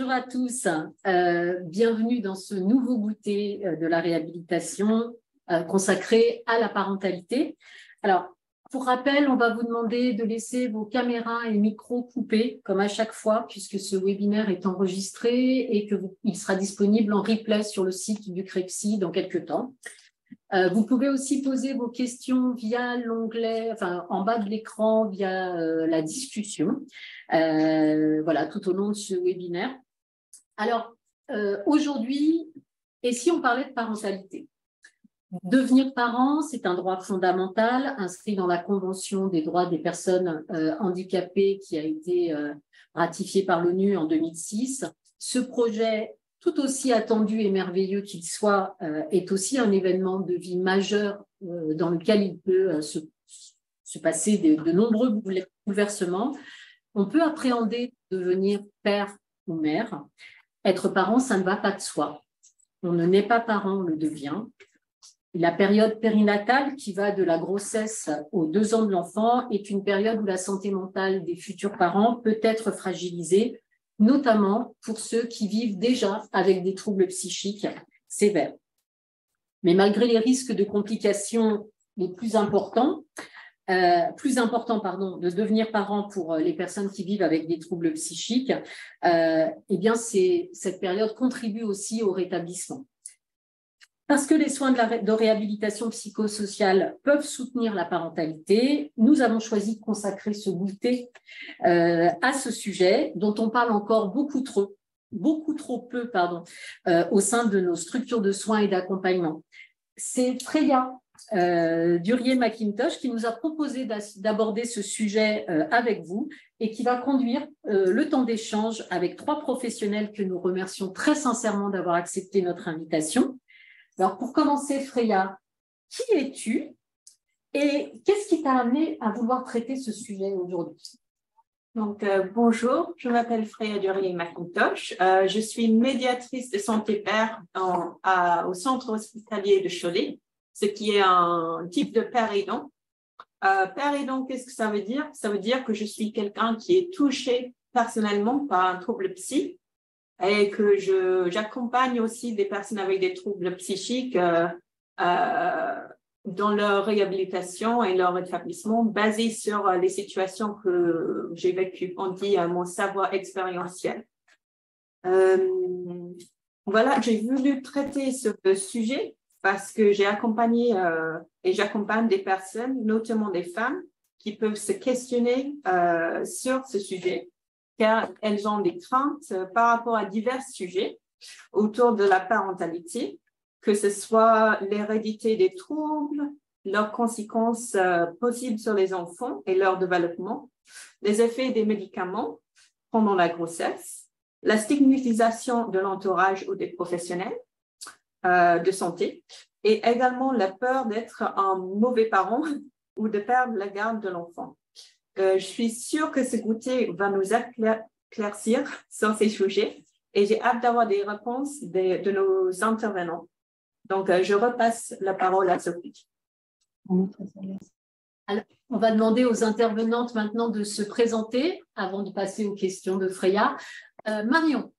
Bonjour à tous, bienvenue dans ce nouveau goûter de la réhabilitation consacré à la parentalité. Alors, pour rappel, on va vous demander de laisser vos caméras et micros coupés, comme à chaque fois, puisque ce webinaire est enregistré et qu'il sera disponible en replay sur le site du CREPSI dans quelques temps. Vous pouvez aussi poser vos questions via l'onglet, enfin en bas de l'écran, via la discussion, voilà, tout au long de ce webinaire. Alors, aujourd'hui, et si on parlait de parentalité? Devenir parent, c'est un droit fondamental inscrit dans la Convention des droits des personnes handicapées qui a été ratifiée par l'ONU en 2006. Ce projet, tout aussi attendu et merveilleux qu'il soit, est aussi un événement de vie majeur dans lequel il peut se passer de nombreux bouleversements. On peut appréhender devenir père ou mère. Être parent, ça ne va pas de soi. On ne naît pas parent, on le devient. La période périnatale, qui va de la grossesse aux 2 ans de l'enfant, est une période où la santé mentale des futurs parents peut être fragilisée, notamment pour ceux qui vivent déjà avec des troubles psychiques sévères. Mais malgré les risques de complications les plus importants, de devenir parent pour les personnes qui vivent avec des troubles psychiques, eh bien cette période contribue aussi au rétablissement. Parce que les soins de réhabilitation psychosociale peuvent soutenir la parentalité, nous avons choisi de consacrer ce goûter à ce sujet dont on parle encore beaucoup trop peu, au sein de nos structures de soins et d'accompagnement. C'est Freya Durier-McIntosh qui nous a proposé d'aborder ce sujet avec vous et qui va conduire le temps d'échange avec 3 professionnels que nous remercions très sincèrement d'avoir accepté notre invitation. Alors, pour commencer, Freya, qui es-tu et qu'est-ce qui t'a amené à vouloir traiter ce sujet aujourd'hui? Donc, bonjour, je m'appelle Freya Durier-McIntosh. Je suis médiatrice de santé père au centre hospitalier de Cholet, ce qui est un type de père aidant. Père aidant, qu'est-ce que ça veut dire? Ça veut dire que je suis quelqu'un qui est touché personnellement par un trouble psy et que j'accompagne aussi des personnes avec des troubles psychiques dans leur réhabilitation et leur établissement basé sur les situations que j'ai vécues. On dit mon savoir expérientiel. Voilà, j'ai voulu traiter ce sujet parce que j'ai accompagné et j'accompagne des personnes, notamment des femmes, qui peuvent se questionner sur ce sujet, car elles ont des craintes par rapport à divers sujets autour de la parentalité, que ce soit l'hérédité des troubles, leurs conséquences possibles sur les enfants et leur développement, les effets des médicaments pendant la grossesse, la stigmatisation de l'entourage ou des professionnels de santé, et également la peur d'être un mauvais parent ou de perdre la garde de l'enfant. Je suis sûre que ce goûter va nous éclaircir sur ces sujets et j'ai hâte d'avoir des réponses de nos intervenants. Donc, je repasse la parole à Sophie. Alors, on va demander aux intervenantes maintenant de se présenter avant de passer aux questions de Freya. Marion.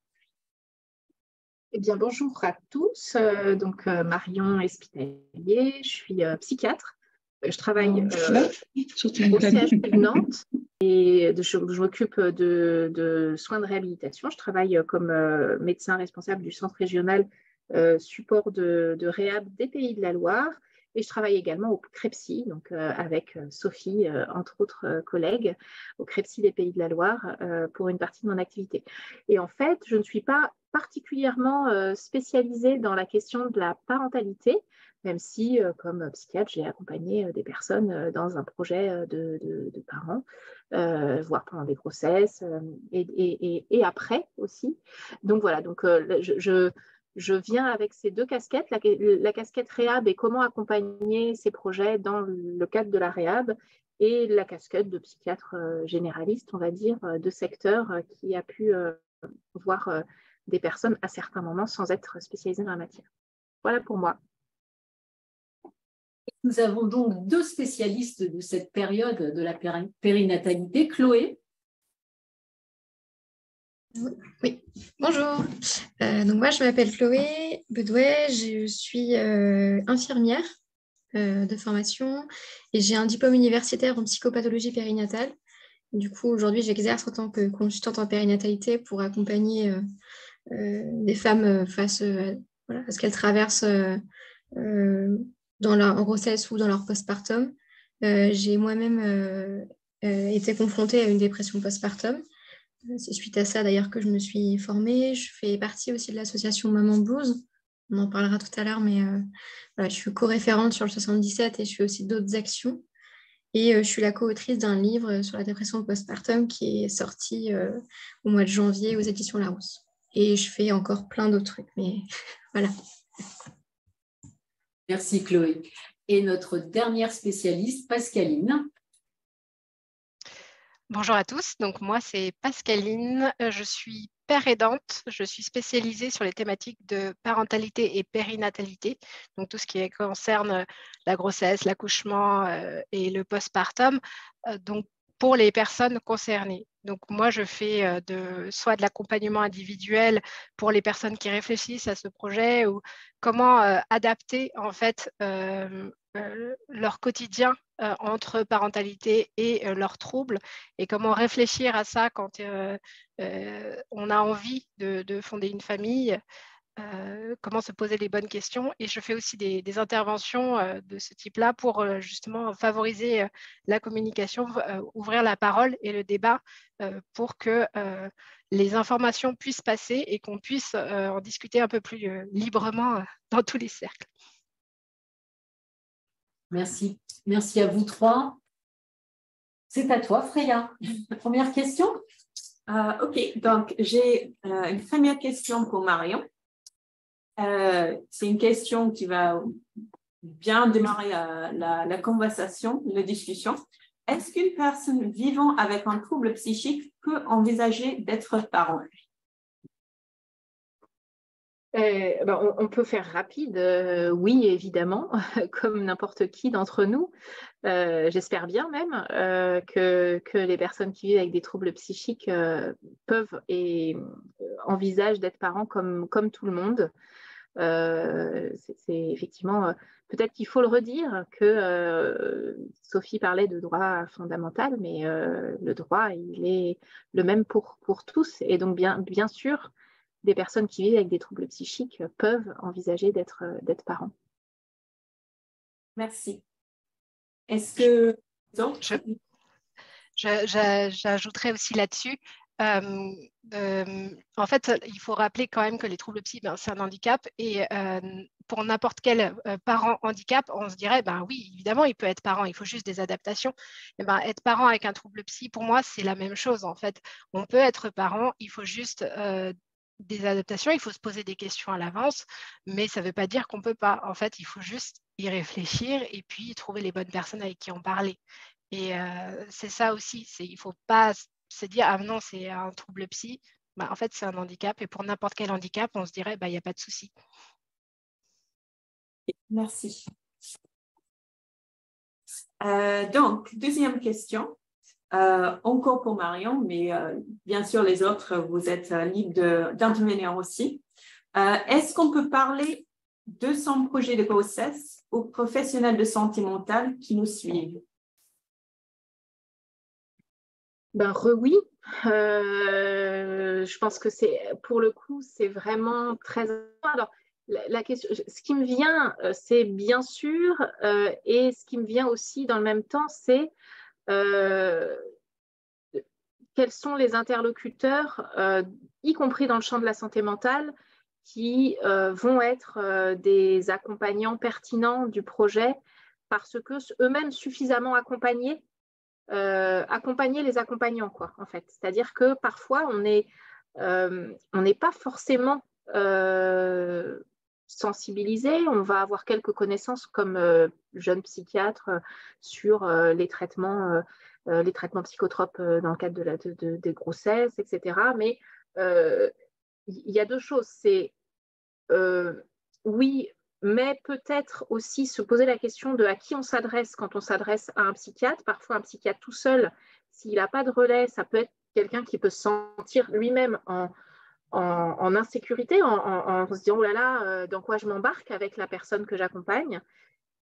Eh bien, bonjour à tous. Marion Espinelier, je suis psychiatre. Je travaille au CHU de Nantes et je m'occupe de soins de réhabilitation. Je travaille comme médecin responsable du centre régional support de réhab des Pays de la Loire et je travaille également au CREPSI, donc avec Sophie, entre autres collègues, au CREPSI des Pays de la Loire pour une partie de mon activité. Et en fait, je ne suis pas particulièrement spécialisée dans la question de la parentalité, même si, comme psychiatre, j'ai accompagné des personnes dans un projet de parents, voire pendant des grossesses et après aussi. Donc voilà, je viens avec ces 2 casquettes, la casquette réhab et comment accompagner ces projets dans le cadre de la réhab et la casquette de psychiatre généraliste, on va dire, de secteur qui a pu voir des personnes à certains moments sans être spécialisées dans la matière. Voilà pour moi. Nous avons donc 2 spécialistes de cette période de la périnatalité. Chloé. Oui, bonjour. Donc moi, je m'appelle Chloé Bedouet, je suis infirmière de formation et j'ai un diplôme universitaire en psychopathologie périnatale. Du coup, aujourd'hui, j'exerce en tant que consultante en périnatalité pour accompagner des femmes face à ce qu'elles traversent dans leur grossesse ou dans leur postpartum. J'ai moi-même été confrontée à une dépression postpartum. C'est suite à ça d'ailleurs que je me suis formée. Je fais partie aussi de l'association Maman Blues. On en parlera tout à l'heure, mais voilà, je suis co-référente sur le 77 et je fais aussi d'autres actions. Et je suis la co-autrice d'un livre sur la dépression postpartum qui est sorti au mois de janvier aux éditions Larousse. Et je fais encore plein d'autres trucs, mais voilà. Merci Chloé. Et notre dernière spécialiste, Pascaline. Bonjour à tous, donc moi c'est Pascaline, je suis père aidante, je suis spécialisée sur les thématiques de parentalité et périnatalité, donc tout ce qui concerne la grossesse, l'accouchement et le postpartum, donc pour les personnes concernées. Donc moi je fais soit de l'accompagnement individuel pour les personnes qui réfléchissent à ce projet ou comment adapter en fait leur quotidien entre parentalité et leurs troubles et comment réfléchir à ça quand on a envie de fonder une famille, comment se poser les bonnes questions. Et je fais aussi des interventions de ce type-là pour justement favoriser la communication, ouvrir la parole et le débat pour que les informations puissent passer et qu'on puisse en discuter un peu plus librement dans tous les cercles. Merci. Merci à vous trois. C'est à toi, Freya. Première question. OK, donc j'ai une première question pour Marion. C'est une question qui va bien démarrer la conversation, la discussion. Est-ce qu'une personne vivant avec un trouble psychique peut envisager d'être parent? On peut faire rapide, oui, évidemment, comme n'importe qui d'entre nous. J'espère bien même que les personnes qui vivent avec des troubles psychiques peuvent et envisagent d'être parents comme tout le monde. C'est effectivement, peut-être qu'il faut le redire, que Sophie parlait de droit fondamental, mais le droit, il est le même pour tous. Et donc, bien sûr, des personnes qui vivent avec des troubles psychiques peuvent envisager d'être parents. Merci. Est-ce que... J'ajouterais aussi là-dessus, en fait, il faut rappeler quand même que les troubles psy, c'est un handicap et pour n'importe quel parent handicap, on se dirait, oui, évidemment, il peut être parent, il faut juste des adaptations. Et être parent avec un trouble psy, pour moi, c'est la même chose en fait. On peut être parent, il faut juste des adaptations, il faut se poser des questions à l'avance, mais ça ne veut pas dire qu'on ne peut pas. En fait, il faut juste y réfléchir et puis trouver les bonnes personnes avec qui en parler. Et c'est ça aussi, il ne faut pas se dire « Ah non, c'est un trouble psy ». En fait, c'est un handicap et pour n'importe quel handicap, on se dirait « Il n'y a pas de souci ». Merci. Donc, deuxième question, encore pour Marion, mais bien sûr, les autres, vous êtes libres d'intervenir aussi. Est-ce qu'on peut parler de son projet de grossesse aux professionnels de santé mentale qui nous suivent? Oui. Je pense que pour le coup, c'est vraiment très... Alors, la question, ce qui me vient, c'est bien sûr, et ce qui me vient aussi dans le même temps, c'est quels sont les interlocuteurs, y compris dans le champ de la santé mentale, qui vont être des accompagnants pertinents du projet parce que eux-mêmes suffisamment accompagner les accompagnants, quoi, en fait. C'est-à-dire que parfois, on n'est pas forcément sensibilisé. On va avoir quelques connaissances comme jeune psychiatre sur les traitements psychotropes dans le cadre des grossesses, etc. Mais il y a deux choses. C'est oui, mais peut-être aussi se poser la question de à qui on s'adresse quand on s'adresse à un psychiatre. Parfois, un psychiatre tout seul, s'il n'a pas de relais, ça peut être quelqu'un qui peut se sentir lui-même en insécurité, en se disant, oh là là, dans quoi je m'embarque avec la personne que j'accompagne.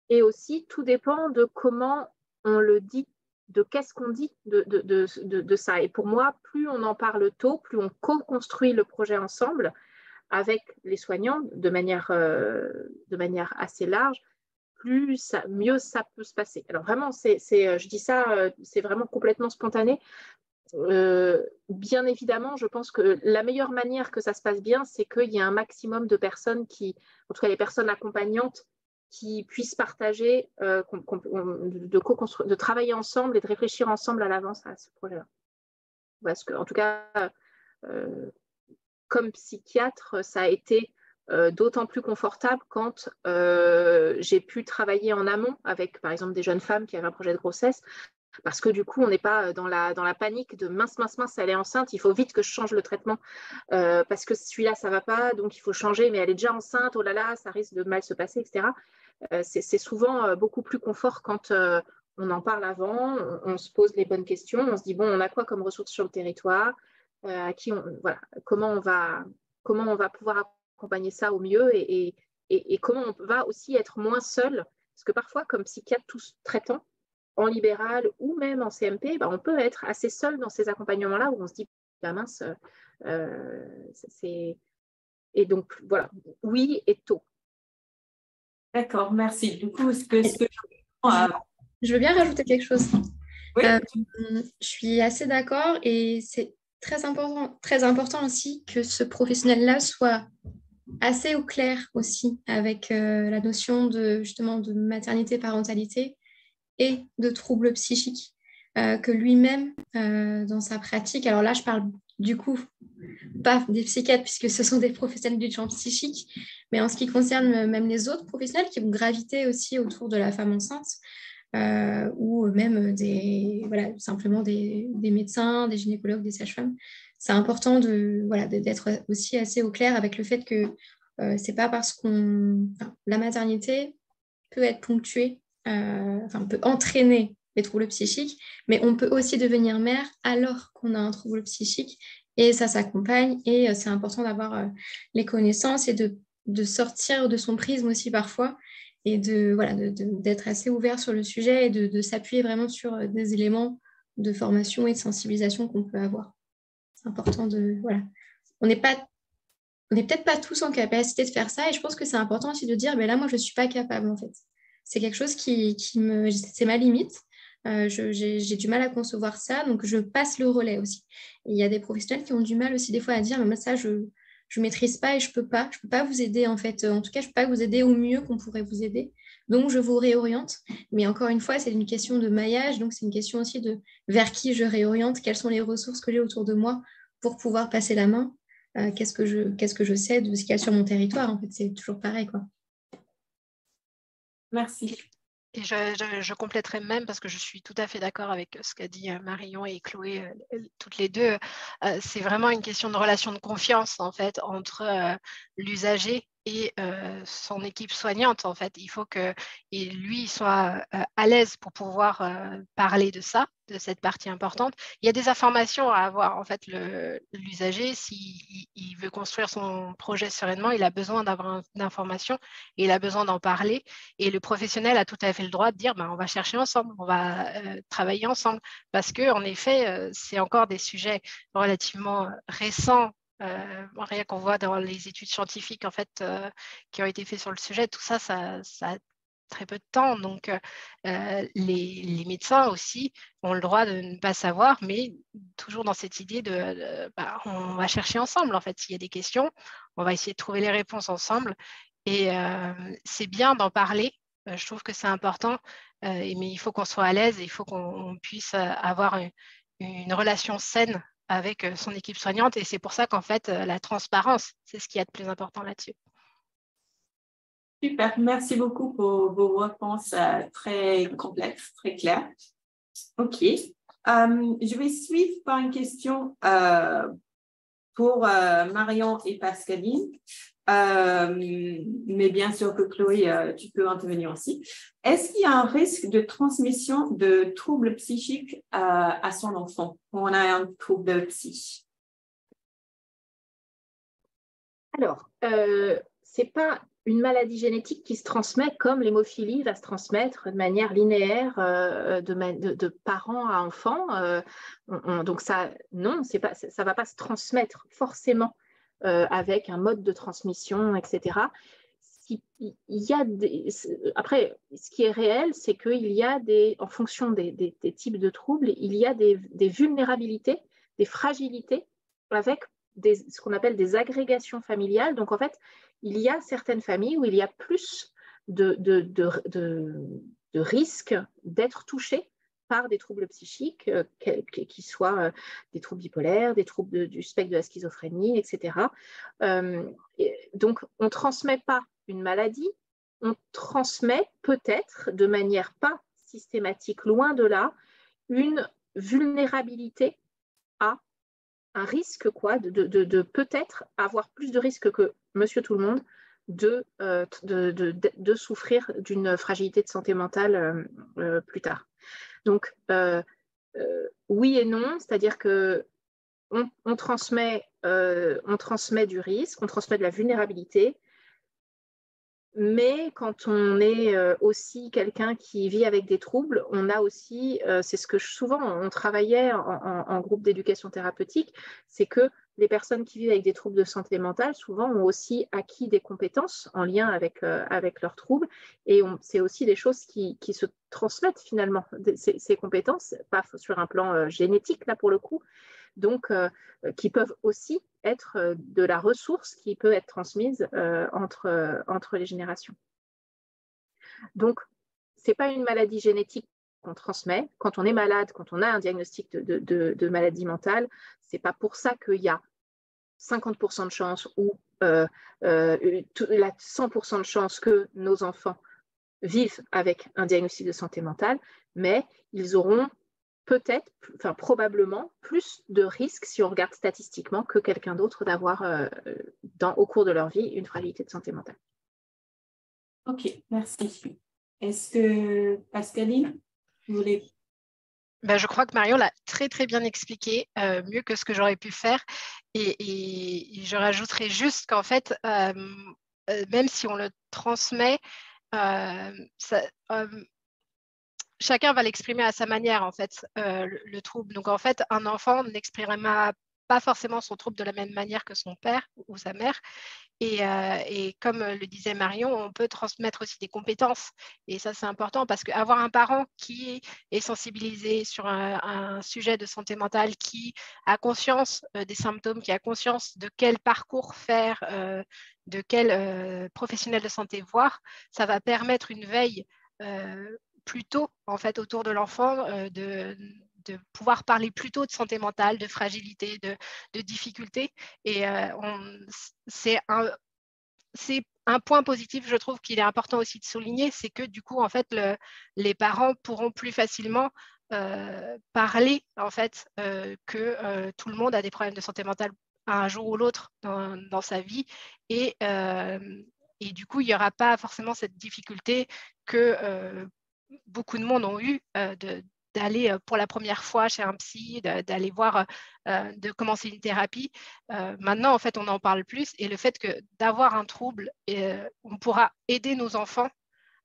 Et aussi, tout dépend de comment on le dit, de qu'est-ce qu'on dit de ça. Et pour moi, plus on en parle tôt, plus on co-construit le projet ensemble avec les soignants de manière assez large, mieux ça peut se passer. Alors vraiment, je dis ça, c'est vraiment complètement spontané. Bien évidemment, je pense que la meilleure manière que ça se passe bien, c'est qu'il y ait un maximum de personnes en tout cas les personnes accompagnantes, qui puissent partager, de travailler ensemble et de réfléchir ensemble à l'avance à ce projet-là. Parce que, en tout cas, comme psychiatre, ça a été d'autant plus confortable quand j'ai pu travailler en amont avec, par exemple, des jeunes femmes qui avaient un projet de grossesse, parce que du coup, on n'est pas dans la panique de mince, elle est enceinte, il faut vite que je change le traitement parce que celui-là, ça ne va pas, donc il faut changer, mais elle est déjà enceinte, oh là là, ça risque de mal se passer, etc. C'est souvent beaucoup plus confort quand on en parle avant, on se pose les bonnes questions, on se dit, bon, on a quoi comme ressources sur le territoire, voilà, comment on va pouvoir accompagner ça au mieux et comment on va aussi être moins seul, parce que parfois, comme psychiatre, tous traitants, en libéral ou même en CMP, on peut être assez seul dans ces accompagnements-là où on se dit, mince, et donc, voilà, oui et tôt. D'accord, merci. Du coup, je veux bien rajouter quelque chose. Oui. Je suis assez d'accord et c'est très important aussi que ce professionnel-là soit assez au clair aussi avec la notion justement de maternité-parentalité et de troubles psychiques, que lui-même, dans sa pratique, alors là, je parle du coup pas des psychiatres puisque ce sont des professionnels du champ psychique, mais en ce qui concerne même les autres professionnels qui vont graviter aussi autour de la femme enceinte, ou même simplement des médecins, des gynécologues, des sages-femmes. C'est important d'être aussi assez au clair avec le fait que c'est pas parce la maternité peut être ponctuée, peut entraîner les troubles psychiques, mais on peut aussi devenir mère alors qu'on a un trouble psychique et ça s'accompagne et c'est important d'avoir les connaissances et de sortir de son prisme aussi parfois et d'être assez ouvert sur le sujet et de s'appuyer vraiment sur des éléments de formation et de sensibilisation qu'on peut avoir. C'est important On n'est peut-être pas tous en capacité de faire ça et je pense que c'est important aussi de dire, là, moi, je ne suis pas capable en fait. C'est quelque chose c'est ma limite. J'ai du mal à concevoir ça, donc je passe le relais aussi. Et il y a des professionnels qui ont du mal aussi des fois à dire, mais moi, ça, je ne maîtrise pas et je peux pas vous aider en fait. En tout cas, je ne peux pas vous aider au mieux qu'on pourrait vous aider. Donc, je vous réoriente. Mais encore une fois, c'est une question de maillage, donc c'est une question aussi de vers qui je réoriente, quelles sont les ressources que j'ai autour de moi pour pouvoir passer la main. Qu'est-ce que je sais de ce qu'il y a sur mon territoire. En fait, c'est toujours pareil, quoi. Merci. Et je compléterai même parce que je suis tout à fait d'accord avec ce qu'a dit Marion et Chloé, toutes les deux. C'est vraiment une question de relation de confiance en fait entre l'usager et son équipe soignante. En fait, il faut que lui soit à l'aise pour pouvoir parler de ça, de cette partie importante. Il y a des informations à avoir en fait. L'usager, s'il veut construire son projet sereinement, il a besoin d'avoir d'informations et il a besoin d'en parler. Et le professionnel a tout à fait le droit de dire on va chercher ensemble, on va travailler ensemble. Parce qu'en effet, c'est encore des sujets relativement récents. Rien qu'on voit dans les études scientifiques en fait, qui ont été faites sur le sujet, tout ça, ça a très peu de temps. Donc, les médecins aussi ont le droit de ne pas savoir, mais toujours dans cette idée on va chercher ensemble. En fait, s'il y a des questions, on va essayer de trouver les réponses ensemble. Et c'est bien d'en parler. Je trouve que c'est important, mais il faut qu'on soit à l'aise et il faut qu'on puisse avoir une relation saine avec son équipe soignante. Et c'est pour ça qu'en fait, la transparence, c'est ce qu'il y a de plus important là-dessus. Super, merci beaucoup pour vos réponses très complexes, très claires. OK. Je vais suivre par une question pour Marion et Pascaline. mais bien sûr que Chloé, tu peux intervenir aussi. Est-ce qu'il y a un risque de transmission de troubles psychiques à son enfant quand on a un trouble psy? Alors, c'est pas une maladie génétique qui se transmet comme l'hémophilie va se transmettre de manière linéaire de parents à enfants. Donc ça, non, ça va pas se transmettre forcément avec un mode de transmission, etc. Après, ce qui est réel, c'est qu'il y a en fonction des types de troubles, il y a des vulnérabilités, des fragilités avec ce qu'on appelle des agrégations familiales. Donc, en fait, il y a certaines familles où il y a plus de risques d'être touchés par des troubles psychiques, qui soient des troubles bipolaires, des troubles du spectre de la schizophrénie, etc. Donc, on ne transmet pas une maladie, on transmet peut-être de manière pas systématique, loin de là, une vulnérabilité à un risque, de peut-être avoir plus de risques que monsieur tout le monde de souffrir d'une fragilité de santé mentale plus tard. Donc, oui et non, c'est-à-dire que on transmet du risque, on transmet de la vulnérabilité, mais quand on est aussi quelqu'un qui vit avec des troubles, on a aussi, c'est ce que souvent on travaillait en groupe d'éducation thérapeutique, c'est que les personnes qui vivent avec des troubles de santé mentale, souvent ont aussi acquis des compétences en lien avec leurs troubles, et c'est aussi des choses qui se transmettent finalement, ces compétences, pas sur un plan génétique là pour le coup, donc qui peuvent aussi être de la ressource qui peut être transmise entre les générations. Donc, ce n'est pas une maladie génétique qu'on transmet. Quand on est malade, quand on a un diagnostic de maladie mentale, ce n'est pas pour ça qu'il y a 50% de chance ou 100% de chance que nos enfants vivent avec un diagnostic de santé mentale, mais ils auront peut-être, probablement, plus de risques, si on regarde statistiquement, que quelqu'un d'autre d'avoir, au cours de leur vie, une fragilité de santé mentale. Ok, merci. Est-ce que Pascaline, vous voulez... Je crois que Marion l'a très, très bien expliqué, mieux que ce que j'aurais pu faire. Et je rajouterais juste qu'en fait, même si on le transmet, chacun va l'exprimer à sa manière, en fait, le trouble. Donc, en fait, un enfant n'exprimera pas forcément son trouble de la même manière que son père ou sa mère. Et comme le disait Marion, on peut transmettre aussi des compétences. Et ça, c'est important parce qu'avoir un parent qui est sensibilisé sur un sujet de santé mentale, qui a conscience des symptômes, qui a conscience de quel parcours faire, de quel professionnel de santé voir, ça va permettre une veille plus tôt, en fait, autour de l'enfant, de pouvoir parler plus tôt de santé mentale, de fragilité, de difficultés. Et c'est un point positif, je trouve, qu'il est important aussi de souligner, c'est que du coup, en fait, les parents pourront plus facilement parler, en fait, que tout le monde a des problèmes de santé mentale un jour ou l'autre dans sa vie. Et du coup, il n'y aura pas forcément cette difficulté que beaucoup de monde ont eu d'aller pour la première fois chez un psy, d'aller voir, de commencer une thérapie. Maintenant, en fait, on en parle plus, et le fait d'avoir un trouble, on pourra aider nos enfants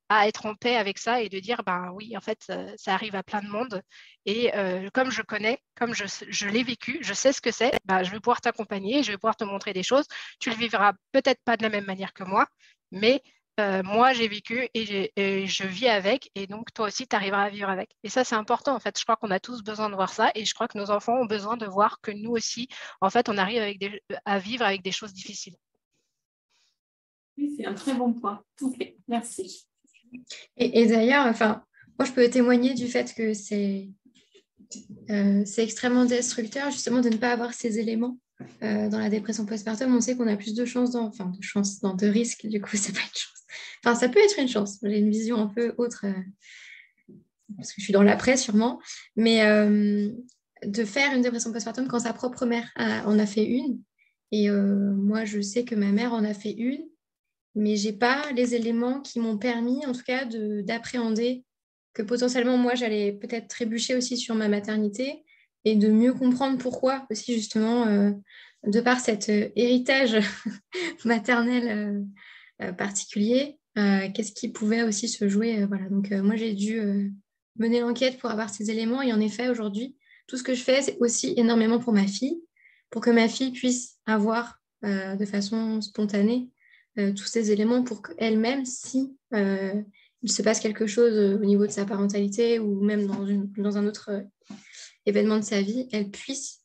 à être en paix avec ça et de dire, oui, en fait, ça arrive à plein de monde. Et comme je connais, comme je l'ai vécu, je sais ce que c'est, je vais pouvoir t'accompagner, je vais pouvoir te montrer des choses. Tu le vivras peut-être pas de la même manière que moi, mais moi, j'ai vécu et je vis avec, et donc toi aussi, tu arriveras à vivre avec. Et ça, c'est important, en fait. Je crois qu'on a tous besoin de voir ça, et je crois que nos enfants ont besoin de voir que nous aussi, en fait, on arrive à vivre avec des choses difficiles. Oui, c'est un très bon point. Ok, merci. Et d'ailleurs, moi, je peux témoigner du fait que c'est extrêmement destructeur, justement, de ne pas avoir ces éléments. Dans la dépression postpartum, on sait qu'on a plus de chances, de risques, du coup, c'est pas une chance. Ça peut être une chance. J'ai une vision un peu autre, parce que je suis dans l'après, sûrement, mais de faire une dépression postpartum quand sa propre mère en a fait une, Et moi, je sais que ma mère en a fait une, mais je n'ai pas les éléments qui m'ont permis, en tout cas, d'appréhender que potentiellement, moi, j'allais peut-être trébucher aussi sur ma maternité et de mieux comprendre pourquoi aussi, justement, de par cet héritage maternel particulier, qu'est-ce qui pouvait aussi se jouer. Voilà. Donc, moi, j'ai dû mener l'enquête pour avoir ces éléments. Et en effet, aujourd'hui, tout ce que je fais, c'est aussi énormément pour ma fille, pour que ma fille puisse avoir de façon spontanée tous ces éléments pour qu'elle-même, si il se passe quelque chose au niveau de sa parentalité ou même dans un autre événement de sa vie, elle puisse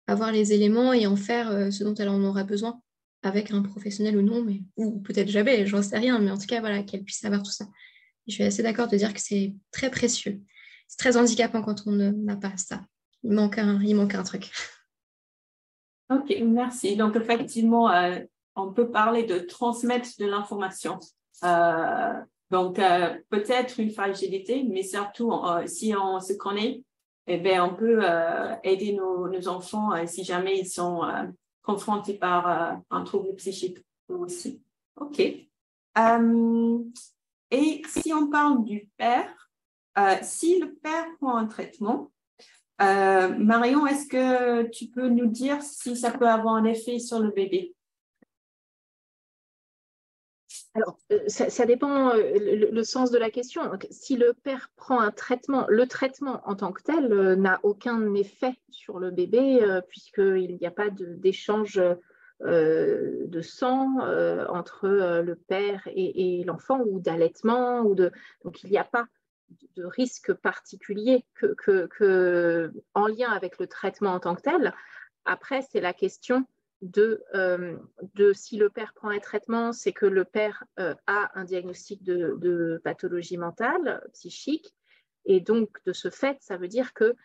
avoir les éléments et en faire ce dont elle en aura besoin avec un professionnel ou non, mais, ou peut-être jamais, j'en sais rien, mais en tout cas, voilà, qu'elle puisse avoir tout ça. Et je suis assez d'accord de dire que c'est très précieux. C'est très handicapant quand on n'a pas ça. Il manque un truc. Ok, merci. Donc, effectivement, on peut parler de transmettre de l'information. Donc, peut-être une fragilité, mais surtout, si on se connaît, eh bien, on peut aider nos enfants si jamais ils sont confrontés par un trouble psychique aussi. OK. Et si on parle du père, si le père prend un traitement, Marion, est-ce que tu peux nous dire si ça peut avoir un effet sur le bébé? Alors, ça dépend le sens de la question. Donc, si le père prend un traitement, le traitement en tant que tel n'a aucun effet sur le bébé puisqu'il n'y a pas d'échange de sang entre le père et l'enfant ou d'allaitement. Donc, il n'y a pas de risque particulier en lien avec le traitement en tant que tel. Après, c'est la question de si le père prend un traitement, c'est que le père a un diagnostic de pathologie mentale, psychique, et donc de ce fait, ça veut dire qu'il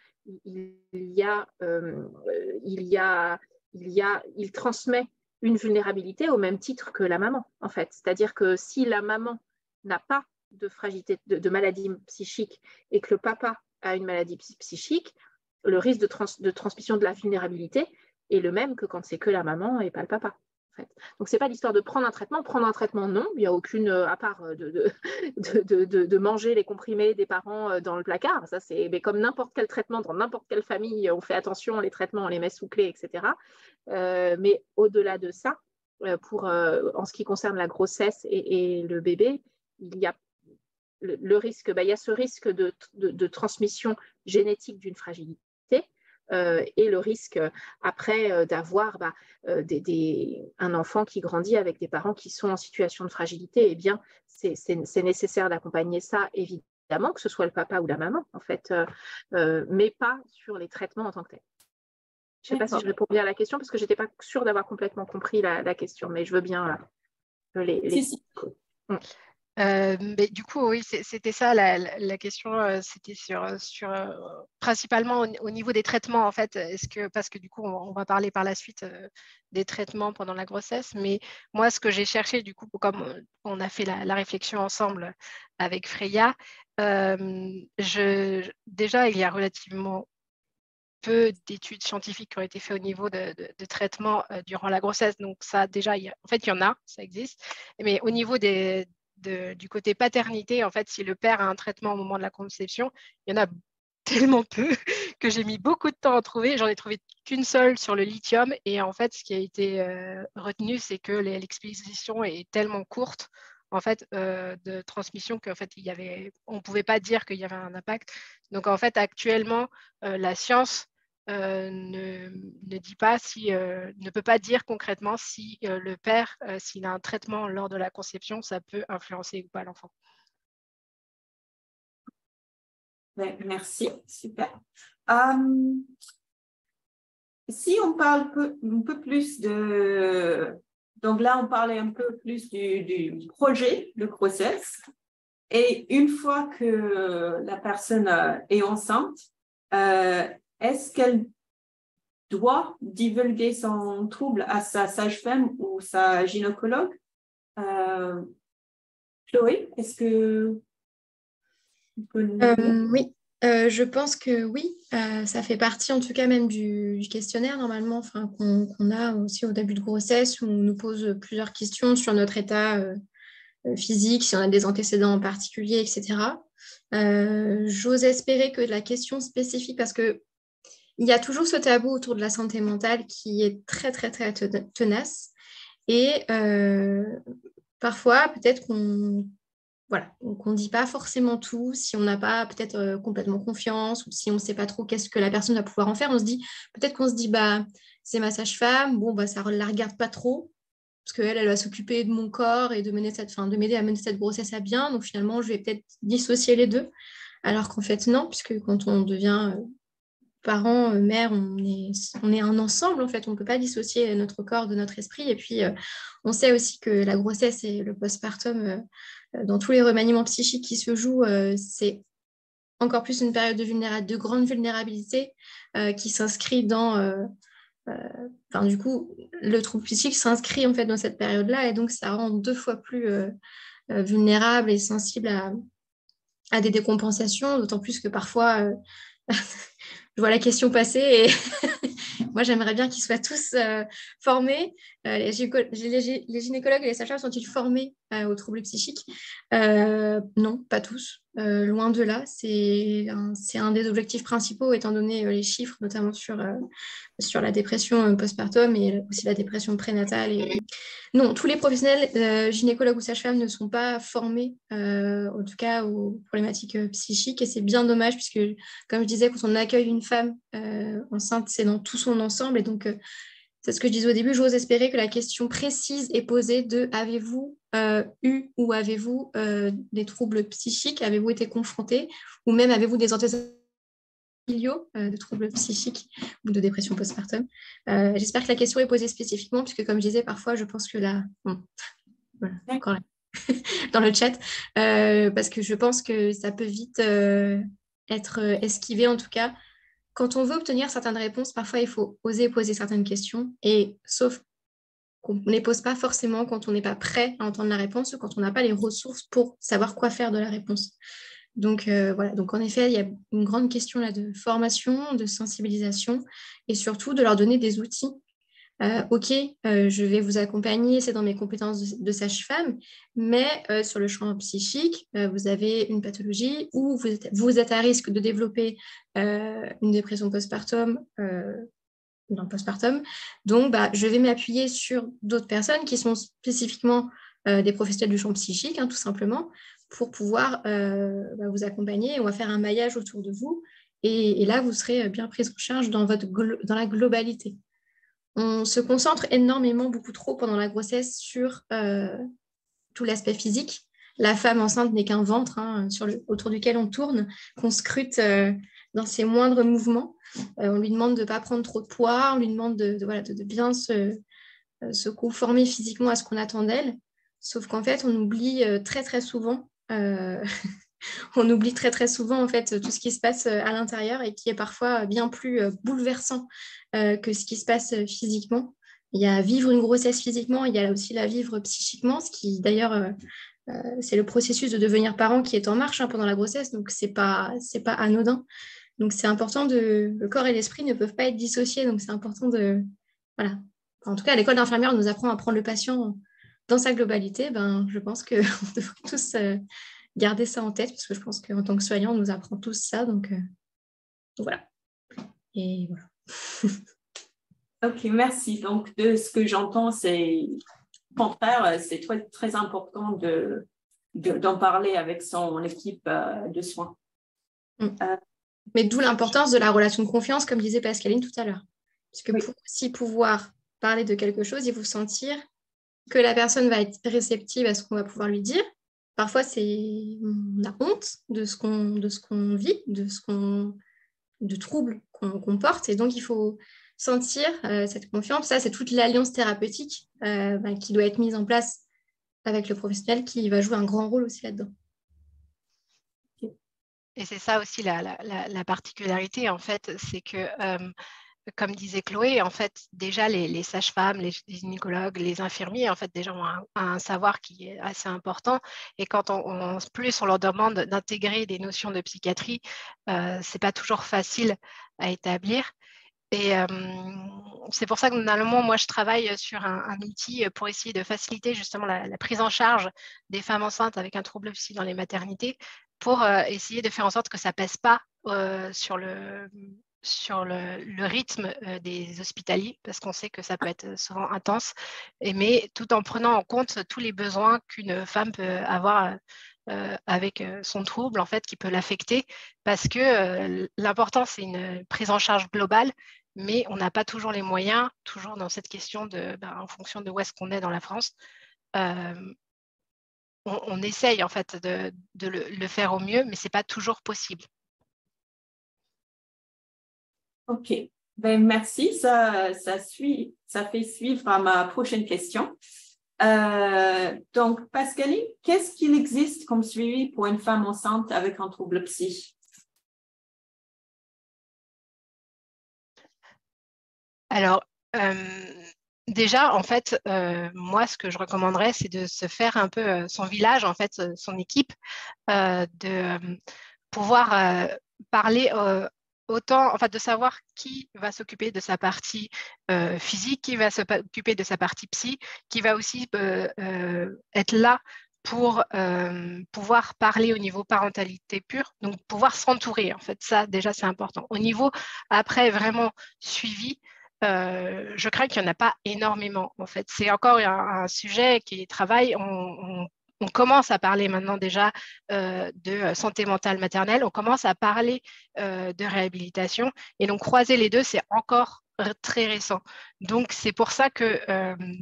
transmet une vulnérabilité au même titre que la maman, en fait. C'est-à-dire que si la maman n'a pas de fragilité, de maladie psychique, et que le papa a une maladie psychique, le risque de transmission de la vulnérabilité est le même que quand c'est que la maman et pas le papa. En fait. Donc, ce n'est pas l'histoire de prendre un traitement. Prendre un traitement, non. Il n'y a aucune, à part de manger les comprimés des parents dans le placard. Ça, mais comme n'importe quel traitement dans n'importe quelle famille, on fait attention, les traitements, on les met sous clé, etc. Mais au-delà de ça, en ce qui concerne la grossesse et le bébé, il y a le risque, il y a ce risque de transmission génétique d'une fragilité et le risque après d'avoir un enfant qui grandit avec des parents qui sont en situation de fragilité. Eh bien, c'est nécessaire d'accompagner ça, évidemment, que ce soit le papa ou la maman, en fait, mais pas sur les traitements en tant que tels. Je ne sais pas si je réponds bien à la question, parce que je n'étais pas sûre d'avoir complètement compris la question, mais je veux bien Si. Mais du coup, oui, c'était ça la question, c'était sur principalement au niveau des traitements, en fait. Parce que du coup, on va parler par la suite des traitements pendant la grossesse, mais moi, ce que j'ai cherché, du coup, comme on a fait la réflexion ensemble avec Freya, déjà, il y a relativement peu d'études scientifiques qui ont été faites au niveau de traitement durant la grossesse. Donc ça, déjà, en fait, il y en a, ça existe. Mais au niveau du côté paternité, en fait, si le père a un traitement au moment de la conception, il y en a tellement peu que j'ai mis beaucoup de temps à trouver. J'en ai trouvé qu'une seule sur le lithium. Et en fait, ce qui a été retenu, c'est que l'exposition est tellement courte en fait, de transmission qu'en fait, on ne pouvait pas dire qu'il y avait un impact. Donc, en fait, actuellement, la science ne dit pas ne peut pas dire concrètement si le père, s'il a un traitement lors de la conception, ça peut influencer ou pas l'enfant. Merci, super. Si on parle un peu plus donc là, on parlait un peu plus du projet de grossesse. Et une fois que la personne est enceinte, est-ce qu'elle doit divulguer son trouble à sa sage-femme ou sa gynécologue? Chloé, est-ce que tu peux nous dire? Oui, Je pense que oui, ça fait partie en tout cas même du questionnaire normalement qu'on a aussi au début de grossesse où on nous pose plusieurs questions sur notre état physique, si on a des antécédents en particulier, etc. J'ose espérer que la question spécifique, parce que il y a toujours ce tabou autour de la santé mentale qui est très, très, très tenace. Et parfois, peut-être qu'on ne dit pas forcément tout, si on n'a pas peut-être complètement confiance ou si on ne sait pas trop qu'est-ce que la personne va pouvoir en faire. Peut-être qu'on se dit, bah, c'est ma sage-femme, bon, bah, ça ne la regarde pas trop, parce qu'elle, elle va s'occuper de mon corps et de m'aider à mener cette grossesse à bien. Donc finalement, je vais peut-être dissocier les deux. Alors qu'en fait, non, puisque quand on devient parents, mères, on est un ensemble, en fait. On ne peut pas dissocier notre corps de notre esprit. Et puis, on sait aussi que la grossesse et le postpartum, dans tous les remaniements psychiques qui se jouent, c'est encore plus une période de grande vulnérabilité qui s'inscrit du coup, le trouble psychique s'inscrit en fait dans cette période-là et donc ça rend 2 fois plus vulnérable et sensible à des décompensations, d'autant plus que parfois, je vois la question passer et moi, j'aimerais bien qu'ils soient tous formés. Les gynécologues et les sages-femmes sont-ils formés aux troubles psychiques? Non, pas tous. Loin de là. C'est un des objectifs principaux, étant donné les chiffres, notamment sur la dépression postpartum et aussi la dépression prénatale. Non, tous les professionnels gynécologues ou sages-femmes ne sont pas formés, en tout cas, aux problématiques psychiques. Et c'est bien dommage, puisque, comme je disais, quand on accueille une femme enceinte, c'est dans tout son ensemble. Et donc, c'est ce que je disais au début, j'ose espérer que la question précise est posée de avez-vous eu ou avez-vous des troubles psychiques? Avez-vous été confronté? Ou même avez-vous des antécédents de troubles psychiques ou de dépression postpartum. J'espère que la question est posée spécifiquement, puisque comme je disais, parfois, je pense que voilà, encore là, dans le chat, parce que je pense que ça peut vite être esquivé, en tout cas. Quand on veut obtenir certaines réponses, parfois, il faut oser poser certaines questions, et sauf qu'on ne les pose pas forcément quand on n'est pas prêt à entendre la réponse ou quand on n'a pas les ressources pour savoir quoi faire de la réponse. Donc, voilà. Donc, en effet, il y a une grande question là de formation, de sensibilisation et surtout de leur donner des outils. OK, je vais vous accompagner, c'est dans mes compétences de sage-femme, mais sur le champ psychique, vous avez une pathologie ou vous êtes à risque de développer une dépression postpartum dans le postpartum. Donc, je vais m'appuyer sur d'autres personnes qui sont spécifiquement des professionnels du champ psychique, tout simplement, pour pouvoir vous accompagner. On va faire un maillage autour de vous et là, vous serez bien prise en charge dans la globalité. On se concentre énormément, beaucoup trop pendant la grossesse sur tout l'aspect physique. La femme enceinte n'est qu'un ventre autour duquel on tourne, qu'on scrute dans ses moindres mouvements. On lui demande de ne pas prendre trop de poids, on lui demande de bien se conformer physiquement à ce qu'on attend d'elle. Sauf qu'en fait, on oublie très, très souvent on oublie très très souvent en fait tout ce qui se passe à l'intérieur et qui est parfois bien plus bouleversant que ce qui se passe physiquement. Il y a vivre une grossesse physiquement, il y a aussi la vivre psychiquement, ce qui d'ailleurs c'est le processus de devenir parent qui est en marche pendant la grossesse, donc c'est pas anodin. Donc c'est important le corps et l'esprit ne peuvent pas être dissociés, donc c'est important voilà. En tout cas, l'école d'infirmière nous apprend à prendre le patient dans sa globalité. Je pense qu'on devrait tous garder ça en tête, parce que je pense qu'en tant que soignant, on nous apprend tous ça. Donc voilà. Et voilà. Ok, merci. Donc, de ce que j'entends, c'est au contraire, c'est très important d'en parler avec son équipe de soins. Mais d'où l'importance de la relation de confiance, comme disait Pascaline tout à l'heure. Parce que pour aussi pouvoir parler de quelque chose, il faut sentir que la personne va être réceptive à ce qu'on va pouvoir lui dire. Parfois, on a honte de ce qu'on vit, de troubles qu'on porte. Et donc, il faut sentir cette confiance. Ça, c'est toute l'alliance thérapeutique qui doit être mise en place avec le professionnel qui va jouer un grand rôle aussi là-dedans. Et c'est ça aussi la particularité, en fait, c'est que comme disait Chloé, en fait, déjà les sages-femmes, les gynécologues, les infirmiers, en fait, déjà ont un savoir qui est assez important. Et quand plus on leur demande d'intégrer des notions de psychiatrie, c'est pas toujours facile à établir. Et c'est pour ça que normalement, moi, je travaille sur un outil pour essayer de faciliter justement la prise en charge des femmes enceintes avec un trouble psy dans les maternités, pour essayer de faire en sorte que ça ne pèse pas sur le rythme des hospitaliers, parce qu'on sait que ça peut être souvent intense, mais tout en prenant en compte tous les besoins qu'une femme peut avoir avec son trouble, en fait, qui peut l'affecter, parce que l'important, c'est une prise en charge globale, mais on n'a pas toujours les moyens, toujours dans cette question en fonction de où est-ce qu'on est dans la France, on essaye en fait de le faire au mieux, mais ce n'est pas toujours possible. OK. Ben, merci. Ça fait suivre à ma prochaine question. Donc, Pascaline, qu'est-ce qu'il existe comme suivi pour une femme enceinte avec un trouble psy? Alors, déjà, en fait, moi, ce que je recommanderais, c'est de se faire un peu son village, en fait, son équipe, de pouvoir parler autant, en fait, de savoir qui va s'occuper de sa partie physique, qui va s'occuper de sa partie psy, qui va aussi être là pour pouvoir parler au niveau parentalité pure, donc pouvoir s'entourer, en fait, ça, déjà, c'est important. Au niveau, après, vraiment suivi, je crains qu'il n'y en a pas énormément, en fait. C'est encore un sujet qui travaille. On commence à parler maintenant déjà de santé mentale maternelle, on commence à parler de réhabilitation, et donc croiser les deux, c'est encore très récent. Donc, c'est pour ça que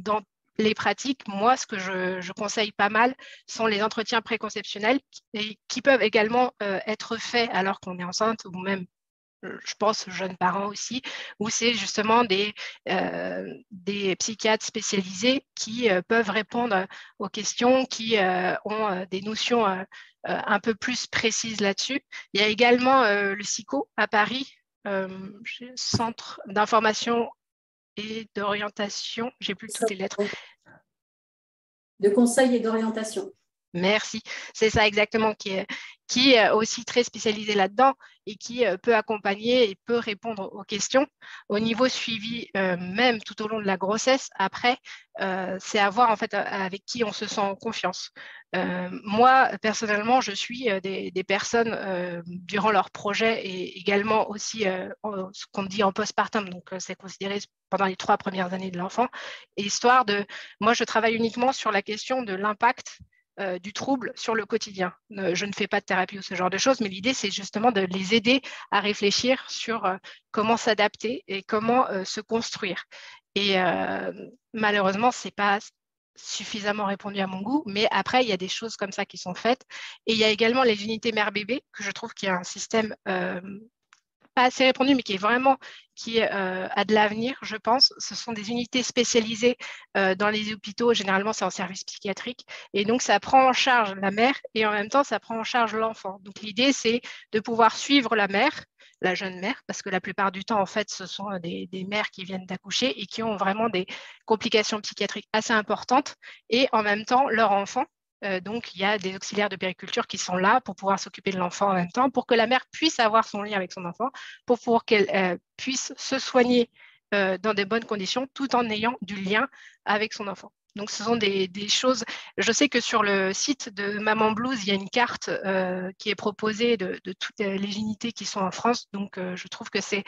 dans les pratiques, moi, ce que je conseille pas mal sont les entretiens préconceptionnels qui peuvent également être faits alors qu'on est enceinte, ou même je pense aux jeunes parents aussi, où c'est justement des psychiatres spécialisés qui peuvent répondre aux questions, qui ont des notions un peu plus précises là-dessus. Il y a également le SICO à Paris, Centre d'information et d'orientation, j'ai plus toutes les lettres. De conseil et d'orientation. Merci, c'est ça exactement, qui est aussi très spécialisé là-dedans et qui peut accompagner et peut répondre aux questions. Au niveau suivi, même tout au long de la grossesse, après, c'est à voir en fait avec qui on se sent en confiance. Moi, personnellement, je suis des personnes durant leur projet et également aussi ce qu'on dit en postpartum, donc c'est considéré pendant les 3 premières années de l'enfant, histoire de, moi je travaille uniquement sur la question de l'impact du trouble sur le quotidien. Je ne fais pas de thérapie ou ce genre de choses, mais l'idée, c'est justement de les aider à réfléchir sur comment s'adapter et comment se construire. Et malheureusement, ce n'est pas suffisamment répondu à mon goût, mais après, il y a des choses comme ça qui sont faites. Et il y a également les unités mère-bébé, que je trouve qu'il y a un système pas assez répandu, mais qui a de l'avenir, je pense. Ce sont des unités spécialisées dans les hôpitaux. Généralement, c'est en service psychiatrique. Et donc, ça prend en charge la mère et en même temps, ça prend en charge l'enfant. Donc, l'idée, c'est de pouvoir suivre la mère, la jeune mère, parce que la plupart du temps, en fait, ce sont des mères qui viennent d'accoucher et qui ont vraiment des complications psychiatriques assez importantes, et en même temps, leur enfant. Donc, il y a des auxiliaires de périculture qui sont là pour pouvoir s'occuper de l'enfant en même temps, pour que la mère puisse avoir son lien avec son enfant, pour qu'elle puisse se soigner dans des bonnes conditions, tout en ayant du lien avec son enfant. Donc, ce sont des choses. Je sais que sur le site de Maman Blues, il y a une carte qui est proposée de toutes les unités qui sont en France. Donc, je trouve que c'est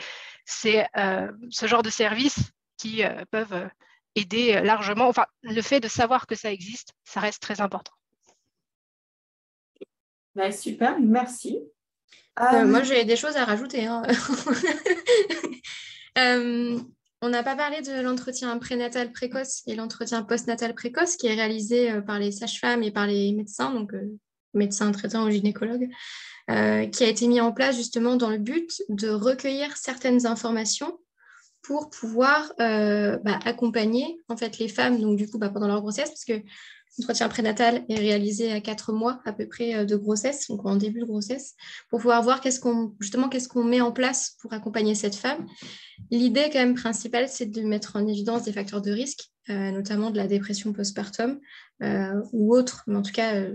ce genre de services qui peuvent aider largement. Enfin, le fait de savoir que ça existe, ça reste très important. Ben, super, merci. Moi, j'ai des choses à rajouter. Hein. On n'a pas parlé de l'entretien prénatal précoce et l'entretien postnatal précoce qui est réalisé par les sages-femmes et par les médecins, donc médecins traitants ou gynécologues, qui a été mis en place justement dans le but de recueillir certaines informations pour pouvoir accompagner en fait les femmes, donc du coup pendant leur grossesse, parce que l'entretien prénatal est réalisé à 4 mois à peu près de grossesse, donc en début de grossesse, pour pouvoir voir qu'est-ce qu'on met en place pour accompagner cette femme. L'idée quand même principale, c'est de mettre en évidence des facteurs de risque, notamment de la dépression postpartum ou autre, mais en tout cas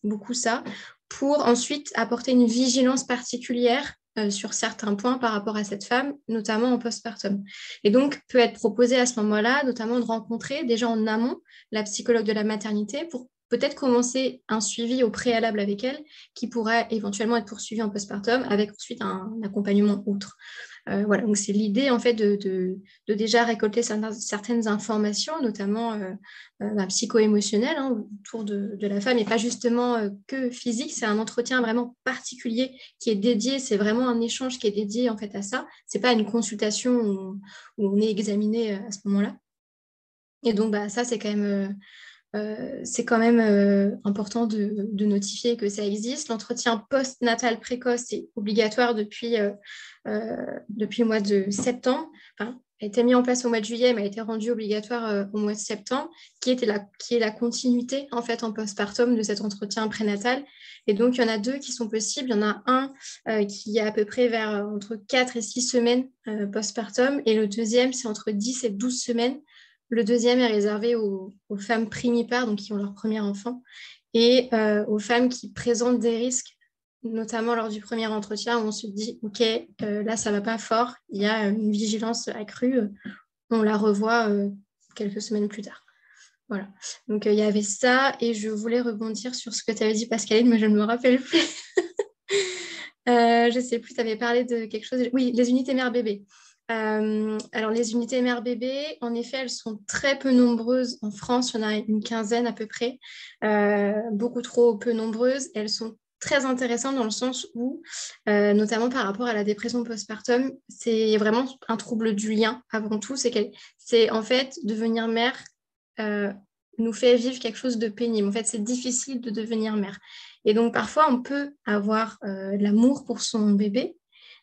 beaucoup ça, pour ensuite apporter une vigilance particulière sur certains points par rapport à cette femme, notamment en postpartum. Et donc, peut être proposé à ce moment-là, notamment de rencontrer déjà en amont la psychologue de la maternité pour peut-être commencer un suivi au préalable avec elle qui pourrait éventuellement être poursuivi en postpartum avec ensuite un accompagnement autre. Voilà, donc c'est l'idée en fait de déjà récolter certaines informations, notamment psycho-émotionnelles autour de la femme et pas justement que physique. C'est un entretien vraiment particulier qui est dédié, c'est vraiment un échange qui est dédié en fait à ça. C'est pas une consultation où on est examiné à ce moment-là. Et donc ça c'est quand même important de notifier que ça existe. L'entretien post-natal précoce est obligatoire depuis le mois de septembre. Enfin, a été mis en place au mois de juillet, mais a été rendu obligatoire au mois de septembre, qui est la continuité en fait en postpartum de cet entretien prénatal. Et donc, il y en a 2 qui sont possibles. Il y en a un qui est à peu près vers entre 4 et 6 semaines postpartum, et le deuxième, c'est entre 10 et 12 semaines. Le deuxième est réservé aux femmes primipares, donc qui ont leur premier enfant, et aux femmes qui présentent des risques, notamment lors du premier entretien, où on se dit, OK, là, ça ne va pas fort, il y a une vigilance accrue, on la revoit quelques semaines plus tard. Voilà. Donc, il y avait ça, et je voulais rebondir sur ce que tu avais dit, Pascaline, mais je ne me rappelle plus. Je ne sais plus, tu avais parlé de quelque chose. Oui, les unités mère-bébé. Alors, les unités mère-bébé, en effet, elles sont très peu nombreuses en France. Il y en a une quinzaine à peu près, beaucoup trop peu nombreuses. Elles sont très intéressantes dans le sens où, notamment par rapport à la dépression postpartum, c'est vraiment un trouble du lien avant tout. C'est en fait devenir mère nous fait vivre quelque chose de pénible. En fait, c'est difficile de devenir mère. Et donc, parfois, on peut avoir de l'amour pour son bébé,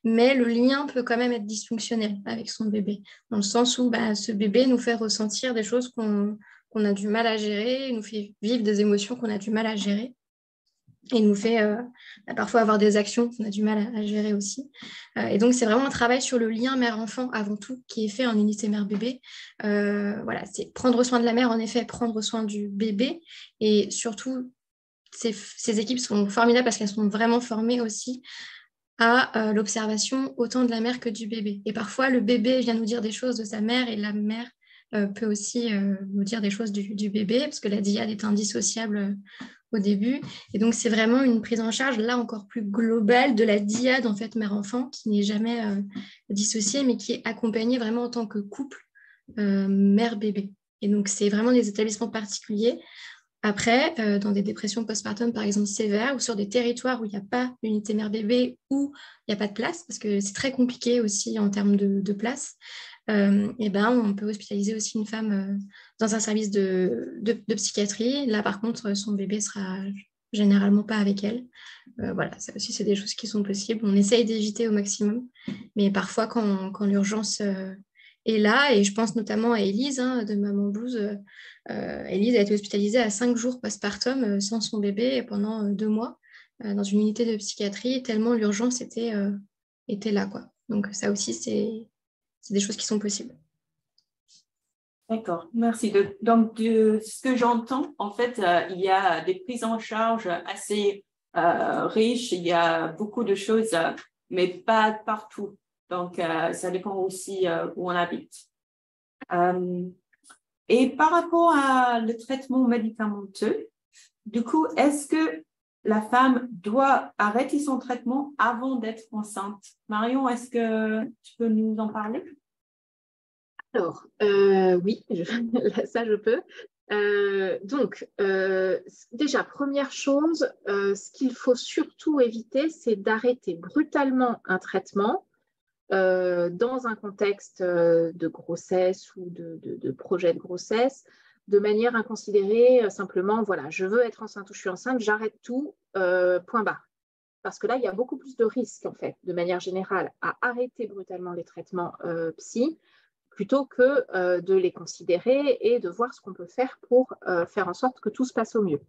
mais le lien peut quand même être dysfonctionnel avec son bébé, dans le sens où ce bébé nous fait ressentir des choses qu'on a du mal à gérer, nous fait vivre des émotions qu'on a du mal à gérer, et nous fait parfois avoir des actions qu'on a du mal à gérer aussi. Et donc, c'est vraiment un travail sur le lien mère-enfant avant tout qui est fait en unité mère-bébé. Voilà, c'est prendre soin de la mère, en effet, prendre soin du bébé, et surtout, ces équipes sont formidables parce qu'elles sont vraiment formées aussi à l'observation autant de la mère que du bébé. Et parfois, le bébé vient nous dire des choses de sa mère et la mère peut aussi nous dire des choses du bébé parce que la dyade est indissociable au début. Et donc, c'est vraiment une prise en charge, là, encore plus globale de la dyade, en fait, mère-enfant, qui n'est jamais dissociée, mais qui est accompagnée vraiment en tant que couple mère-bébé. Et donc, c'est vraiment des établissements particuliers. Après, dans des dépressions postpartum, par exemple, sévères, ou sur des territoires où il n'y a pas d'unité mère-bébé, où il n'y a pas de place, parce que c'est très compliqué aussi en termes de place, on peut hospitaliser aussi une femme dans un service de psychiatrie. Là, par contre, son bébé sera généralement pas avec elle. Voilà, ça aussi, c'est des choses qui sont possibles. On essaye d'éviter au maximum, mais parfois, quand l'urgence est là, et je pense notamment à Élise de Maman Blues. Élise a été hospitalisée à 5 jours postpartum sans son bébé pendant 2 mois dans une unité de psychiatrie, tellement l'urgence était là, quoi. Donc ça aussi, c'est des choses qui sont possibles. D'accord, merci. Donc, de ce que j'entends, en fait, il y a des prises en charge assez riches, il y a beaucoup de choses, mais pas partout. Donc, ça dépend aussi où on habite. Et par rapport à le traitement médicamenteux, du coup, est-ce que la femme doit arrêter son traitement avant d'être enceinte? Marion, est-ce que tu peux nous en parler? Alors, oui, ça je peux. Déjà, première chose, ce qu'il faut surtout éviter, c'est d'arrêter brutalement un traitement dans un contexte de grossesse ou de projet de grossesse, de manière inconsidérée, simplement, voilà, je veux être enceinte ou je suis enceinte, j'arrête tout, point barre. Parce que là, il y a beaucoup plus de risques, en fait, de manière générale, à arrêter brutalement les traitements psy, plutôt que de les considérer et de voir ce qu'on peut faire pour faire en sorte que tout se passe au mieux.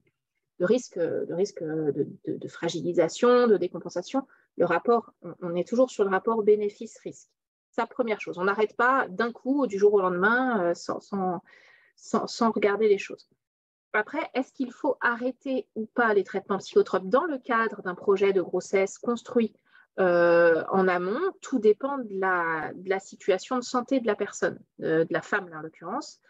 Le risque de fragilisation, de décompensation, le rapport, on est toujours sur le rapport bénéfice-risque. C'est la première chose. On n'arrête pas d'un coup, du jour au lendemain, sans regarder les choses. Après, est-ce qu'il faut arrêter ou pas les traitements psychotropes dans le cadre d'un projet de grossesse construit en amont? Tout dépend de la situation de santé de la personne, de la femme là, en l'occurrence.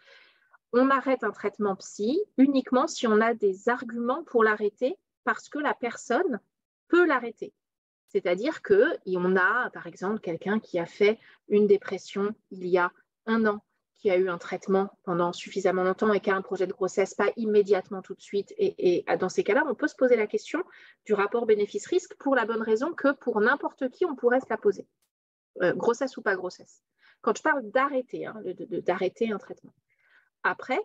On arrête un traitement psy uniquement si on a des arguments pour l'arrêter parce que la personne peut l'arrêter. C'est-à-dire qu'on a, par exemple, quelqu'un qui a fait une dépression il y a 1 an, qui a eu un traitement pendant suffisamment longtemps et qui a un projet de grossesse, pas immédiatement tout de suite. Et dans ces cas-là, on peut se poser la question du rapport bénéfice-risque pour la bonne raison que pour n'importe qui, on pourrait se la poser. Grossesse ou pas grossesse. Quand je parle d'arrêter, d'arrêter un traitement. Après,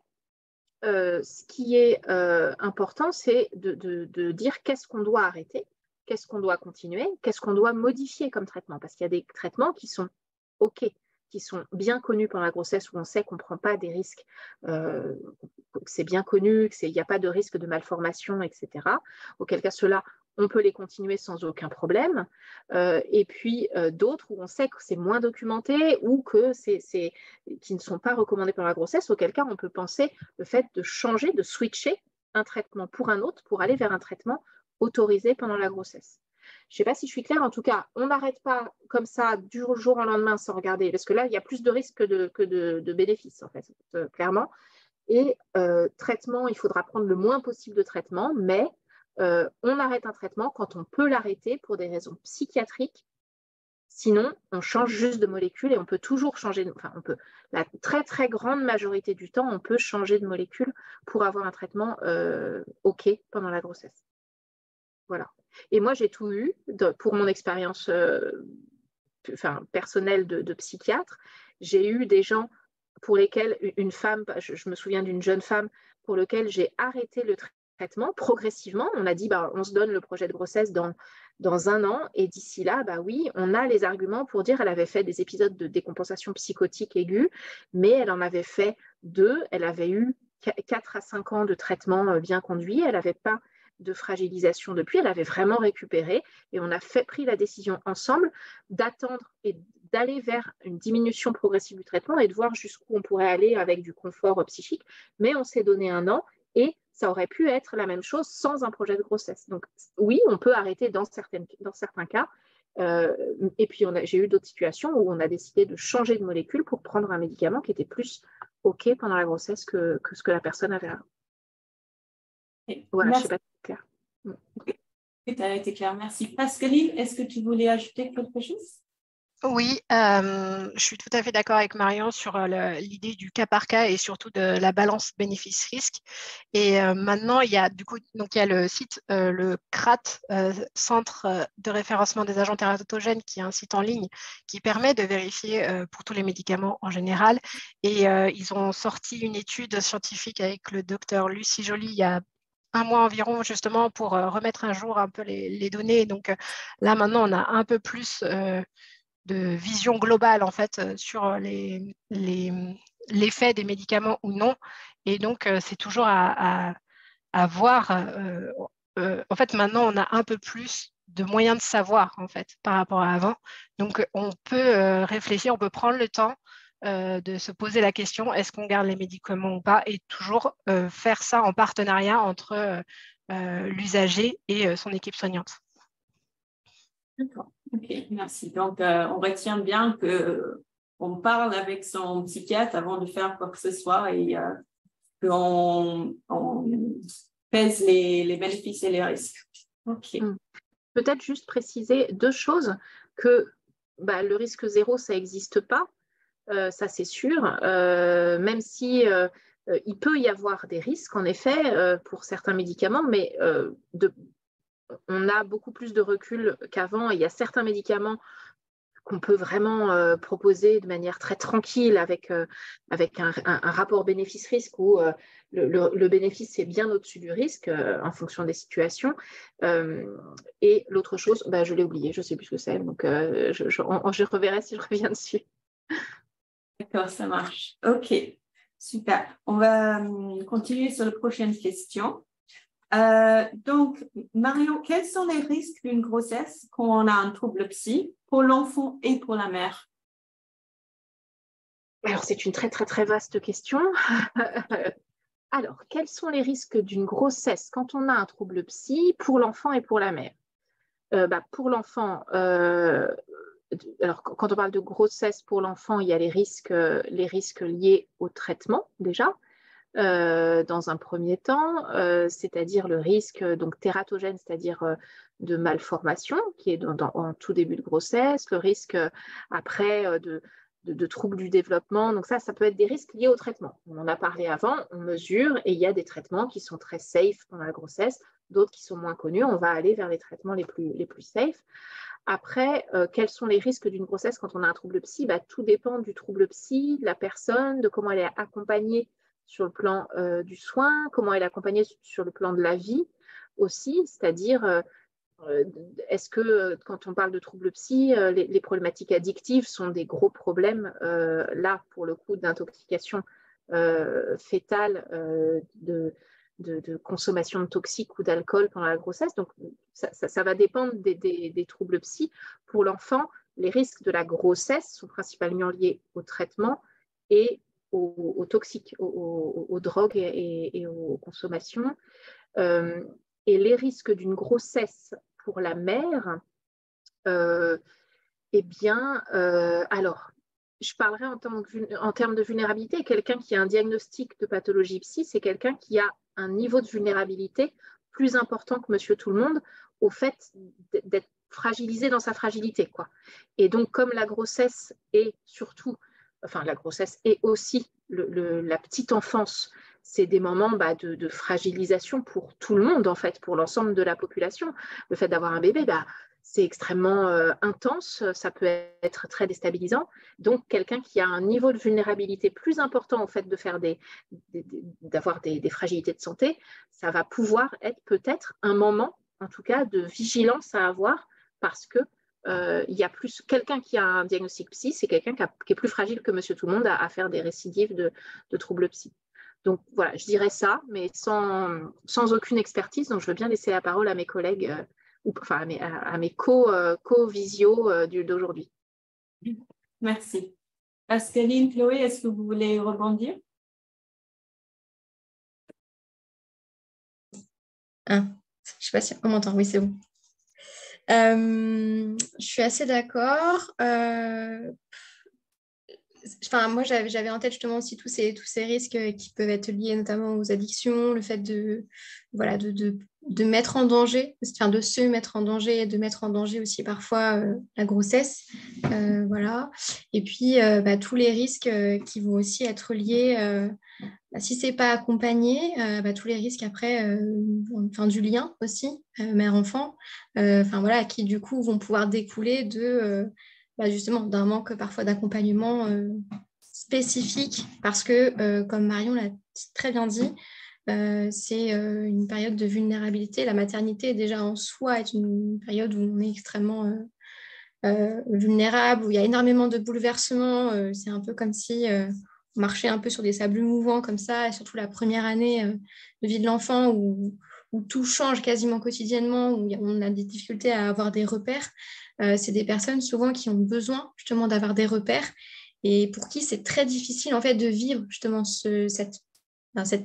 ce qui est important, c'est de dire qu'est-ce qu'on doit arrêter, qu'est-ce qu'on doit continuer, qu'est-ce qu'on doit modifier comme traitement. Parce qu'il y a des traitements qui sont OK, qui sont bien connus pendant la grossesse, où on sait qu'on ne prend pas des risques, que c'est bien connu, qu'il n'y a pas de risque de malformation, etc. Auquel cas, ceux-là, on peut les continuer sans aucun problème. Et puis d'autres où on sait que c'est moins documenté ou qui ne sont pas recommandés pendant la grossesse, auquel cas, on peut penser le fait de changer, de switcher un traitement pour un autre pour aller vers un traitement autorisé pendant la grossesse. Je ne sais pas si je suis claire, en tout cas, on n'arrête pas comme ça du jour au lendemain sans regarder, parce que là, il y a plus de risques que de bénéfices, en fait, clairement. Et traitement, il faudra prendre le moins possible de traitement, mais on arrête un traitement quand on peut l'arrêter pour des raisons psychiatriques. Sinon, on change juste de molécule et on peut toujours changer, la très très grande majorité du temps, on peut changer de molécule pour avoir un traitement OK pendant la grossesse. Voilà. Et moi, j'ai tout eu pour mon expérience personnelle de psychiatre. J'ai eu des gens pour lesquels une femme, je me souviens d'une jeune femme pour laquelle j'ai arrêté le traitement progressivement. On a dit, on se donne le projet de grossesse dans 1 an et d'ici là, oui, on a les arguments pour dire qu'elle avait fait des épisodes de décompensation psychotique aiguë, mais elle en avait fait 2. Elle avait eu 4 à 5 ans de traitement bien conduit. Elle n'avait pas de fragilisation depuis, elle avait vraiment récupéré et on a pris la décision ensemble d'attendre et d'aller vers une diminution progressive du traitement et de voir jusqu'où on pourrait aller avec du confort psychique, mais on s'est donné 1 an et ça aurait pu être la même chose sans un projet de grossesse. Donc oui, on peut arrêter dans certains cas, et puis j'ai eu d'autres situations où on a décidé de changer de molécule pour prendre un médicament qui était plus OK pendant la grossesse que ce que la personne avait avant. Voilà, je ne sais pas si c'est clair. Tu as été clair, merci. Pascaline, est-ce que tu voulais ajouter quelque chose? Oui, je suis tout à fait d'accord avec Marion sur l'idée du cas par cas et surtout de la balance bénéfice-risque. Et maintenant, il y a le site, le CRAT, Centre de référencement des agents tératogènes, qui est un site en ligne qui permet de vérifier pour tous les médicaments en général. Et ils ont sorti une étude scientifique avec le docteur Lucie Joly il y a 1 mois environ, justement, pour remettre à jour un peu les données. Donc là, maintenant, on a un peu plus de vision globale, en fait, sur l'effet des médicaments ou non. Et donc, c'est toujours à voir. En fait, maintenant, on a un peu plus de moyens de savoir, en fait, par rapport à avant. Donc, on peut réfléchir, on peut prendre le temps de se poser la question, est-ce qu'on garde les médicaments ou pas, et toujours faire ça en partenariat entre l'usager et son équipe soignante. D'accord, ok, merci. Donc, on retient bien qu'on parle avec son psychiatre avant de faire quoi que ce soit et qu'on pèse les bénéfices et les risques. Ok. Peut-être juste préciser 2 choses, que le risque 0, ça n'existe pas. Ça c'est sûr, même si il peut y avoir des risques en effet pour certains médicaments, mais on a beaucoup plus de recul qu'avant. Il y a certains médicaments qu'on peut vraiment proposer de manière très tranquille avec un rapport bénéfice-risque où le bénéfice est bien au-dessus du risque en fonction des situations. Et l'autre chose, je l'ai oublié, je ne sais plus ce que c'est, donc je reverrai si je reviens dessus. D'accord, ça marche. OK, super. On va continuer sur la prochaine question. Donc, Marion, quels sont les risques d'une grossesse quand on a un trouble psy pour l'enfant et pour la mère? Alors, c'est une très, très, très vaste question. Alors, quels sont les risques d'une grossesse quand on a un trouble psy pour l'enfant et pour la mère? Pour l'enfant, alors quand on parle de grossesse pour l'enfant, il y a les risques liés au traitement déjà. Dans un premier temps, c'est-à-dire le risque donc tératogène, c'est-à-dire de malformation, qui est en tout début de grossesse, le risque après de troubles du développement. Donc ça peut être des risques liés au traitement. On en a parlé avant, on mesure et il y a des traitements qui sont très safe pendant la grossesse, d'autres qui sont moins connus. On va aller vers les traitements les plus safe. Après, quels sont les risques d'une grossesse quand on a un trouble psy? Tout dépend du trouble psy, de la personne, de comment elle est accompagnée sur le plan du soin, comment elle est accompagnée sur le plan de la vie aussi, c'est-à-dire est-ce que quand on parle de troubles psy, les problématiques addictives sont des gros problèmes là pour le coup d'intoxication fétale, de consommation de toxiques ou d'alcool pendant la grossesse. Donc ça va dépendre des troubles psy. Pour l'enfant, les risques de la grossesse sont principalement liés au traitement et aux toxiques, aux drogues et aux consommations. Et les risques d'une grossesse pour la mère, alors, je parlerai en termes de vulnérabilité. Quelqu'un qui a un diagnostic de pathologie psy, c'est quelqu'un qui a un niveau de vulnérabilité plus important que monsieur tout le monde au fait d'être fragilisé dans sa fragilité, quoi. Et donc, comme la grossesse est surtout, la grossesse est aussi la petite enfance, c'est des moments de fragilisation pour tout le monde, en fait, pour l'ensemble de la population. Le fait d'avoir un bébé, c'est extrêmement intense, ça peut être très déstabilisant. Donc, quelqu'un qui a un niveau de vulnérabilité plus important au fait de faire d'avoir des fragilités de santé, ça va pouvoir être peut-être un moment, en tout cas, de vigilance à avoir parce que il y a plus quelqu'un qui a un diagnostic psy, c'est quelqu'un qui est plus fragile que monsieur tout le monde à faire des récidives de troubles psy. Donc voilà, je dirais ça, mais sans aucune expertise. Donc je veux bien laisser la parole à mes collègues, à mes co-visio d'aujourd'hui. Merci. Pascaline, Chloé, est-ce que vous voulez rebondir? Je ne sais pas si on m'entend. Oui, c'est bon. Je suis assez d'accord. Moi, j'avais en tête justement aussi tous ces risques qui peuvent être liés notamment aux addictions, le fait de mettre en danger, de se mettre en danger et de mettre en danger aussi parfois la grossesse. Voilà. Et puis, tous les risques qui vont aussi être liés, si ce n'est pas accompagné, tous les risques après, du lien aussi, mère-enfant, qui du coup vont pouvoir découler de... justement d'un manque parfois d'accompagnement spécifique parce que, comme Marion l'a très bien dit, c'est une période de vulnérabilité. La maternité déjà en soi est une période où on est extrêmement vulnérable, où il y a énormément de bouleversements. C'est un peu comme si on marchait un peu sur des sables mouvants comme ça, et surtout la première année de vie de l'enfant où tout change quasiment quotidiennement, où on a des difficultés à avoir des repères. C'est des personnes souvent qui ont besoin justement d'avoir des repères et pour qui c'est très difficile en fait de vivre justement cette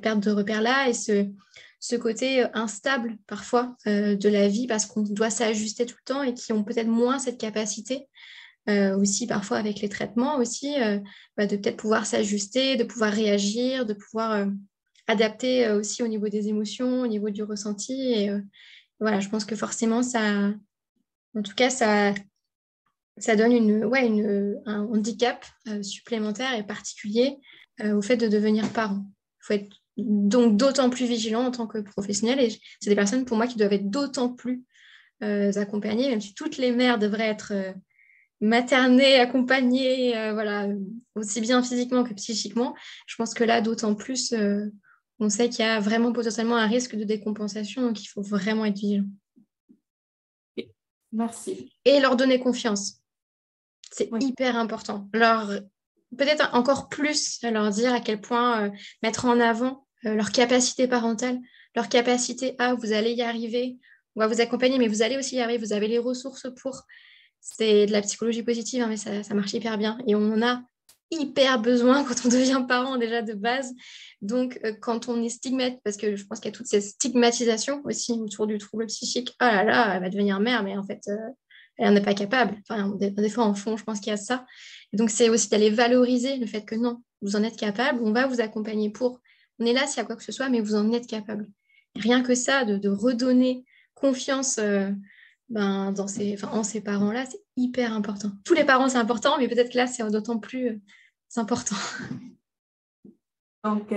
perte de repères-là et ce côté instable parfois de la vie parce qu'on doit s'ajuster tout le temps et qui ont peut-être moins cette capacité aussi parfois avec les traitements aussi de peut-être pouvoir s'ajuster, de pouvoir réagir, de pouvoir adapter aussi au niveau des émotions, au niveau du ressenti. Et voilà, je pense que forcément, ça donne un handicap supplémentaire et particulier au fait de devenir parent. Il faut être donc d'autant plus vigilant en tant que professionnel. Et c'est des personnes, pour moi, qui doivent être d'autant plus accompagnées, même si toutes les mères devraient être maternées, accompagnées, aussi bien physiquement que psychiquement. Je pense que là, d'autant plus, on sait qu'il y a vraiment potentiellement un risque de décompensation, donc il faut vraiment être vigilant. Merci. Et leur donner confiance. C'est hyper important. Leur peut-être encore plus leur dire à quel point mettre en avant leur capacité parentale, leur capacité à vous allez y arriver, on va vous accompagner, mais vous allez aussi y arriver, vous avez les ressources pour. C'est de la psychologie positive, hein, mais ça marche hyper bien. Et on en a hyper besoin quand on devient parent déjà de base. Donc, quand on est stigmatisé, parce que je pense qu'il y a toute cette stigmatisation aussi autour du trouble psychique, ah là là, elle va devenir mère, mais en fait, elle n'en est pas capable. Enfin, des fois, en fond, je pense qu'il y a ça. Et donc, c'est aussi d'aller valoriser le fait que non, vous en êtes capable, on va vous accompagner pour. On est là s'il y a quoi que ce soit, mais vous en êtes capable. Rien que ça, de redonner confiance en ces parents-là, c'est hyper important. Tous les parents, c'est important, mais peut-être que là, c'est d'autant plus important. Donc,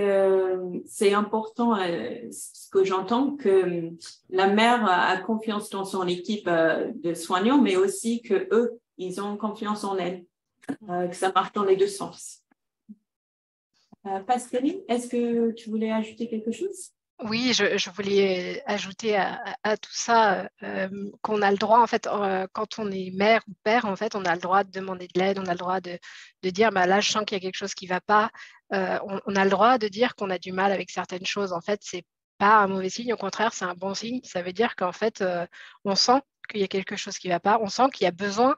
c'est important, ce que j'entends, que la mère a confiance dans son équipe de soignants, mais aussi que eux, ils ont confiance en elle, que ça marche dans les deux sens. Pascaline, est-ce que tu voulais ajouter quelque chose? Oui, je voulais ajouter à tout ça qu'on a le droit, en fait, quand on est mère ou père, en fait, on a le droit de demander de l'aide, on a le droit de dire, bah, là, je sens qu'il y a quelque chose qui ne va pas. On a le droit de dire qu'on a du mal avec certaines choses. En fait, ce n'est pas un mauvais signe, au contraire, c'est un bon signe. Ça veut dire qu'en fait, on sent qu'il y a quelque chose qui ne va pas, on sent qu'il y a besoin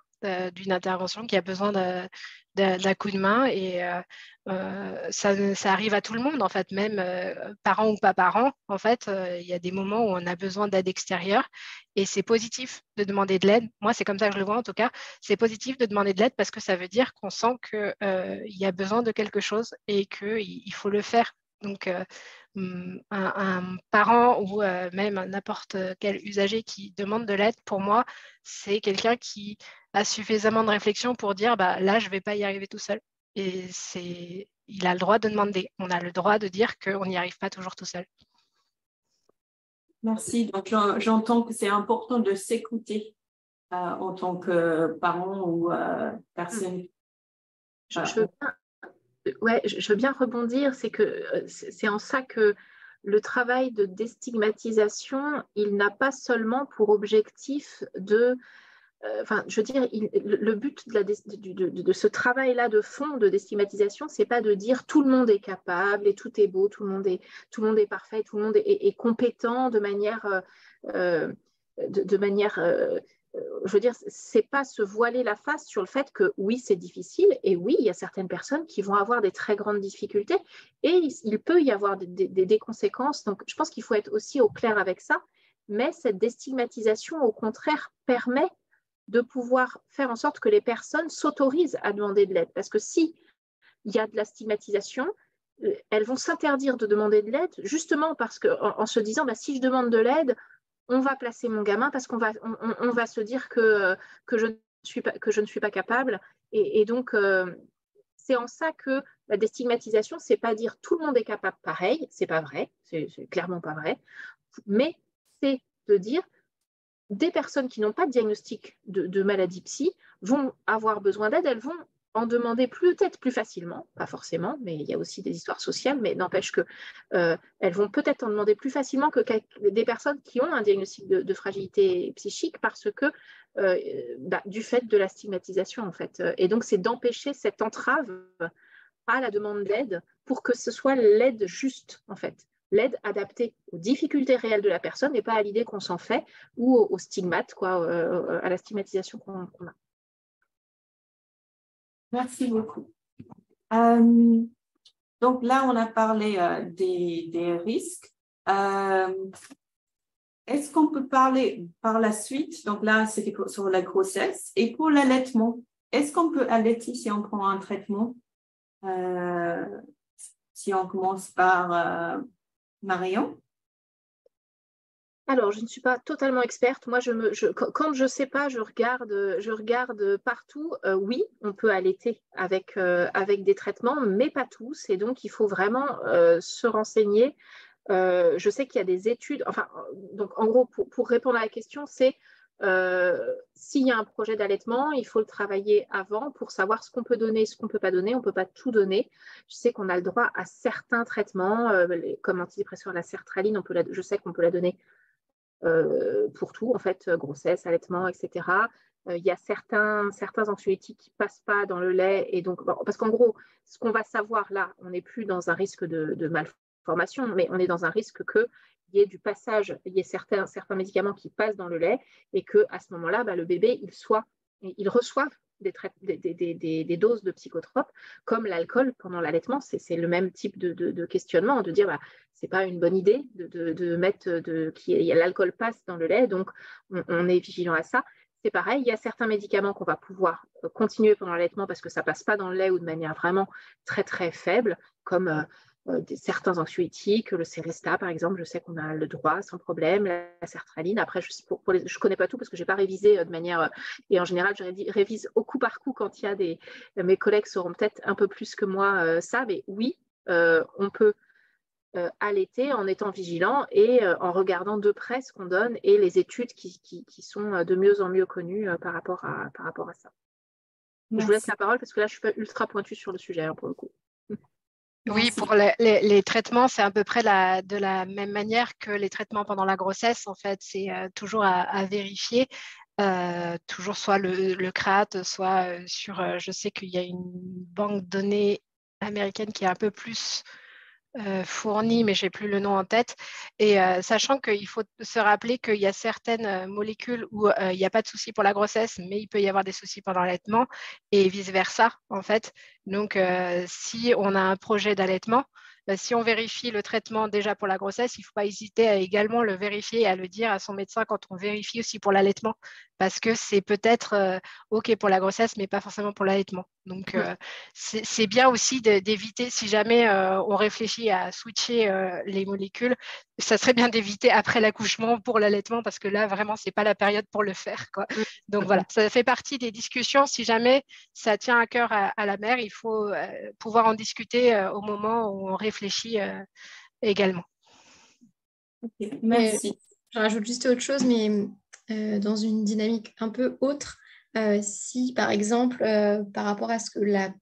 d'une intervention, qu'il y a besoin d'un coup de main et ça arrive à tout le monde en fait, même parents ou pas parents. En fait, il y a des moments où on a besoin d'aide extérieure et c'est positif de demander de l'aide. Moi, c'est comme ça que je le vois en tout cas. C'est positif de demander de l'aide parce que ça veut dire qu'on sent qu'il y a besoin de quelque chose et qu'il faut le faire. Donc, un parent ou même n'importe quel usager qui demande de l'aide, pour moi, c'est quelqu'un qui a suffisamment de réflexion pour dire bah, là, je ne vais pas y arriver tout seul. Et il a le droit de demander. On a le droit de dire qu'on n'y arrive pas toujours tout seul. Merci. Donc, j'entends que c'est important de s'écouter en tant que parent ou personne. Je veux bien rebondir. C'est que c'est en ça que le travail de déstigmatisation, il n'a pas seulement pour objectif de je veux dire, le but de ce travail-là de fond de déstigmatisation, c'est pas de dire tout le monde est capable et tout est beau, tout le monde est parfait, tout le monde est compétent de manière, je veux dire, c'est pas se voiler la face sur le fait que oui, c'est difficile et oui, il y a certaines personnes qui vont avoir des très grandes difficultés et il peut y avoir des conséquences. Donc, je pense qu'il faut être aussi au clair avec ça. Mais cette déstigmatisation, au contraire, permet de pouvoir faire en sorte que les personnes s'autorisent à demander de l'aide. Parce que s'il y a de la stigmatisation, elles vont s'interdire de demander de l'aide justement parce qu'en se disant bah, si je demande de l'aide, on va placer mon gamin parce qu'on va, on va se dire que je ne suis pas capable. Et donc, c'est en ça que la déstigmatisation, c'est pas dire tout le monde est capable pareil, c'est pas vrai, c'est clairement pas vrai, mais c'est de dire des personnes qui n'ont pas de diagnostic de maladie psy vont avoir besoin d'aide, elles vont en demander peut-être plus facilement, pas forcément, mais il y a aussi des histoires sociales, mais n'empêche que elles vont peut-être en demander plus facilement que des personnes qui ont un diagnostic de fragilité psychique parce que du fait de la stigmatisation en fait. Et donc c'est d'empêcher cette entrave à la demande d'aide pour que ce soit l'aide juste en fait. L'aide adaptée aux difficultés réelles de la personne et pas à l'idée qu'on s'en fait ou au stigmate, à la stigmatisation qu'on a. Merci beaucoup. Donc là, on a parlé des risques. Est-ce qu'on peut parler par la suite? Donc là, c'était sur la grossesse. Et pour l'allaitement, est-ce qu'on peut allaiter si on prend un traitement? Si on commence par Marion? Alors, je ne suis pas totalement experte. Moi, quand je ne sais pas, je regarde partout. Oui, on peut allaiter avec des traitements, mais pas tous. Et donc, il faut vraiment se renseigner. Je sais qu'il y a des études. Enfin, donc, en gros, pour répondre à la question, c'est s'il y a un projet d'allaitement, il faut le travailler avant pour savoir ce qu'on peut donner, ce qu'on ne peut pas donner. On ne peut pas tout donner. Je sais qu'on a le droit à certains traitements, comme antidépresseurs, la sertraline, je sais qu'on peut la donner pour tout, en fait, grossesse, allaitement, etc. Il y a certains anxiolytiques qui ne passent pas dans le lait. Et donc, parce qu'en gros, ce qu'on va savoir là, on n'est plus dans un risque de malformation, mais on est dans un risque qu'il y ait du passage, il y ait certains médicaments qui passent dans le lait et qu'à ce moment-là, le bébé, il reçoive des doses de psychotropes comme l'alcool pendant l'allaitement. C'est le même type de questionnement, de dire c'est pas une bonne idée de mettre l'alcool passe dans le lait, donc on est vigilant à ça. C'est pareil, il y a certains médicaments qu'on va pouvoir continuer pendant l'allaitement parce que ça passe pas dans le lait ou de manière vraiment très très faible, comme certains anxiolytiques, le Seresta par exemple, je sais qu'on a le droit sans problème, la sertraline. Après, je connais pas tout parce que j'ai pas révisé de manière, et en général, je révise au coup par coup quand il y a mes collègues sauront peut-être un peu plus que moi ça, mais oui, on peut allaiter en étant vigilant et en regardant de près ce qu'on donne et les études qui sont de mieux en mieux connues par rapport à ça. Merci. Je vous laisse la parole parce que là, je suis pas ultra pointue sur le sujet pour le coup. Oui, pour les traitements, c'est à peu près de la même manière que les traitements pendant la grossesse. En fait, c'est toujours à vérifier, toujours soit le CRAT, soit je sais qu'il y a une banque de données américaine qui est un peu plus fournie, mais je n'ai plus le nom en tête. Et sachant qu'il faut se rappeler qu'il y a certaines molécules où il n'y a pas de souci pour la grossesse, mais il peut y avoir des soucis pendant l'allaitement et vice-versa, en fait. Donc, si on a un projet d'allaitement, si on vérifie le traitement déjà pour la grossesse, il ne faut pas hésiter à également le vérifier et à le dire à son médecin quand on vérifie aussi pour l'allaitement, parce que c'est peut-être OK pour la grossesse, mais pas forcément pour l'allaitement. Donc, c'est bien aussi d'éviter, si jamais on réfléchit à switcher les molécules, ça serait bien d'éviter après l'accouchement pour l'allaitement, parce que là, vraiment, ce n'est pas la période pour le faire, quoi. Donc, voilà, ça fait partie des discussions. Si jamais ça tient à cœur à la mère, il faut pouvoir en discuter au moment où on réfléchit également. Okay, merci. Je rajoute juste autre chose, mais dans une dynamique un peu autre, si par exemple, par rapport à ce que la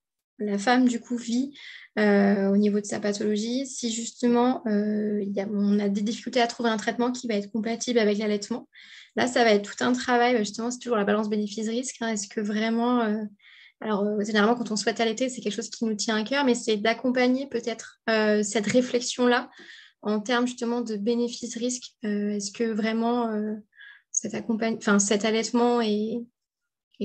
femme du coup vit au niveau de sa pathologie, si justement on a des difficultés à trouver un traitement qui va être compatible avec l'allaitement, là ça va être tout un travail, justement c'est toujours la balance bénéfice-risque, hein. Est-ce que vraiment, alors généralement quand on souhaite allaiter, c'est quelque chose qui nous tient à cœur, mais c'est d'accompagner peut-être cette réflexion-là en termes justement de bénéfice-risque. Est-ce que vraiment cet allaitement est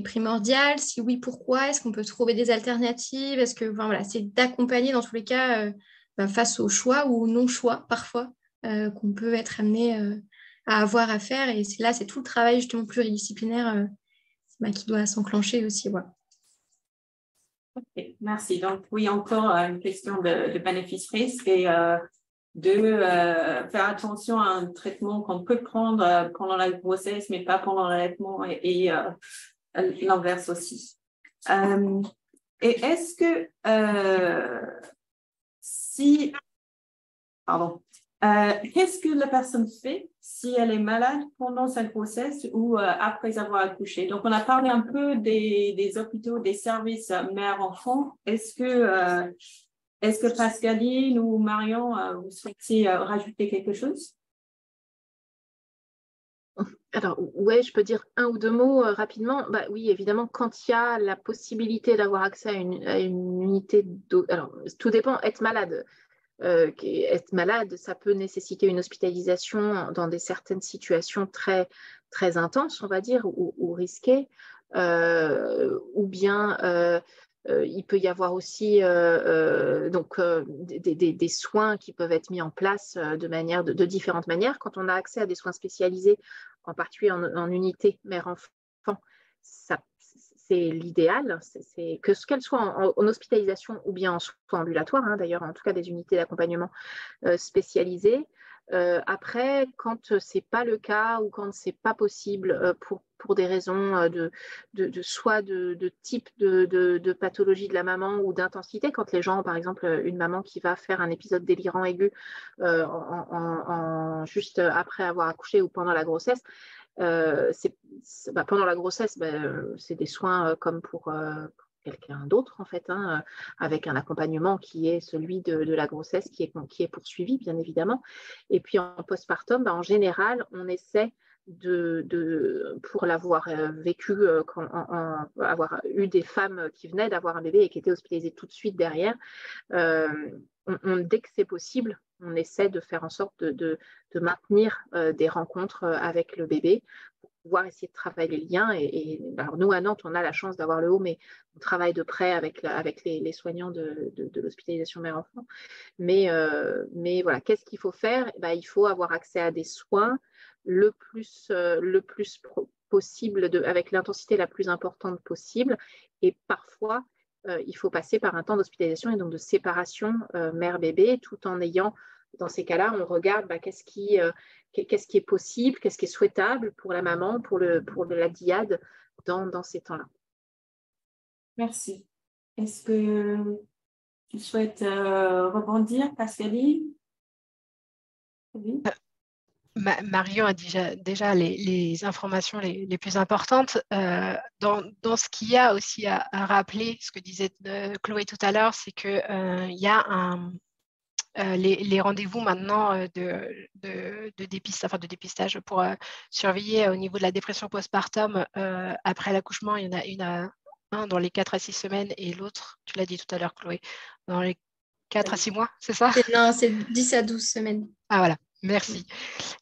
primordial? Si oui, pourquoi? Est-ce qu'on peut trouver des alternatives? Est-ce que voilà, c'est d'accompagner dans tous les cas face au choix ou au non-choix parfois qu'on peut être amené à avoir à faire. Et c'est tout le travail justement pluridisciplinaire qui doit s'enclencher aussi. Voilà. Okay, merci. Donc, oui, encore une question de bénéfice-risque et de faire attention à un traitement qu'on peut prendre pendant la grossesse, mais pas pendant l'allaitement et l'inverse aussi. Et est-ce que qu'est-ce que la personne fait si elle est malade pendant sa grossesse ou après avoir accouché? Donc, on a parlé un peu des hôpitaux, des services mère-enfant. Est-ce que Pascaline ou Marion, vous souhaitez rajouter quelque chose? Alors, ouais, je peux dire un ou deux mots rapidement. Oui, évidemment, quand il y a la possibilité d'avoir accès à une unité alors, tout dépend, être malade. Être malade, ça peut nécessiter une hospitalisation dans certaines situations très, très intenses, on va dire, ou risquées, ou bien il peut y avoir aussi des soins qui peuvent être mis en place de différentes manières. Quand on a accès à des soins spécialisés, en particulier en unité mère-enfant, c'est l'idéal, qu'elle soit en hospitalisation ou bien en soins ambulatoires, hein, d'ailleurs, en tout cas des unités d'accompagnement spécialisées. Après, quand ce n'est pas le cas ou quand ce n'est pas possible pour des raisons soit de type de pathologie de la maman ou d'intensité, quand les gens, par exemple, une maman qui va faire un épisode délirant aigu juste après avoir accouché ou pendant la grossesse, pendant la grossesse, c'est des soins comme pour quelqu'un d'autre, en fait, hein, avec un accompagnement qui est celui de la grossesse qui est poursuivi, bien évidemment. Et puis en postpartum, en général, on essaie pour l'avoir vécu, avoir eu des femmes qui venaient d'avoir un bébé et qui étaient hospitalisées tout de suite derrière, dès que c'est possible, on essaie de faire en sorte de maintenir des rencontres avec le bébé pour pouvoir essayer de travailler les liens. Alors nous, à Nantes, on a la chance d'avoir le haut, mais on travaille de près avec les soignants de l'hospitalisation mère-enfant. Mais voilà, qu'est-ce qu'il faut faire? Il faut avoir accès à des soins le plus possible, avec l'intensité la plus importante possible. Et parfois, il faut passer par un temps d'hospitalisation et donc de séparation mère-bébé, tout en ayant, dans ces cas-là, on regarde qu'est-ce qui est possible, qu'est-ce qui est souhaitable pour la maman, pour la dyade dans ces temps-là. Merci. Est-ce que tu souhaites rebondir, Pascaline? Oui. Marion a déjà les informations les plus importantes. Dans ce qu'il y a aussi à rappeler, ce que disait Chloé tout à l'heure, c'est qu'il y a les rendez-vous maintenant de dépistage pour surveiller au niveau de la dépression postpartum après l'accouchement. Il y en a un dans les 4 à 6 semaines et l'autre, tu l'as dit tout à l'heure, Chloé, dans les 4 à 6 mois, c'est ça? Non, c'est 10 à 12 semaines. Ah voilà, merci.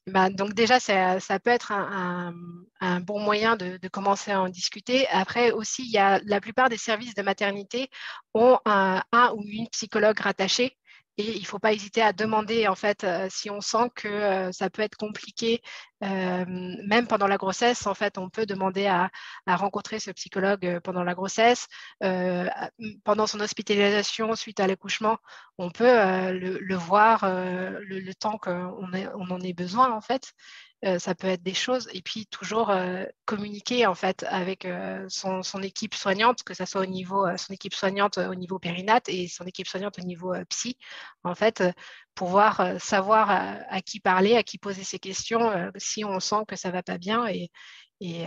Donc déjà, ça peut être un bon moyen de commencer à en discuter. Après aussi, la plupart des services de maternité ont un ou une psychologue rattachée. Et il ne faut pas hésiter à demander, en fait, si on sent que ça peut être compliqué, même pendant la grossesse, en fait, on peut demander à rencontrer ce psychologue pendant la grossesse. Pendant son hospitalisation suite à l'accouchement, on peut le voir le temps qu'on en ait besoin, en fait. Ça peut être des choses, et puis toujours communiquer en fait avec son équipe soignante, que ce soit son équipe soignante au niveau périnate et son équipe soignante au niveau psy, en fait, pouvoir savoir à qui parler, à qui poser ses questions si on sent que ça ne va pas bien, et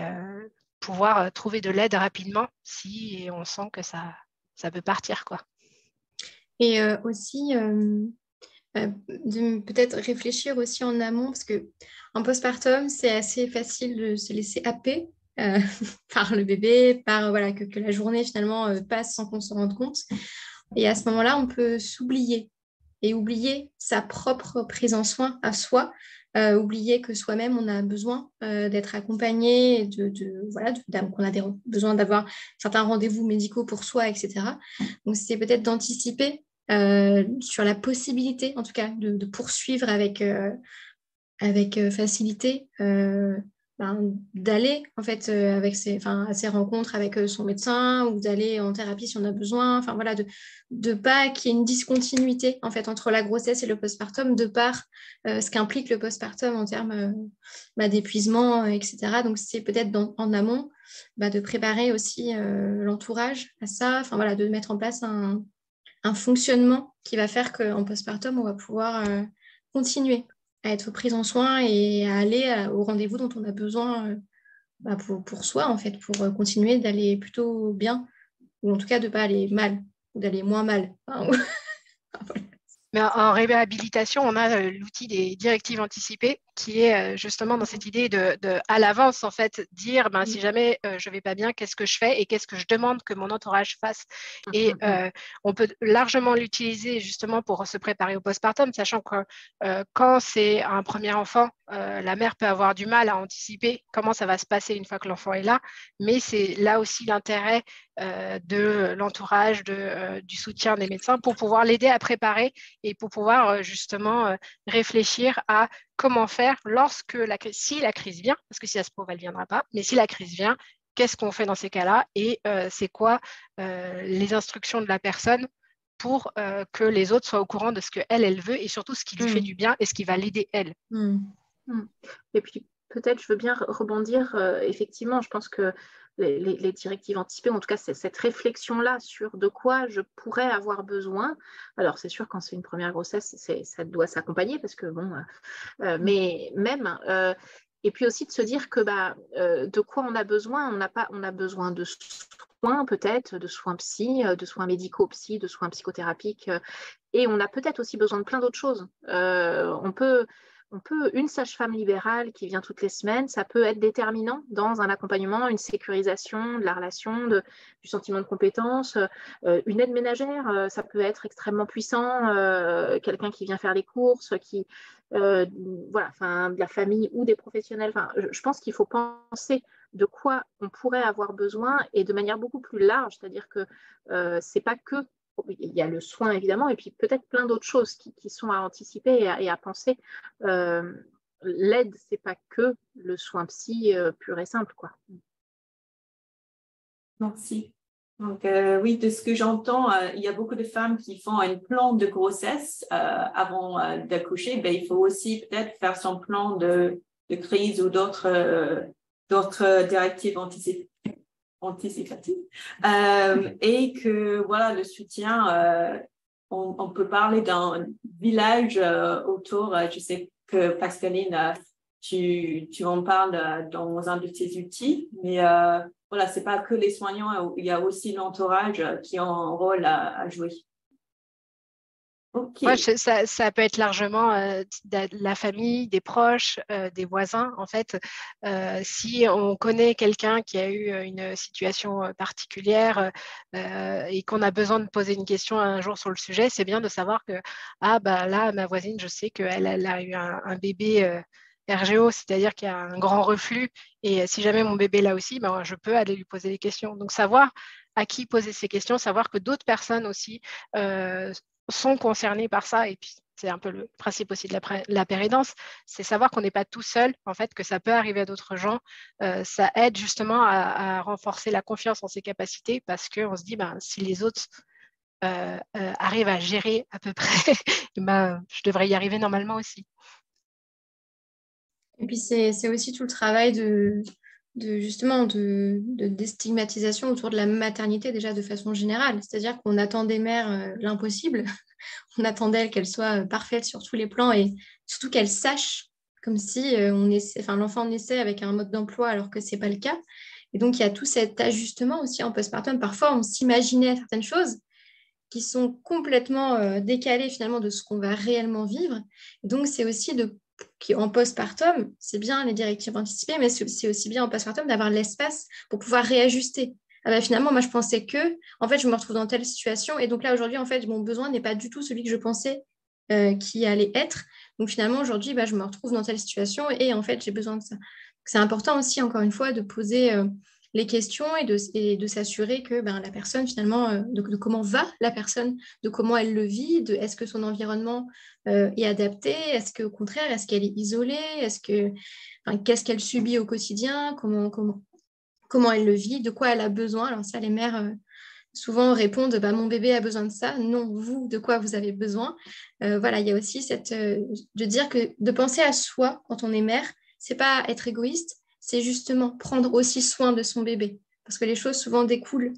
pouvoir trouver de l'aide rapidement si on sent que ça peut partir, quoi. Et aussi de peut-être réfléchir aussi en amont, parce que en postpartum, c'est assez facile de se laisser happer par le bébé, par que la journée finalement passe sans qu'on se rende compte. Et à ce moment-là, on peut s'oublier et oublier sa propre prise en soin à soi, oublier que soi-même, on a besoin d'être accompagné, qu'on a besoin d'avoir certains rendez-vous médicaux pour soi, etc. Donc, c'est peut-être d'anticiper sur la possibilité, en tout cas, de poursuivre avec facilité, d'aller en fait à ses rencontres avec son médecin, ou d'aller en thérapie si on a besoin, de pas qu'il y ait une discontinuité en fait entre la grossesse et le postpartum, de par ce qu'implique le postpartum en termes d'épuisement, etc. Donc c'est peut-être en amont de préparer aussi l'entourage à ça, de mettre en place un fonctionnement qui va faire qu'en postpartum, on va pouvoir continuer à être prise en soin et à aller au rendez-vous dont on a besoin pour soi, en fait, pour continuer d'aller plutôt bien, ou en tout cas de ne pas aller mal, ou d'aller moins mal. Mais en réhabilitation, on a l'outil des directives anticipées qui est justement dans cette idée de à l'avance, en fait, dire si jamais je ne vais pas bien, qu'est-ce que je fais et qu'est-ce que je demande que mon entourage fasse. Et on peut largement l'utiliser justement pour se préparer au postpartum, sachant que quand c'est un premier enfant, la mère peut avoir du mal à anticiper comment ça va se passer une fois que l'enfant est là, mais c'est là aussi l'intérêt de l'entourage, du soutien des médecins pour pouvoir l'aider à préparer et pour pouvoir justement réfléchir à comment faire si la crise vient, parce que si ça se trouve, elle ne viendra pas, mais si la crise vient, qu'est-ce qu'on fait dans ces cas-là et c'est quoi les instructions de la personne pour que les autres soient au courant de ce qu'elle veut et surtout ce qui lui fait du bien et ce qui va l'aider elle. Et puis peut-être je veux bien rebondir, effectivement, je pense que les directives anticipées, en tout cas c'est cette réflexion-là sur de quoi je pourrais avoir besoin. Alors c'est sûr, quand c'est une première grossesse, ça doit s'accompagner parce que mais même, et puis aussi de se dire que de quoi on a besoin, on a besoin de soins peut-être, de soins psy, de soins médico-psy, de soins psychothérapiques. Et on a peut-être aussi besoin de plein d'autres choses. Une sage-femme libérale qui vient toutes les semaines, ça peut être déterminant dans un accompagnement, une sécurisation de la relation, du sentiment de compétence. Une aide ménagère, ça peut être extrêmement puissant. Quelqu'un qui vient faire les courses, de la famille ou des professionnels. Je pense qu'il faut penser de quoi on pourrait avoir besoin et de manière beaucoup plus large, c'est-à-dire que c'est pas que il y a le soin évidemment et puis peut-être plein d'autres choses qui sont à anticiper et à penser. L'aide, c'est pas que le soin psy pur et simple, quoi. Merci. Donc, oui, de ce que j'entends, il y a beaucoup de femmes qui font un plan de grossesse avant d'accoucher. Ben, il faut aussi peut-être faire son plan de crise ou d'autres directives anticipatives. Et que, voilà, le soutien, on peut parler d'un village autour. Je sais que Pascaline, tu en parles dans un de tes outils, mais voilà, c'est pas que les soignants, il y a aussi l'entourage qui ont un rôle à jouer. Okay. Ouais, ça peut être largement de la famille, des proches, des voisins. En fait, si on connaît quelqu'un qui a eu une situation particulière et qu'on a besoin de poser une question un jour sur le sujet, c'est bien de savoir que là, ma voisine, je sais qu'elle a eu un bébé RGO, c'est-à-dire qu'il y a un grand reflux. Et si jamais mon bébé là aussi, je peux aller lui poser des questions. Donc, savoir à qui poser ces questions, savoir que d'autres personnes aussi sont concernés par ça. Et puis, c'est un peu le principe aussi de la pérédance, c'est savoir qu'on n'est pas tout seul, en fait, que ça peut arriver à d'autres gens. Ça aide justement à renforcer la confiance en ses capacités parce qu'on se dit, si les autres arrivent à gérer à peu près, je devrais y arriver normalement aussi. Et puis, c'est aussi tout le travail de déstigmatisation autour de la maternité déjà de façon générale. C'est-à-dire qu'on attend des mères l'impossible. On attend d'elles qu'elles soient parfaites sur tous les plans et surtout qu'elles sachent comme si l'enfant naissait avec un mode d'emploi alors que ce n'est pas le cas. Et donc, il y a tout cet ajustement aussi en postpartum. Parfois, on s'imaginait certaines choses qui sont complètement décalées finalement de ce qu'on va réellement vivre. Et donc, c'est aussi en postpartum, c'est bien les directives anticipées, mais c'est aussi bien en postpartum d'avoir l'espace pour pouvoir réajuster. Finalement, moi, je pensais en fait, je me retrouve dans telle situation. Et donc là, aujourd'hui, en fait, mon besoin n'est pas du tout celui que je pensais qui allait être. Donc finalement, aujourd'hui, je me retrouve dans telle situation et en fait, j'ai besoin de ça. Donc, c'est important aussi, encore une fois, de poser les questions et de s'assurer que la personne, finalement, de comment va la personne, de comment elle le vit, est-ce que son environnement est adapté, est-ce qu'au contraire, est-ce qu'elle est isolée, qu'est-ce qu'elle subit au quotidien, comment elle le vit, de quoi elle a besoin. Alors ça, les mères souvent répondent, mon bébé a besoin de ça. Non, vous, de quoi vous avez besoin. Voilà, il y a aussi de dire que de penser à soi quand on est mère, c'est pas être égoïste, c'est justement prendre aussi soin de son bébé. Parce que les choses souvent découlent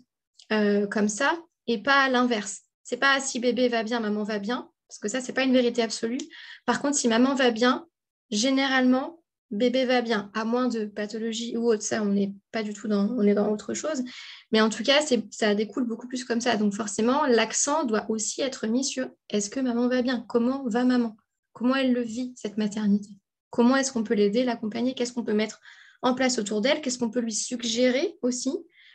comme ça et pas l'inverse. C'est pas si bébé va bien, maman va bien, parce que ça, c'est pas une vérité absolue. Par contre, si maman va bien, généralement, bébé va bien, à moins de pathologie ou autre. Ça, on n'est pas du tout on est dans autre chose. Mais en tout cas, ça découle beaucoup plus comme ça. Donc forcément, l'accent doit aussi être mis sur est-ce que maman va bien? Comment va maman? Comment elle le vit, cette maternité? Comment est-ce qu'on peut l'aider, l'accompagner? Qu'est-ce qu'on peut mettre en place autour d'elle? Qu'est-ce qu'on peut lui suggérer aussi?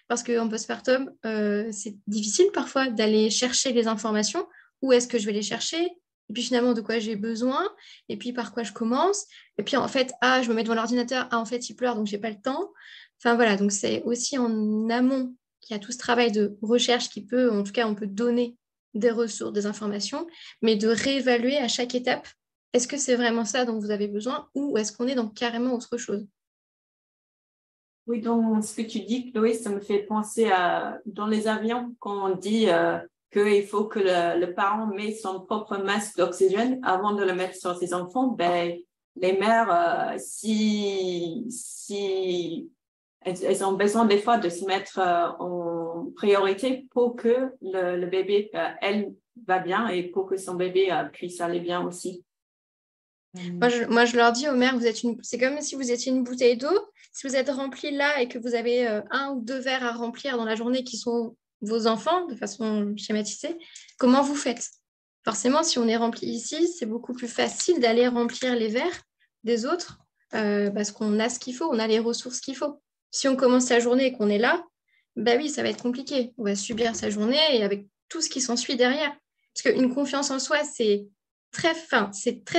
Parce qu'en postpartum, c'est difficile parfois d'aller chercher les informations. Où est-ce que je vais les chercher? Et puis finalement, de quoi j'ai besoin? Et puis par quoi je commence? Et puis en fait, je me mets devant l'ordinateur. En fait, il pleure, donc je n'ai pas le temps. Enfin voilà, donc c'est aussi en amont qu'il y a tout ce travail de recherche qui peut, en tout cas, on peut donner des ressources, des informations, mais de réévaluer à chaque étape, est-ce que c'est vraiment ça dont vous avez besoin ou est-ce qu'on est dans carrément autre chose? Oui, dans ce que tu dis, Chloé, ça me fait penser dans les avions, quand on dit qu'il faut que le parent mette son propre masque d'oxygène avant de le mettre sur ses enfants, les mères, si elles ont besoin des fois de se mettre en priorité pour que le bébé, elle, va bien et pour que son bébé puisse aller bien aussi. Moi, je leur dis aux mères, c'est comme si vous étiez une bouteille d'eau. Si vous êtes rempli là et que vous avez 1 ou 2 verres à remplir dans la journée qui sont vos enfants, de façon schématisée, comment vous faites? Forcément, si on est rempli ici, c'est beaucoup plus facile d'aller remplir les verres des autres parce qu'on a ce qu'il faut, on a les ressources qu'il faut. Si on commence la journée et qu'on est là, bah oui, ça va être compliqué. On va subir sa journée et avec tout ce qui s'ensuit derrière. Parce qu'une confiance en soi, c'est très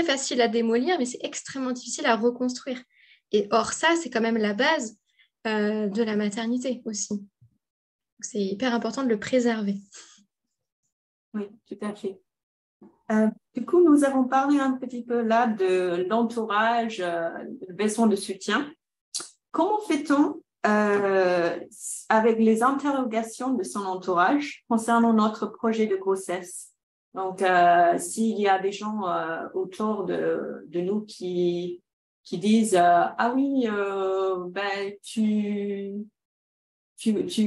facile à démolir, mais c'est extrêmement difficile à reconstruire. Et or, ça, c'est quand même la base de la maternité aussi. Donc, c'est hyper important de le préserver. Oui, tout à fait. Du coup, nous avons parlé un petit peu là de l'entourage, le besoin de soutien. Comment fait-on avec les interrogations de son entourage concernant notre projet de grossesse? Donc, s'il y a des gens autour de nous qui disent ah oui, ben, tu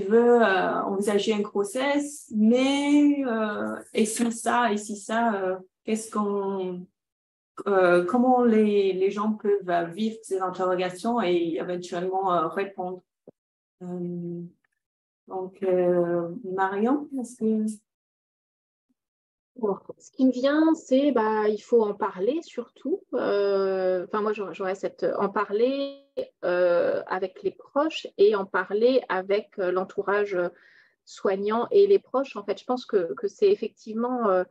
veux envisager une grossesse, mais et si ça, comment les gens peuvent vivre ces interrogations et éventuellement répondre. Donc, Marion, est-ce que... Bon, ce qui me vient, c'est il faut en parler surtout. Moi, j'aurais en parler avec les proches et en parler avec l'entourage soignant et les proches. En fait, je pense que c'est effectivement...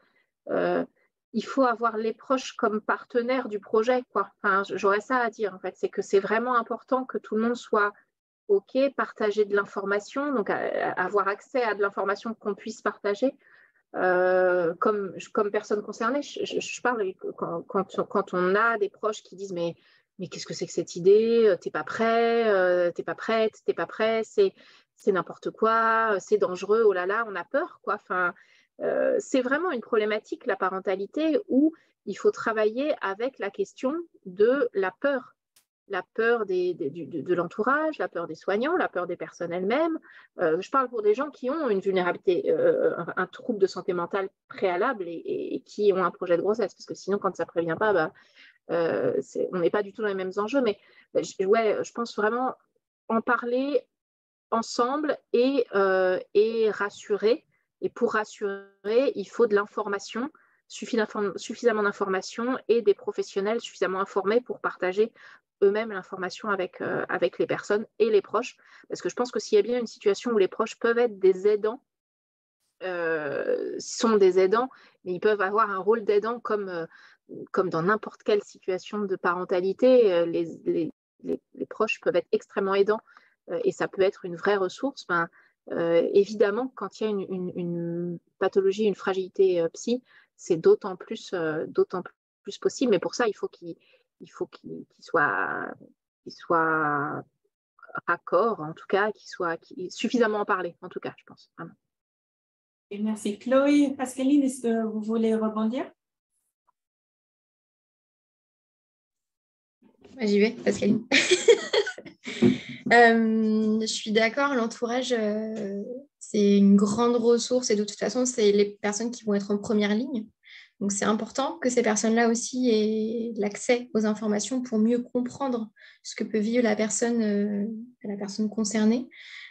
il faut avoir les proches comme partenaires du projet, quoi. Enfin, j'aurais ça à dire, en fait. C'est que c'est vraiment important que tout le monde soit OK, partager de l'information, donc avoir accès à de l'information qu'on puisse partager. Comme personne concernée, je parle quand on a des proches qui disent mais qu'est-ce que c'est que cette idée, t'es pas prêt, t'es pas prête, t'es pas prêt, c'est n'importe quoi, c'est dangereux, oh là là, on a peur, quoi. Enfin, c'est vraiment une problématique, la parentalité, où il faut travailler avec la question de la peur de l'entourage, la peur des soignants, la peur des personnes elles-mêmes. Je parle pour des gens qui ont une vulnérabilité, un trouble de santé mentale préalable et qui ont un projet de grossesse, parce que sinon, quand ça ne prévient pas, on n'est pas du tout dans les mêmes enjeux. Mais je pense vraiment en parler ensemble et rassurer. Et pour rassurer, il faut de l'information, suffisamment d'informations et des professionnels suffisamment informés pour partager eux-mêmes l'information avec les personnes et les proches. Parce que je pense que s'il y a bien une situation où les proches peuvent être des aidants, sont des aidants, mais ils peuvent avoir un rôle d'aidant comme dans n'importe quelle situation de parentalité. Les proches peuvent être extrêmement aidants et ça peut être une vraie ressource. Évidemment, quand il y a une pathologie, une fragilité psy, c'est d'autant plus possible. Mais pour ça, il faut qu'il soit raccord, en tout cas, qu'il soit suffisamment en parler, en tout cas, je pense. Vraiment. Et merci. Chloé, Pascaline, est-ce que vous voulez rebondir? J'y vais, Pascaline. Je suis d'accord, l'entourage, c'est une grande ressource et de toute façon, c'est les personnes qui vont être en première ligne. Donc, c'est important que ces personnes-là aussi aient l'accès aux informations pour mieux comprendre ce que peut vivre la personne concernée.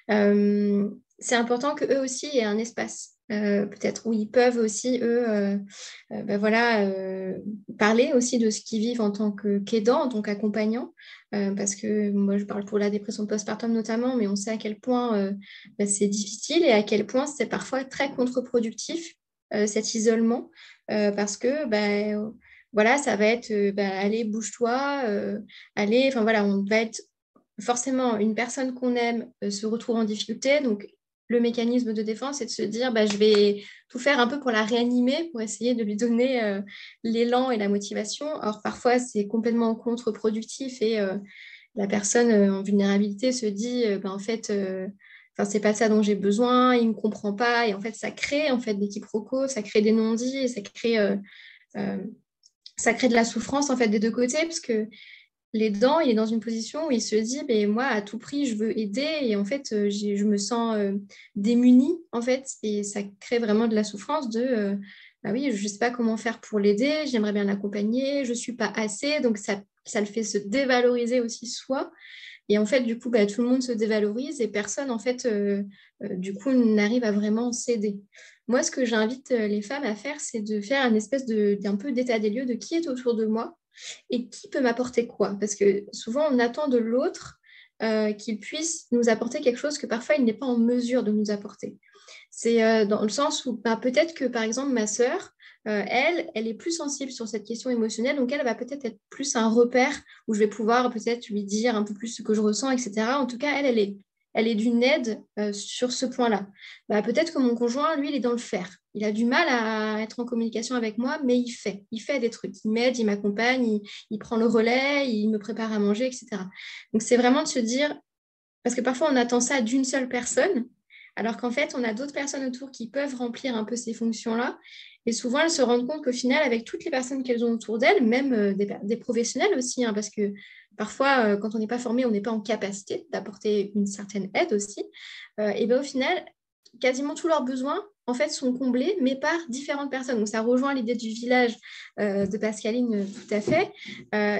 C'est important qu'eux aussi aient un espace, peut-être où ils peuvent aussi, eux, parler aussi de ce qu'ils vivent en tant qu'aidants, en tant qu'accompagnants. Parce que moi, je parle pour la dépression postpartum notamment, mais on sait à quel point c'est difficile et à quel point c'est parfois très contre-productif, cet isolement. Parce que ça va être allez, bouge-toi, allez, on va être forcément une personne qu'on aime se retrouve en difficulté, donc le mécanisme de défense c'est de se dire je vais tout faire un peu pour la réanimer, pour essayer de lui donner l'élan et la motivation. Or parfois c'est complètement contre-productif et la personne en vulnérabilité se dit en fait c'est pas ça dont j'ai besoin, il me comprend pas, et en fait ça crée des quiproquos, ça crée des non-dits, et ça crée de la souffrance en fait des deux côtés, parce que l'aidant, il est dans une position où il se dit moi à tout prix je veux aider, et en fait je me sens démunie en fait, et ça crée vraiment de la souffrance de oui, je sais pas comment faire pour l'aider, j'aimerais bien l'accompagner, je suis pas assez, donc ça le fait se dévaloriser aussi soi. Et en fait, du coup, tout le monde se dévalorise et personne, en fait, du coup, n'arrive à vraiment s'aider. Moi, ce que j'invite les femmes à faire, c'est de faire un espèce d'un peu d'état des lieux de qui est autour de moi et qui peut m'apporter quoi. Parce que souvent, on attend de l'autre qu'il puisse nous apporter quelque chose que parfois, il n'est pas en mesure de nous apporter. C'est dans le sens où peut-être que, par exemple, ma sœur, elle est plus sensible sur cette question émotionnelle, donc elle va peut-être être plus un repère où je vais pouvoir peut-être lui dire un peu plus ce que je ressens, etc. En tout cas, elle est d'une aide sur ce point-là. Peut-être que mon conjoint, lui, il est dans le faire. Il a du mal à être en communication avec moi, mais il fait des trucs. Il m'aide, il m'accompagne, il prend le relais, il me prépare à manger, etc. Donc, c'est vraiment de se dire, parce que parfois, on attend ça d'une seule personne, alors qu'en fait, on a d'autres personnes autour qui peuvent remplir un peu ces fonctions-là. Et souvent, elles se rendent compte qu'au final, avec toutes les personnes qu'elles ont autour d'elles, même des professionnels aussi, hein, parce que parfois, quand on n'est pas formé, on n'est pas en capacité d'apporter une certaine aide aussi. Et bien au final, quasiment tous leurs besoins, en fait, sont comblés, mais par différentes personnes. Donc, ça rejoint l'idée du village de Pascaline tout à fait.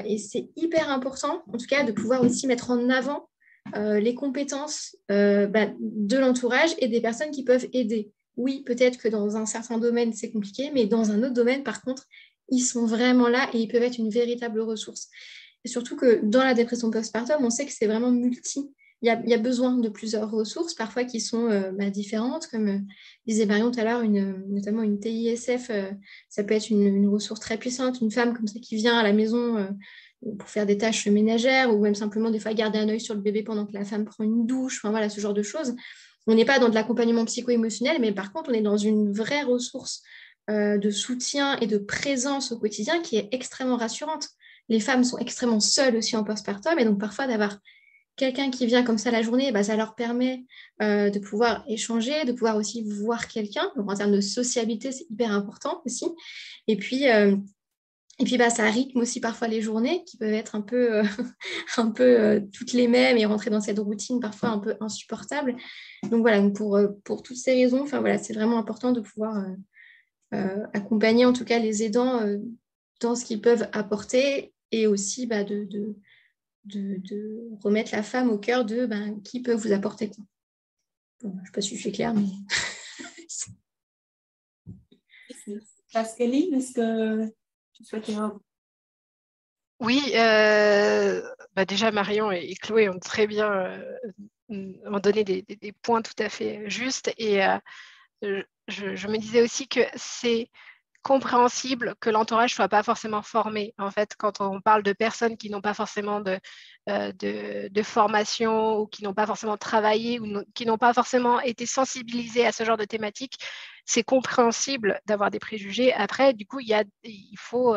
Et c'est hyper important, en tout cas, de pouvoir aussi mettre en avant les compétences de l'entourage et des personnes qui peuvent aider. Oui, peut-être que dans un certain domaine, c'est compliqué, mais dans un autre domaine, par contre, ils sont vraiment là et ils peuvent être une véritable ressource. Et surtout que dans la dépression postpartum, on sait que c'est vraiment multi. Il y a besoin de plusieurs ressources, parfois qui sont différentes, comme disait Marion tout à l'heure, notamment une TISF, ça peut être une ressource très puissante, une femme comme ça qui vient à la maison pour faire des tâches ménagères ou même simplement des fois garder un œil sur le bébé pendant que la femme prend une douche, enfin voilà, ce genre de choses. On n'est pas dans de l'accompagnement psycho-émotionnel, mais par contre, on est dans une vraie ressource de soutien et de présence au quotidien qui est extrêmement rassurante. Les femmes sont extrêmement seules aussi en postpartum, et donc parfois d'avoir quelqu'un qui vient comme ça la journée, ça leur permet de pouvoir échanger, de pouvoir aussi voir quelqu'un. Donc en termes de sociabilité, c'est hyper important aussi. Et puis ça rythme aussi parfois les journées qui peuvent être un peu, toutes les mêmes et rentrer dans cette routine parfois un peu insupportable. Donc voilà, pour toutes ces raisons, voilà, c'est vraiment important de pouvoir accompagner en tout cas les aidants dans ce qu'ils peuvent apporter et aussi de remettre la femme au cœur de qui peut vous apporter quoi. Bon, je ne sais pas si je suis claire, mais... Pascaline, est-ce que tu souhaitais... Oui, déjà Marion et Chloé ont très bien ont donné des points tout à fait justes et je me disais aussi que c'est compréhensible que l'entourage ne soit pas forcément formé. En fait, quand on parle de personnes qui n'ont pas forcément de formation ou qui n'ont pas forcément travaillé ou qui n'ont pas forcément été sensibilisées à ce genre de thématiques, c'est compréhensible d'avoir des préjugés. Après, du coup, il faut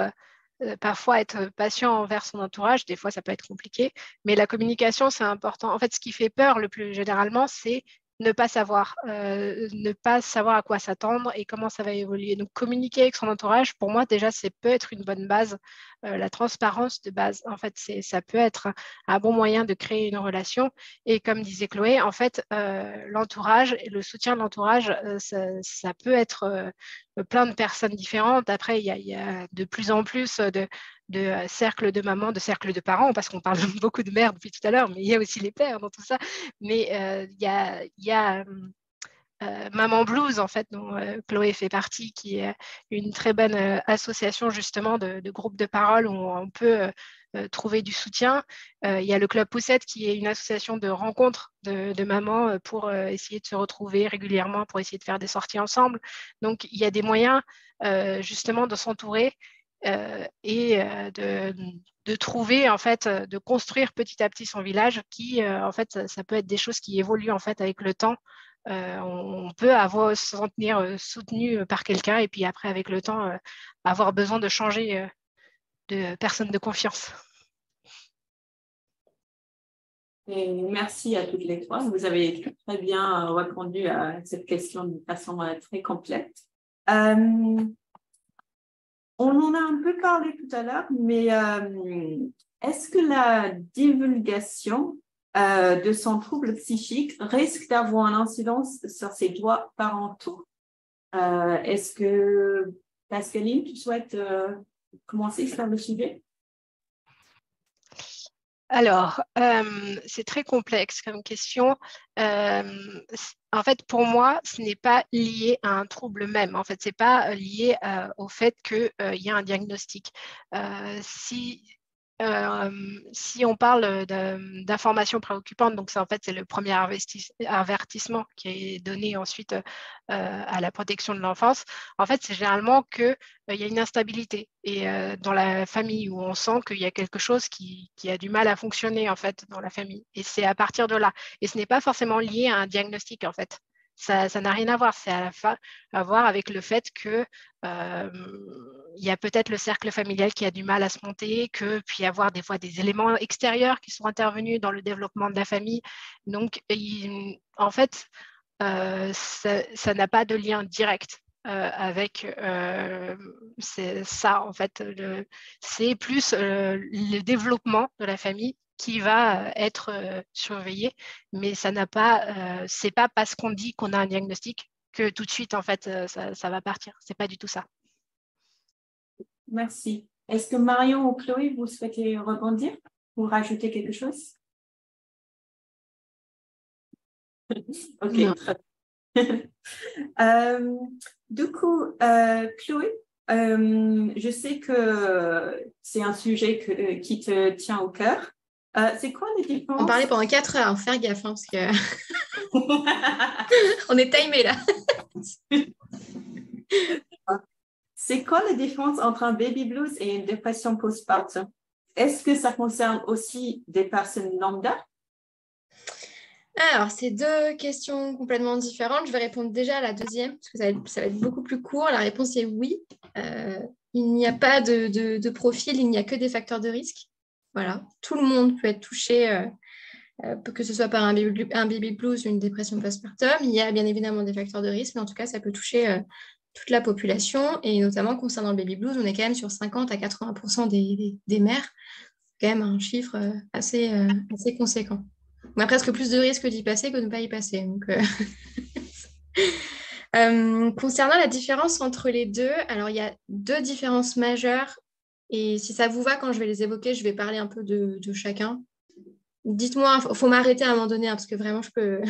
parfois être patient envers son entourage. Des fois, ça peut être compliqué, mais la communication, c'est important. En fait, ce qui fait peur le plus généralement, c'est ne pas savoir à quoi s'attendre et comment ça va évoluer. Donc, communiquer avec son entourage, pour moi, déjà, c'est peut être une bonne base. La transparence de base, en fait, ça peut être un bon moyen de créer une relation. Et comme disait Chloé, en fait, l'entourage et le soutien de l'entourage, ça peut être plein de personnes différentes. Après, il y a de plus en plus de cercles de mamans, de cercles de parents, parce qu'on parle beaucoup de mères depuis tout à l'heure, mais il y a aussi les pères dans tout ça. Mais il y a Maman Blues, en fait, dont Chloé fait partie, qui est une très bonne association justement de groupes de parole où on peut trouver du soutien. Il y a le Club Poussette, qui est une association de rencontres de mamans pour essayer de se retrouver régulièrement, pour essayer de faire des sorties ensemble. Donc, il y a des moyens justement de s'entourer et de trouver, en fait, de construire petit à petit son village qui, en fait, ça peut être des choses qui évoluent en fait avec le temps. On peut se sentir soutenu par quelqu'un et puis après, avec le temps, avoir besoin de changer de personne de confiance. Et merci à toutes les trois. Vous avez très bien répondu à cette question de façon très complète. On en a un peu parlé tout à l'heure, mais est-ce que la divulgation de son trouble psychique risque d'avoir une incidence sur ses droits parentaux? Est-ce que, Pascaline, tu souhaites commencer sur le sujet? Alors, c'est très complexe comme question. En fait, pour moi, ce n'est pas lié à un trouble même. En fait, ce n'est pas lié au fait qu'il y a un diagnostic. Si on parle d'informations préoccupantes, donc en fait, c'est le premier avertissement qui est donné ensuite à la protection de l'enfance. En fait, c'est généralement qu'il y a une instabilité et dans la famille où on sent qu'il y a quelque chose qui a du mal à fonctionner en fait dans la famille. Et c'est à partir de là. Et ce n'est pas forcément lié à un diagnostic en fait. Ça n'a rien à voir. C'est à voir avec le fait que il y a peut-être le cercle familial qui a du mal à se monter, puis y avoir des fois des éléments extérieurs qui sont intervenus dans le développement de la famille. Donc, en fait, ça n'a pas de lien direct avec ça, en fait. C'est plus le développement de la famille qui va être surveillé, mais ça n'a pas, c'est pas parce qu'on dit qu'on a un diagnostic que tout de suite, en fait, ça va partir. C'est pas du tout ça. Merci. Est-ce que Marion ou Chloé, vous souhaitez rebondir ou rajouter quelque chose? Ok. Du coup, Chloé, je sais que c'est un sujet qui te tient au cœur. C'est quoi les différences? On parlait pendant 4 heures, faire gaffe, hein, parce que on est timé là. C'est quoi la différence entre un baby blues et une dépression postpartum? Est-ce que ça concerne aussi des personnes lambda? Alors, c'est 2 questions complètement différentes. Je vais répondre déjà à la deuxième, parce que ça va être beaucoup plus court. La réponse est oui. Il n'y a pas de profil, il n'y a que des facteurs de risque. Voilà, tout le monde peut être touché, que ce soit par un baby blues ou une dépression postpartum. Il y a bien évidemment des facteurs de risque, mais en tout cas, ça peut toucher toute la population. Et notamment, concernant le baby blues, on est quand même sur 50 à 80% des mères. C'est quand même un chiffre assez conséquent. On a presque plus de risques d'y passer que de ne pas y passer. Donc, concernant la différence entre les deux, alors il y a 2 différences majeures. Et si ça vous va, quand je vais les évoquer, je vais parler un peu de chacun. Dites-moi, il faut m'arrêter à un moment donné, hein, parce que vraiment, je vais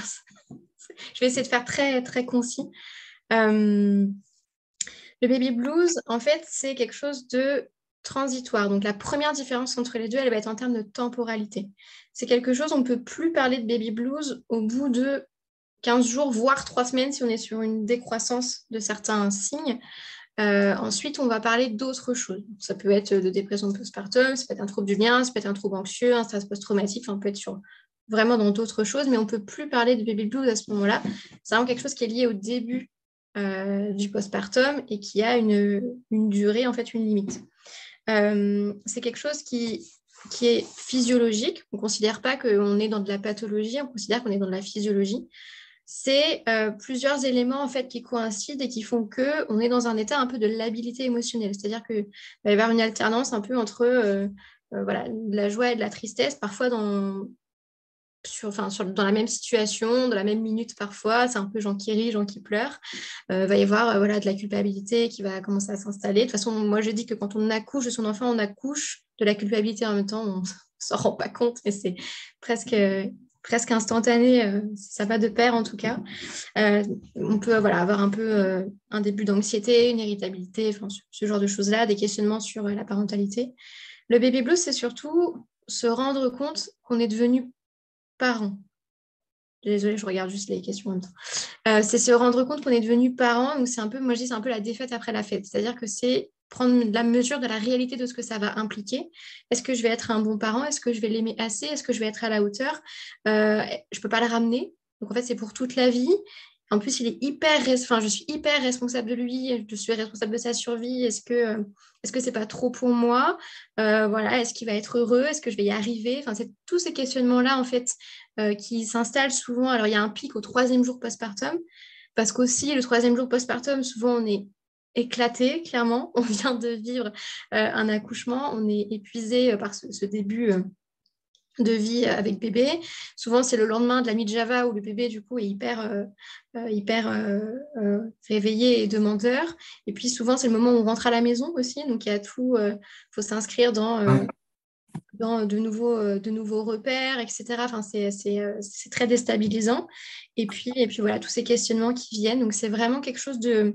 essayer de faire très, très concis. Le baby blues, en fait, c'est quelque chose de transitoire. Donc, la première différence entre les deux, elle va être en termes de temporalité. C'est quelque chose, on ne peut plus parler de baby blues au bout de 15 jours, voire 3 semaines, si on est sur une décroissance de certains signes. Ensuite, on va parler d'autres choses. Ça peut être de dépression postpartum, ça peut être un trouble du lien, ça peut être un trouble anxieux, un stress post-traumatique, on peut être vraiment dans d'autres choses, mais on ne peut plus parler de baby blues à ce moment-là. C'est vraiment quelque chose qui est lié au début du postpartum et qui a une durée, en fait, une limite. C'est quelque chose qui est physiologique. On ne considère pas qu'on est dans de la pathologie, on considère qu'on est dans de la physiologie. C'est plusieurs éléments en fait qui coïncident et qui font qu'on est dans un état un peu de labilité émotionnelle. C'est-à-dire qu'il va y avoir une alternance un peu entre voilà, de la joie et de la tristesse, parfois dans la même situation, dans la même minute parfois. C'est un peu gens qui rient, gens qui pleurent. Va y avoir voilà, de la culpabilité qui va commencer à s'installer. De toute façon, moi je dis que quand on accouche de son enfant, on accouche de la culpabilité en même temps. On ne s'en rend pas compte, mais c'est presque instantané, ça va de pair en tout cas. On peut avoir un peu un début d'anxiété, une irritabilité, ce genre de choses-là, des questionnements sur la parentalité. Le baby blues, c'est surtout se rendre compte qu'on est devenu parent. Désolée, je regarde juste les questions en même temps. C'est se rendre compte qu'on est devenu parent, donc c'est un peu, moi je dis, c'est un peu la défaite après la fête. C'est-à-dire que c'est prendre la mesure de la réalité de ce que ça va impliquer. Est-ce que je vais être un bon parent? Est-ce que je vais l'aimer assez? Est-ce que je vais être à la hauteur? Je ne peux pas le ramener. Donc, en fait, c'est pour toute la vie. En plus, je suis hyper responsable de lui. Je suis responsable de sa survie. Est-ce que c'est pas trop pour moi? Voilà, est-ce qu'il va être heureux? Est-ce que je vais y arriver? Enfin, c'est tous ces questionnements-là, en fait, qui s'installent souvent. Alors, il y a un pic au 3e jour postpartum. Parce qu'aussi, le 3e jour postpartum, souvent, on est éclaté, clairement. On vient de vivre un accouchement, on est épuisé par ce début de vie avec bébé. Souvent, c'est le lendemain de la mi-Java où le bébé, du coup, est hyper réveillé et demandeur. Et puis, souvent, c'est le moment où on rentre à la maison aussi. Donc, il y a tout, faut s'inscrire dans dans de nouveaux repères, etc. Enfin, c'est très déstabilisant. Et puis voilà, tous ces questionnements qui viennent. Donc, c'est vraiment quelque chose de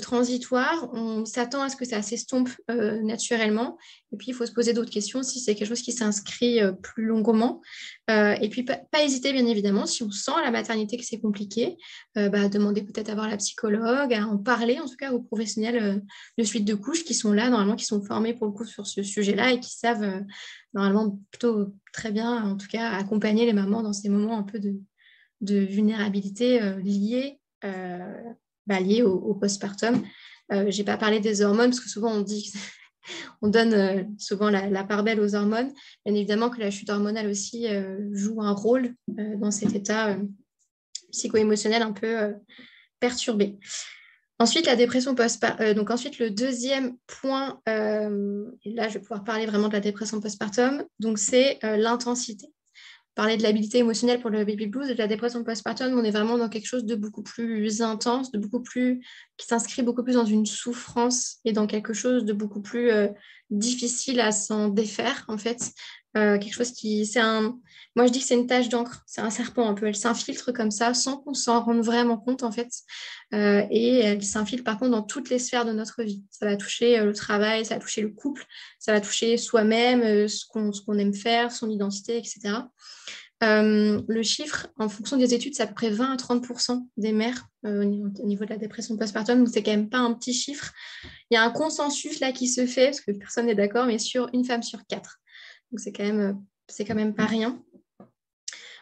transitoire. On s'attend à ce que ça s'estompe naturellement. Et puis, il faut se poser d'autres questions si c'est quelque chose qui s'inscrit plus longuement. Et puis, pas hésiter, bien évidemment, si on sent à la maternité que c'est compliqué, demander peut-être à voir la psychologue, à en parler, en tout cas, aux professionnels de suite de couches qui sont là, normalement, qui sont formés pour le coup sur ce sujet-là et qui savent, normalement, plutôt très bien, en tout cas, accompagner les mamans dans ces moments un peu de vulnérabilité liés au postpartum. Je n'ai pas parlé des hormones parce que souvent on dit on donne souvent la part belle aux hormones. Bien évidemment que la chute hormonale aussi joue un rôle dans cet état psycho-émotionnel un peu perturbé. Ensuite, la dépression postpartum. Donc ensuite, le deuxième point, et là je vais pouvoir parler vraiment de la dépression postpartum, donc c'est l'intensité. Parler de l'habilité émotionnelle pour le baby blues et de la dépression postpartum, on est vraiment dans quelque chose de beaucoup plus intense, qui s'inscrit beaucoup plus dans une souffrance et dans quelque chose de beaucoup plus difficile à s'en défaire, en fait. Quelque chose moi je dis que c'est une tache d'encre, c'est un serpent un peu, elle s'infiltre comme ça sans qu'on s'en rende vraiment compte, en fait. Et elle s'infiltre par contre dans toutes les sphères de notre vie. Ça va toucher le travail, ça va toucher le couple, ça va toucher soi-même, ce qu'on aime faire, son identité, etc. Le chiffre, en fonction des études, c'est à peu près 20 à 30% des mères au niveau de la dépression postpartum, donc c'est quand même pas un petit chiffre. Il y a un consensus là qui se fait, parce que personne n'est d'accord, mais sur une femme sur 4. Donc c'est quand même pas rien.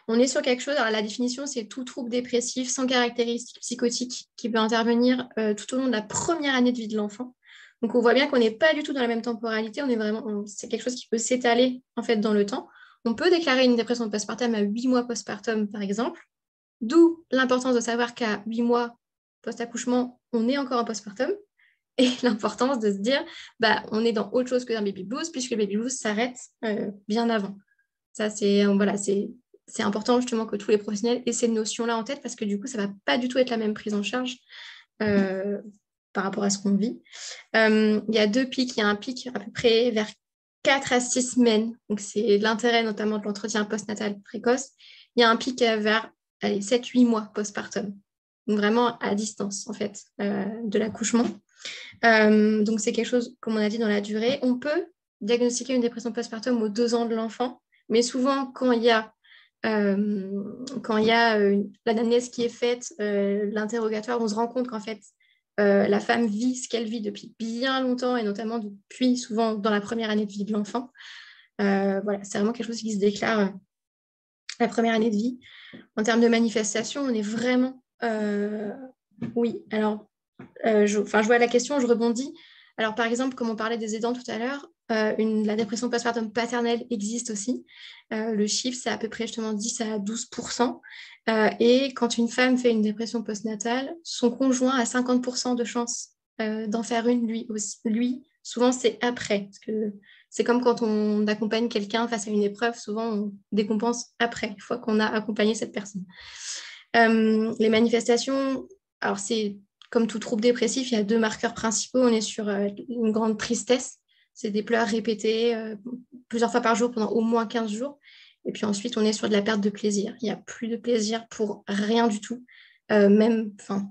On est sur quelque chose, alors la définition, c'est tout trouble dépressif sans caractéristiques psychotiques qui peut intervenir tout au long de la première année de vie de l'enfant. Donc on voit bien qu'on n'est pas du tout dans la même temporalité, c'est quelque chose qui peut s'étaler en fait dans le temps. On peut déclarer une dépression postpartum à 8 mois postpartum, par exemple, d'où l'importance de savoir qu'à 8 mois post-accouchement, on est encore en postpartum, et l'importance de se dire, on est dans autre chose que d'un baby blues, puisque le baby blues s'arrête bien avant. Ça, c'est important justement que tous les professionnels aient ces notions-là en tête, parce que du coup, ça ne va pas du tout être la même prise en charge par rapport à ce qu'on vit. Il y a 2 pics. Il y a un pic à peu près vers 4 à 6 semaines. Donc, c'est l'intérêt notamment de l'entretien postnatal précoce. Il y a un pic vers 7-8 mois postpartum. Donc, vraiment à distance, en fait, de l'accouchement. Donc, c'est quelque chose, comme on a dit, dans la durée. On peut diagnostiquer une dépression postpartum aux 2 ans de l'enfant, mais souvent, quand il y a l'anamnèse qui est faite, l'interrogatoire, on se rend compte qu'en fait, la femme vit ce qu'elle vit depuis bien longtemps, et notamment depuis souvent dans la première année de vie de l'enfant. C'est vraiment quelque chose qui se déclare la première année de vie. En termes de manifestation, on est vraiment... oui, alors, je vois la question, je rebondis. Alors, par exemple, comme on parlait des aidants tout à l'heure, la dépression postpartum paternelle existe aussi. Le chiffre, c'est à peu près justement 10 à 12%. Et quand une femme fait une dépression postnatale, son conjoint a 50% de chance d'en faire une lui aussi. Lui, souvent, c'est après. Parce que c'est comme quand on accompagne quelqu'un face à une épreuve, souvent, on décompense après, une fois qu'on a accompagné cette personne. Les manifestations, alors c'est comme tout trouble dépressif, il y a 2 marqueurs principaux. On est sur une grande tristesse. C'est des pleurs répétés plusieurs fois par jour pendant au moins 15 jours. Et puis ensuite, on est sur de la perte de plaisir. Il n'y a plus de plaisir pour rien du tout.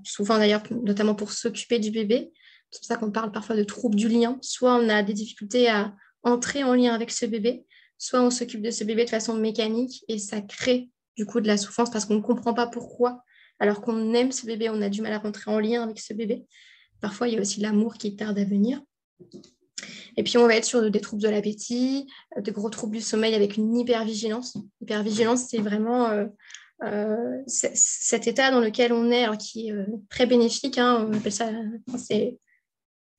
Souvent d'ailleurs, notamment pour s'occuper du bébé. C'est pour ça qu'on parle parfois de troubles du lien. Soit on a des difficultés à entrer en lien avec ce bébé, soit on s'occupe de ce bébé de façon mécanique et ça crée du coup de la souffrance parce qu'on ne comprend pas pourquoi. Alors qu'on aime ce bébé, on a du mal à rentrer en lien avec ce bébé. Parfois, il y a aussi l'amour qui tarde à venir. Et puis, on va être sur des troubles de l'appétit, de gros troubles du sommeil avec une hypervigilance. L'hypervigilance, c'est vraiment cet état dans lequel on est, alors qui est très bénéfique. On appelle ça, c'est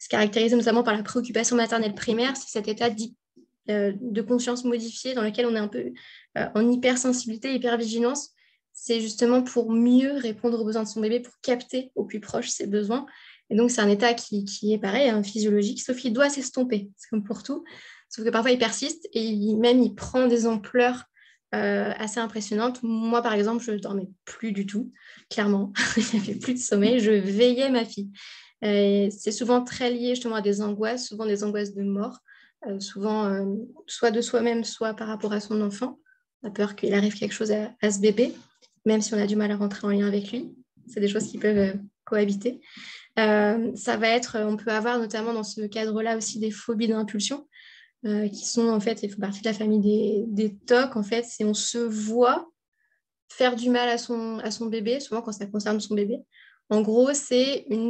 caractérisé notamment par la préoccupation maternelle primaire. C'est cet état de conscience modifiée dans lequel on est un peu en hypersensibilité, hypervigilance. C'est justement pour mieux répondre aux besoins de son bébé, pour capter au plus proche ses besoins. Et donc, c'est un état qui est pareil, physiologique, sauf qu'il doit s'estomper. C'est comme pour tout. Sauf que parfois, il persiste et il prend des ampleurs assez impressionnantes. Moi, par exemple, je ne dormais plus du tout, clairement. Il n'y avait plus de sommeil. Je veillais ma fille. C'est souvent très lié justement à des angoisses, souvent des angoisses de mort. souvent soit de soi-même, soit par rapport à son enfant. On a peur qu'il arrive quelque chose à ce bébé, même si on a du mal à rentrer en lien avec lui. C'est des choses qui peuvent cohabiter. Ça va être, on peut avoir notamment dans ce cadre-là aussi des phobies d'impulsion, qui sont en fait, ils font partie de la famille des TOC. En fait, c'est on se voit faire du mal à son bébé, souvent quand ça concerne son bébé. En gros, c'est une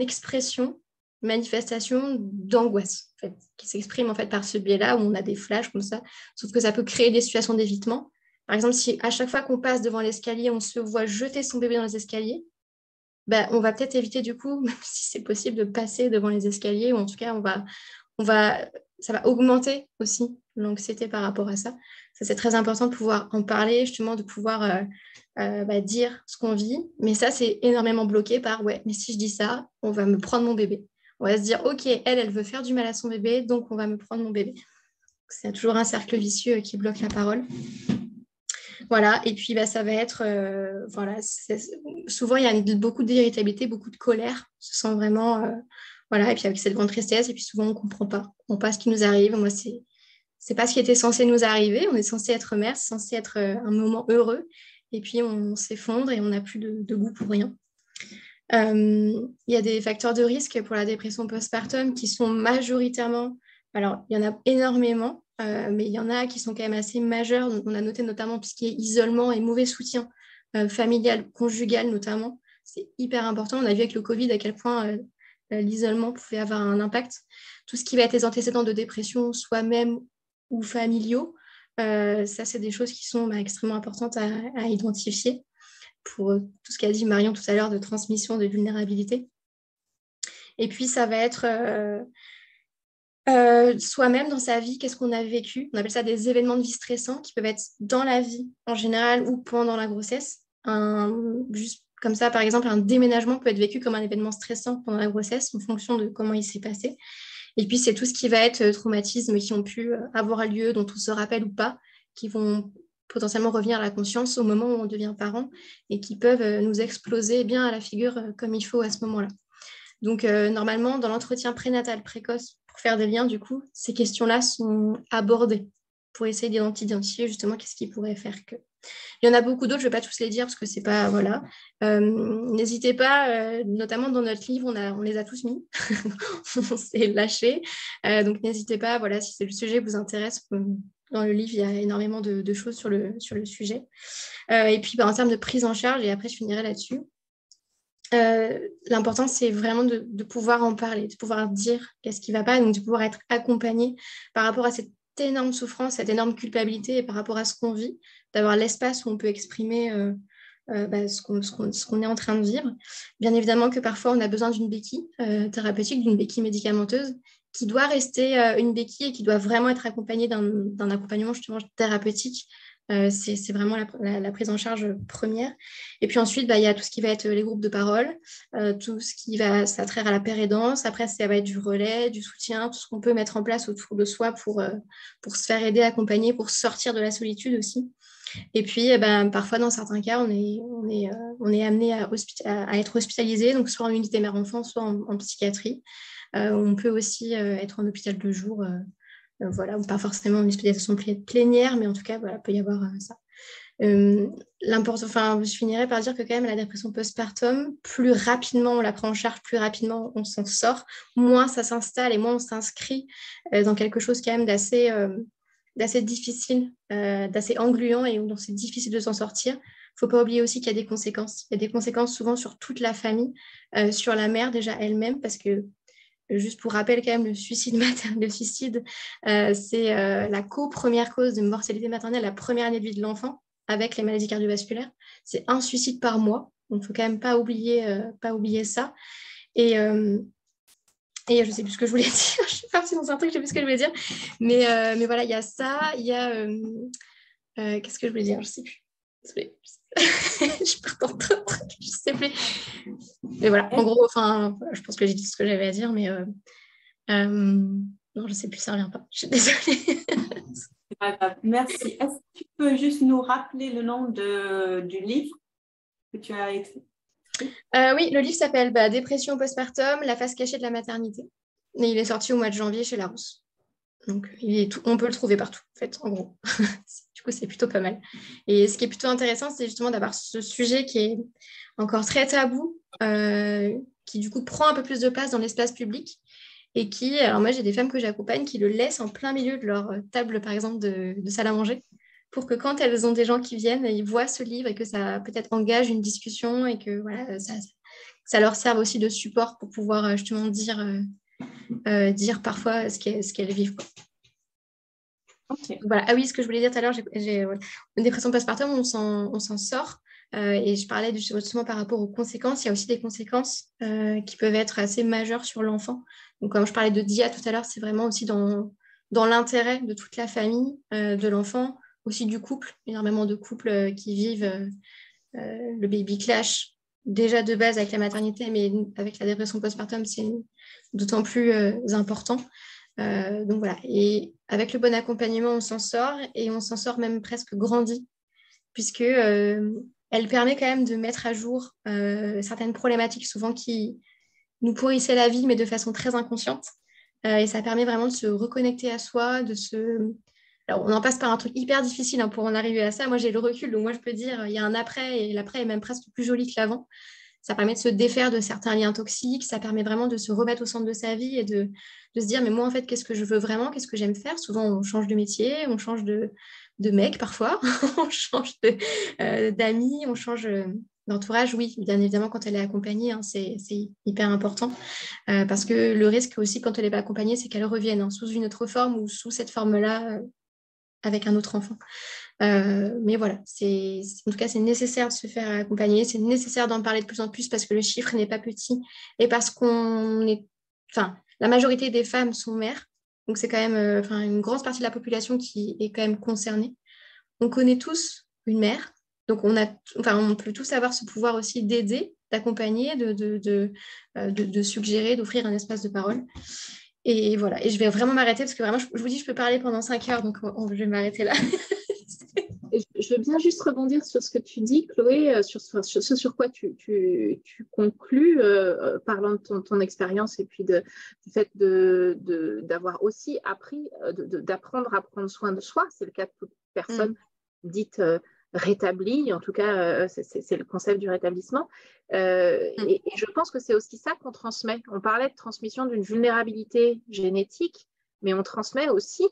manifestation d'angoisse en fait, qui s'exprime en fait par ce biais-là, où on a des flashs comme ça, sauf que ça peut créer des situations d'évitement. Par exemple, si à chaque fois qu'on passe devant l'escalier, on se voit jeter son bébé dans les escaliers, ben, on va peut-être éviter du coup, même si c'est possible, de passer devant les escaliers, ou en tout cas, ça va augmenter aussi l'anxiété par rapport à ça. Ça, c'est très important de pouvoir en parler, justement, de pouvoir dire ce qu'on vit. Mais ça, c'est énormément bloqué par, ouais, mais si je dis ça, on va me prendre mon bébé. On va se dire, OK, elle veut faire du mal à son bébé, donc on va me prendre mon bébé. C'est toujours un cercle vicieux qui bloque la parole. Voilà, et puis ça va être, souvent il y a beaucoup d'irritabilité, beaucoup de colère, on se sent vraiment, voilà, et puis avec cette grande tristesse, et puis souvent on ne comprend pas ce qui nous arrive. Moi, c'est pas ce qui était censé nous arriver, on est censé être mère, c'est censé être un moment heureux, et puis on s'effondre et on n'a plus de goût pour rien. Il y a des facteurs de risque pour la dépression postpartum qui sont majoritairement, alors il y en a énormément, mais il y en a qui sont quand même assez majeurs. Donc, on a noté notamment tout ce qui est isolement et mauvais soutien familial, conjugal notamment. C'est hyper important. On a vu avec le Covid à quel point l'isolement pouvait avoir un impact. Tout ce qui va être les antécédents de dépression, soi-même ou familiaux, ça, c'est des choses qui sont extrêmement importantes à identifier pour tout ce qu'a dit Marion tout à l'heure de transmission, de vulnérabilité. Et puis, ça va être soi-même dans sa vie, qu'est-ce qu'on a vécu. On appelle ça des événements de vie stressants qui peuvent être dans la vie en général ou pendant la grossesse. Juste comme ça, par exemple, un déménagement peut être vécu comme un événement stressant pendant la grossesse en fonction de comment il s'est passé. Et puis, c'est tout ce qui va être traumatismes qui ont pu avoir lieu, dont on se rappelle ou pas, qui vont potentiellement revenir à la conscience au moment où on devient parent et qui peuvent nous exploser bien à la figure comme il faut à ce moment-là. Donc, normalement, dans l'entretien prénatal précoce, pour faire des liens, du coup, ces questions-là sont abordées pour essayer d'identifier justement qu'est-ce qui pourrait faire que. Il y en a beaucoup d'autres, je ne vais pas tous les dire parce que c'est pas, voilà. N'hésitez pas, notamment dans notre livre, on les a tous mis, on s'est lâché. Donc, n'hésitez pas, voilà, si le sujet vous intéresse, dans le livre, il y a énormément de choses sur le sujet. Et puis, en termes de prise en charge, et après, je finirai là-dessus. L'important, c'est vraiment de pouvoir en parler, de pouvoir dire qu'est-ce qui ne va pas, donc de pouvoir être accompagné par rapport à cette énorme souffrance, cette énorme culpabilité et par rapport à ce qu'on vit, d'avoir l'espace où on peut exprimer ce qu'on est en train de vivre. Bien évidemment que parfois, on a besoin d'une béquille thérapeutique, d'une béquille médicamenteuse qui doit rester une béquille et qui doit vraiment être accompagnée d'un accompagnement justement thérapeutique. C'est vraiment la prise en charge première. Et puis ensuite, il y a tout ce qui va être les groupes de parole, tout ce qui va s'attraire à la pérédance. Après, ça va être du relais, du soutien, tout ce qu'on peut mettre en place autour de soi pour se faire aider, accompagner, pour sortir de la solitude aussi. Et puis, parfois, dans certains cas, on est amené à être hospitalisé, donc soit en unité mère-enfant, soit en psychiatrie. On peut aussi être en hôpital de jour, voilà, pas forcément une hospitalisation plénière, mais en tout cas, voilà, peut y avoir ça. Je finirais par dire que quand même la dépression postpartum, plus rapidement on la prend en charge, plus rapidement on s'en sort, moins ça s'installe et moins on s'inscrit dans quelque chose quand même d'assez difficile, d'assez engluant et dont c'est difficile de s'en sortir. Il ne faut pas oublier aussi qu'il y a des conséquences. Il y a des conséquences souvent sur toute la famille, sur la mère déjà elle-même, parce que juste pour rappel quand même, le suicide maternel, c'est la première cause de mortalité maternelle la première année de vie de l'enfant avec les maladies cardiovasculaires. C'est un suicide par mois, donc il ne faut quand même pas oublier ça. Et je ne sais plus ce que je voulais dire, je suis partie dans un truc, je ne sais plus ce que je voulais dire. Mais voilà, il y a ça, il y a... qu'est-ce que je voulais dire? Je ne sais plus. Je pars dans trop de trucs, je ne sais plus. Mais voilà, en gros, je pense que j'ai dit ce que j'avais à dire, mais non, je ne sais plus, ça ne revient pas. Je suis désolée. C'est pas grave. Merci. Est-ce que tu peux juste nous rappeler le nom du livre que tu as écrit? Oui, le livre s'appelle Dépression postpartum, la face cachée de la maternité. Et il est sorti au mois de janvier chez Larousse. Donc, on peut le trouver partout, en fait, en gros. Du coup, c'est plutôt pas mal. Et ce qui est plutôt intéressant, c'est justement d'avoir ce sujet qui est encore très tabou, qui du coup prend un peu plus de place dans l'espace public et qui, alors moi, j'ai des femmes que j'accompagne qui le laissent en plein milieu de leur table, par exemple, de salle à manger, pour que quand elles ont des gens qui viennent, ils voient ce livre et que ça peut-être engage une discussion et que voilà, ça leur serve aussi de support pour pouvoir justement dire parfois ce qu'elles vivent, quoi. Ok. Voilà. Ah oui, ce que je voulais dire tout à l'heure, une dépression postpartum, on s'en sort. Et je parlais justement par rapport aux conséquences. Il y a aussi des conséquences qui peuvent être assez majeures sur l'enfant. Donc, comme je parlais de DIA tout à l'heure, c'est vraiment aussi dans l'intérêt de toute la famille, de l'enfant, aussi du couple. Énormément de couples qui vivent le baby clash, déjà de base avec la maternité, mais avec la dépression postpartum, c'est d'autant plus important. Donc voilà, et avec le bon accompagnement, on s'en sort et on s'en sort même presque grandi, puisque elle permet quand même de mettre à jour certaines problématiques souvent qui nous pourrissaient la vie, mais de façon très inconsciente. Et ça permet vraiment de se reconnecter à soi, Alors, on en passe par un truc hyper difficile pour en arriver à ça. Moi, j'ai le recul, donc moi, je peux dire il y a un après, et l'après est même presque plus joli que l'avant. Ça permet de se défaire de certains liens toxiques, ça permet vraiment de se remettre au centre de sa vie et de se dire, mais moi, en fait, qu'est-ce que je veux vraiment, qu'est-ce que j'aime faire. Souvent, on change de métier, on change de mec parfois, on change d'amis, on change d'entourage. Oui, bien évidemment, quand elle est accompagnée, c'est hyper important. Parce que le risque aussi, quand elle n'est pas accompagnée, c'est qu'elle revienne sous une autre forme ou sous cette forme-là avec un autre enfant. Mais voilà, en tout cas, c'est nécessaire de se faire accompagner, c'est nécessaire d'en parler de plus en plus parce que le chiffre n'est pas petit et parce la majorité des femmes sont mères, donc c'est quand même une grosse partie de la population qui est quand même concernée. On connaît tous une mère, donc on peut tous avoir ce pouvoir aussi d'aider, d'accompagner, de suggérer, d'offrir un espace de parole. Et voilà, et je vais vraiment m'arrêter parce que vraiment, je vous dis, je peux parler pendant 5 heures, donc je vais m'arrêter là. Je veux bien juste rebondir sur ce que tu dis, Chloé, sur ce sur quoi tu conclus, parlant de ton expérience et puis du fait d'avoir aussi appris, d'apprendre à prendre soin de soi. C'est le cas de toute personne dite rétablie, en tout cas, c'est le concept du rétablissement. Et je pense que c'est aussi ça qu'on transmet. On parlait de transmission d'une vulnérabilité génétique, mais on transmet aussi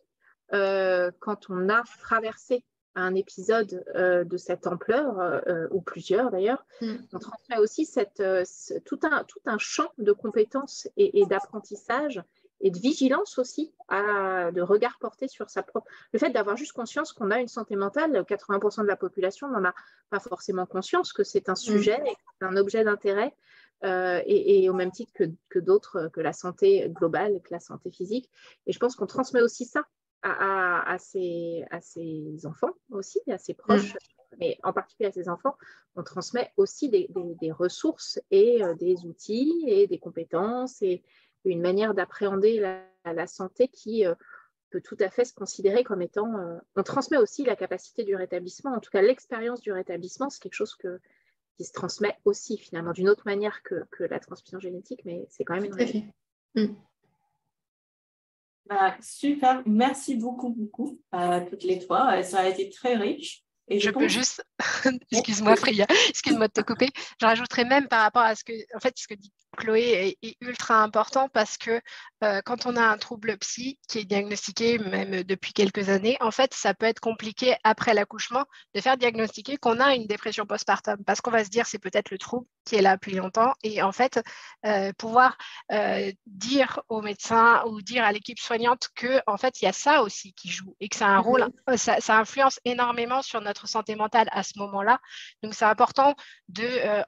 quand on a traversé un épisode de cette ampleur, ou plusieurs d'ailleurs, on transmet aussi tout un champ de compétences et d'apprentissage et de vigilance aussi, de regard porté sur sa propre... Le fait d'avoir juste conscience qu'on a une santé mentale, 80% de la population n'en a pas forcément conscience que c'est un sujet et que c'est un objet d'intérêt, et au même titre que d'autres, que la santé globale, que la santé physique. Et je pense qu'on transmet aussi ça à ses enfants aussi, à ses proches, mais en particulier à ses enfants. On transmet aussi des ressources et des outils et des compétences et une manière d'appréhender la santé qui peut tout à fait se considérer comme étant... on transmet aussi la capacité du rétablissement, en tout cas l'expérience du rétablissement, c'est quelque chose qui se transmet aussi finalement d'une autre manière que la transmission génétique, mais c'est quand même une réalité. Super, merci beaucoup à toutes les trois. Ça a été très riche. Et je peux juste, excuse-moi Freya, excuse-moi de te couper, je rajouterais même par rapport à ce que dit Chloé est ultra important parce que quand on a un trouble psy qui est diagnostiqué même depuis quelques années, en fait, ça peut être compliqué après l'accouchement de faire diagnostiquer qu'on a une dépression postpartum parce qu'on va se dire c'est peut-être le trouble qui est là depuis longtemps et en fait, pouvoir dire aux médecins ou dire à l'équipe soignante que en fait, il y a ça aussi qui joue et que ça a un rôle, ça influence énormément sur notre santé mentale à ce moment-là. Donc, c'est important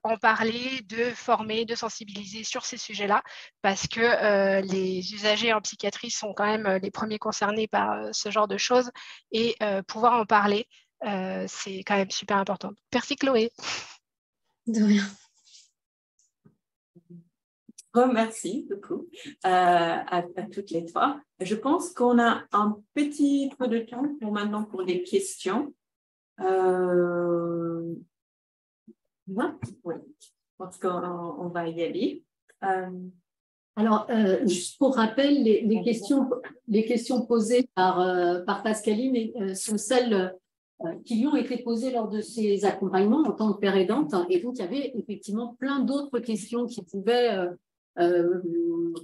en parler, de former, de sensibiliser sur ces sujets-là parce que les usagers en psychiatrie sont quand même les premiers concernés par ce genre de choses et pouvoir en parler, c'est quand même super important. Merci Chloé. De rien. Merci beaucoup à toutes les trois. Je pense qu'on a un petit peu de temps maintenant pour des questions. Oui, je pense qu'on va y aller. Alors, juste pour rappel, les questions posées par Pascaline sont celles qui lui ont été posées lors de ses accompagnements en tant que père aidante. Et donc, il y avait effectivement plein d'autres questions qui pouvaient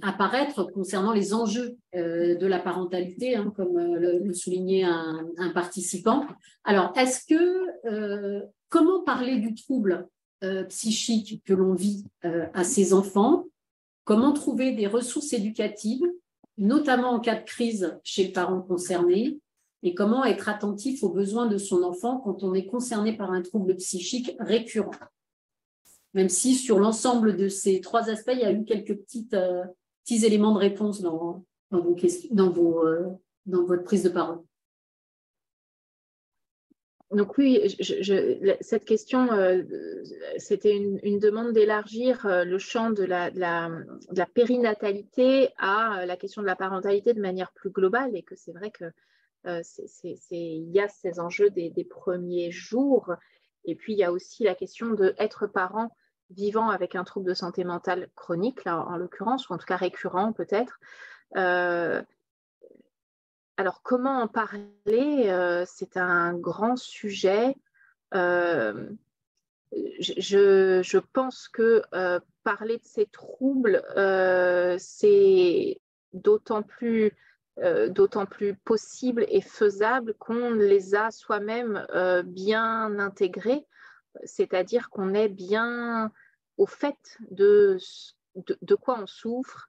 apparaître concernant les enjeux de la parentalité, hein, comme le soulignait un participant. Alors, comment parler du trouble psychique que l'on vit à ses enfants? Comment trouver des ressources éducatives, notamment en cas de crise chez le parent concerné, et comment être attentif aux besoins de son enfant quand on est concerné par un trouble psychique récurrent. Même si sur l'ensemble de ces 3 aspects, il y a eu quelques petits éléments de réponse dans votre prise de parole. Donc oui, cette question, c'était une demande d'élargir le champ de la périnatalité à la question de la parentalité de manière plus globale, et que c'est vrai que il y a ces enjeux des premiers jours, et puis il y a aussi la question d'être parent vivant avec un trouble de santé mentale chronique, là, en l'occurrence, ou en tout cas récurrent peut-être. Alors, comment en parler? C'est un grand sujet. Je pense que parler de ces troubles, c'est d'autant plus possible et faisable qu'on les a soi-même bien intégrés, c'est-à-dire qu'on est bien au fait de quoi on souffre.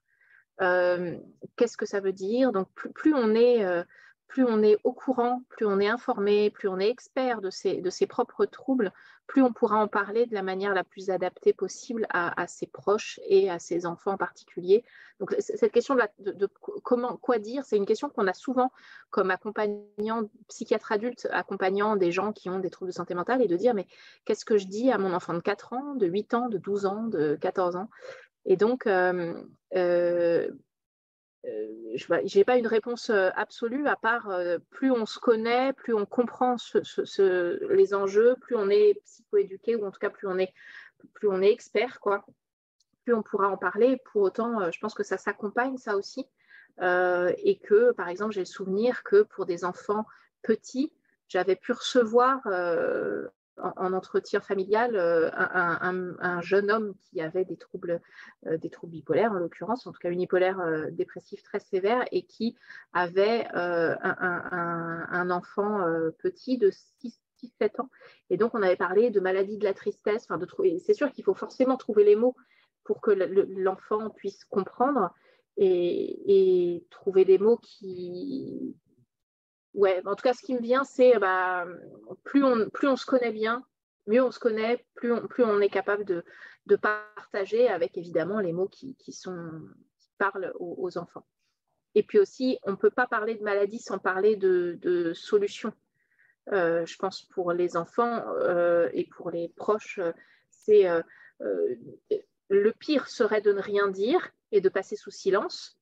Qu'est-ce que ça veut dire? Donc, plus on est au courant, plus on est informé, plus on est expert de ses propres troubles, plus on pourra en parler de la manière la plus adaptée possible à ses proches et à ses enfants en particulier. Donc, cette question de quoi dire, c'est une question qu'on a souvent comme accompagnant, psychiatre adulte, accompagnant des gens qui ont des troubles de santé mentale, et de dire, mais qu'est-ce que je dis à mon enfant de 4 ans, de 8 ans, de 12 ans, de 14 ans? Et donc, je n'ai pas une réponse absolue, à part plus on se connaît, plus on comprend les enjeux, plus on est psychoéduqué, ou en tout cas plus on est expert, quoi, plus on pourra en parler. Pour autant, je pense que ça s'accompagne, ça aussi, et que, par exemple, j'ai le souvenir que pour des enfants petits, j'avais pu recevoir en entretien familial un jeune homme qui avait des troubles bipolaires, en l'occurrence, en tout cas unipolaire dépressif très sévère, et qui avait un enfant petit de 6-7 ans. Et donc, on avait parlé de maladie de la tristesse. C'est sûr qu'il faut forcément trouver les mots pour que l'enfant puisse comprendre, et trouver des mots qui... Ouais, en tout cas, ce qui me vient, c'est plus on se connaît bien, mieux on se connaît, plus on est capable de partager avec, évidemment, les mots qui parlent aux enfants. Et puis aussi, on ne peut pas parler de maladie sans parler de solutions. Je pense pour les enfants et pour les proches, le pire serait de ne rien dire et de passer sous silence.